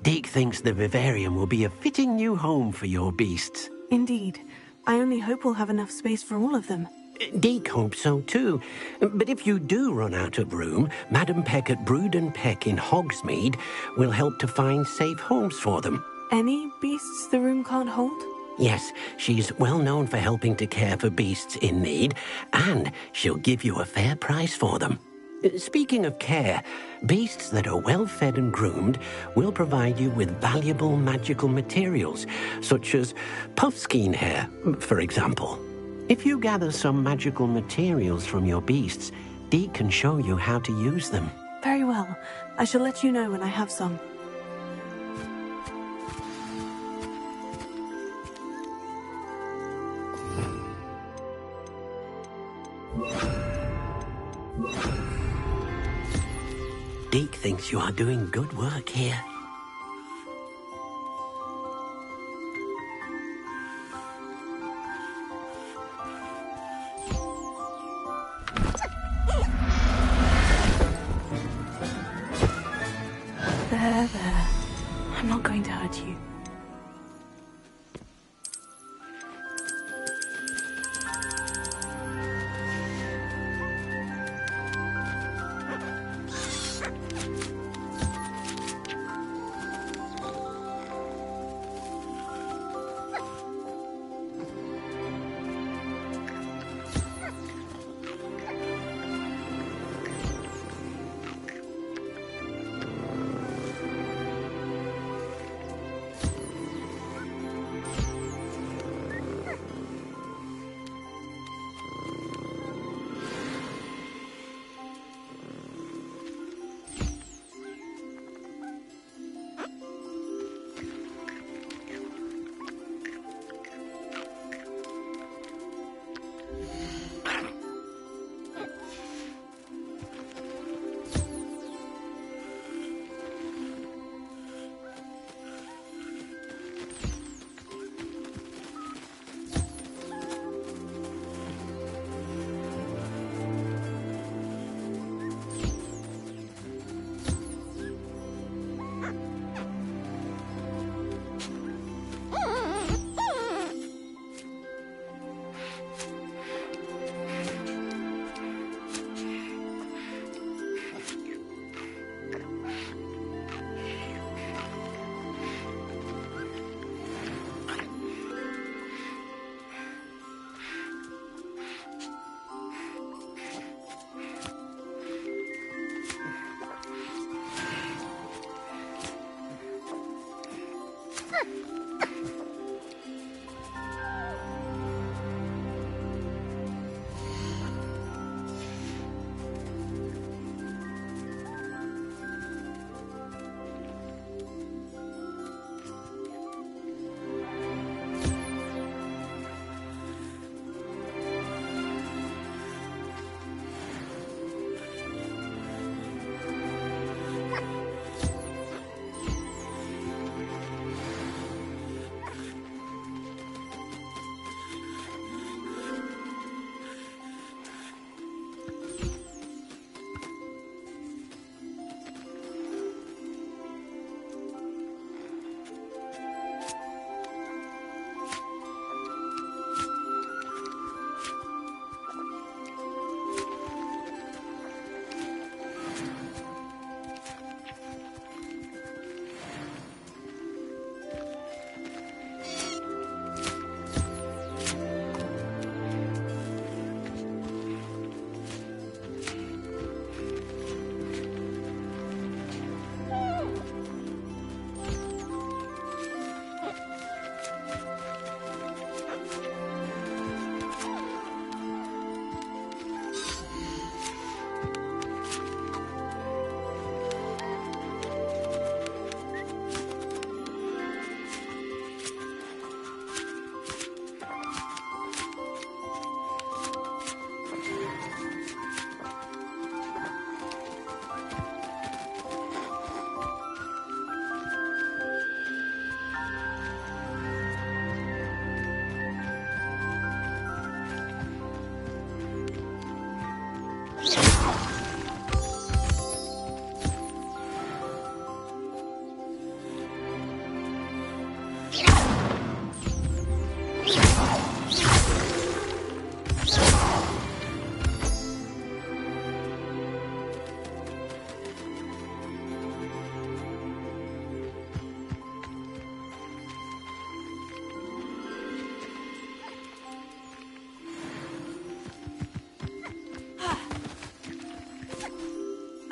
[SPEAKER 2] Deke thinks the vivarium will be a fitting new home for your beasts.
[SPEAKER 1] Indeed. I only hope we'll have enough space for all of them.
[SPEAKER 2] Deke hopes so too. But if you do run out of room, Madam Peck at Brood and Peck in Hogsmeade will help to find safe homes for them.
[SPEAKER 1] Any beasts the room can't hold?
[SPEAKER 2] Yes, she's well known for helping to care for beasts in need, and she'll give you a fair price for them. Speaking of care, beasts that are well fed and groomed will provide you with valuable magical materials, such as puffskein hair, for example. If you gather some magical materials from your beasts, Deke can show you how to use them.
[SPEAKER 1] Very well. I shall let you know when I have some.
[SPEAKER 2] Deke thinks you are doing good work here.
[SPEAKER 1] There. I'm not going to hurt you.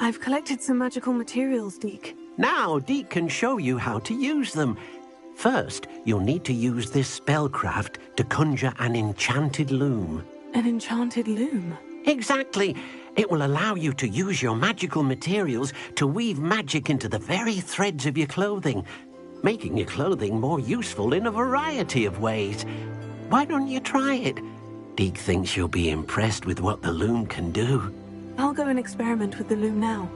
[SPEAKER 1] I've collected some magical materials, Deke.
[SPEAKER 2] Now, Deke can show you how to use them. First, you'll need to use this spellcraft to conjure an enchanted loom.
[SPEAKER 1] An enchanted loom?
[SPEAKER 2] Exactly. It will allow you to use your magical materials to weave magic into the very threads of your clothing, making your clothing more useful in a variety of ways. Why don't you try it? Deke thinks you'll be impressed with what the loom can do.
[SPEAKER 1] I'll go and experiment with the loom now.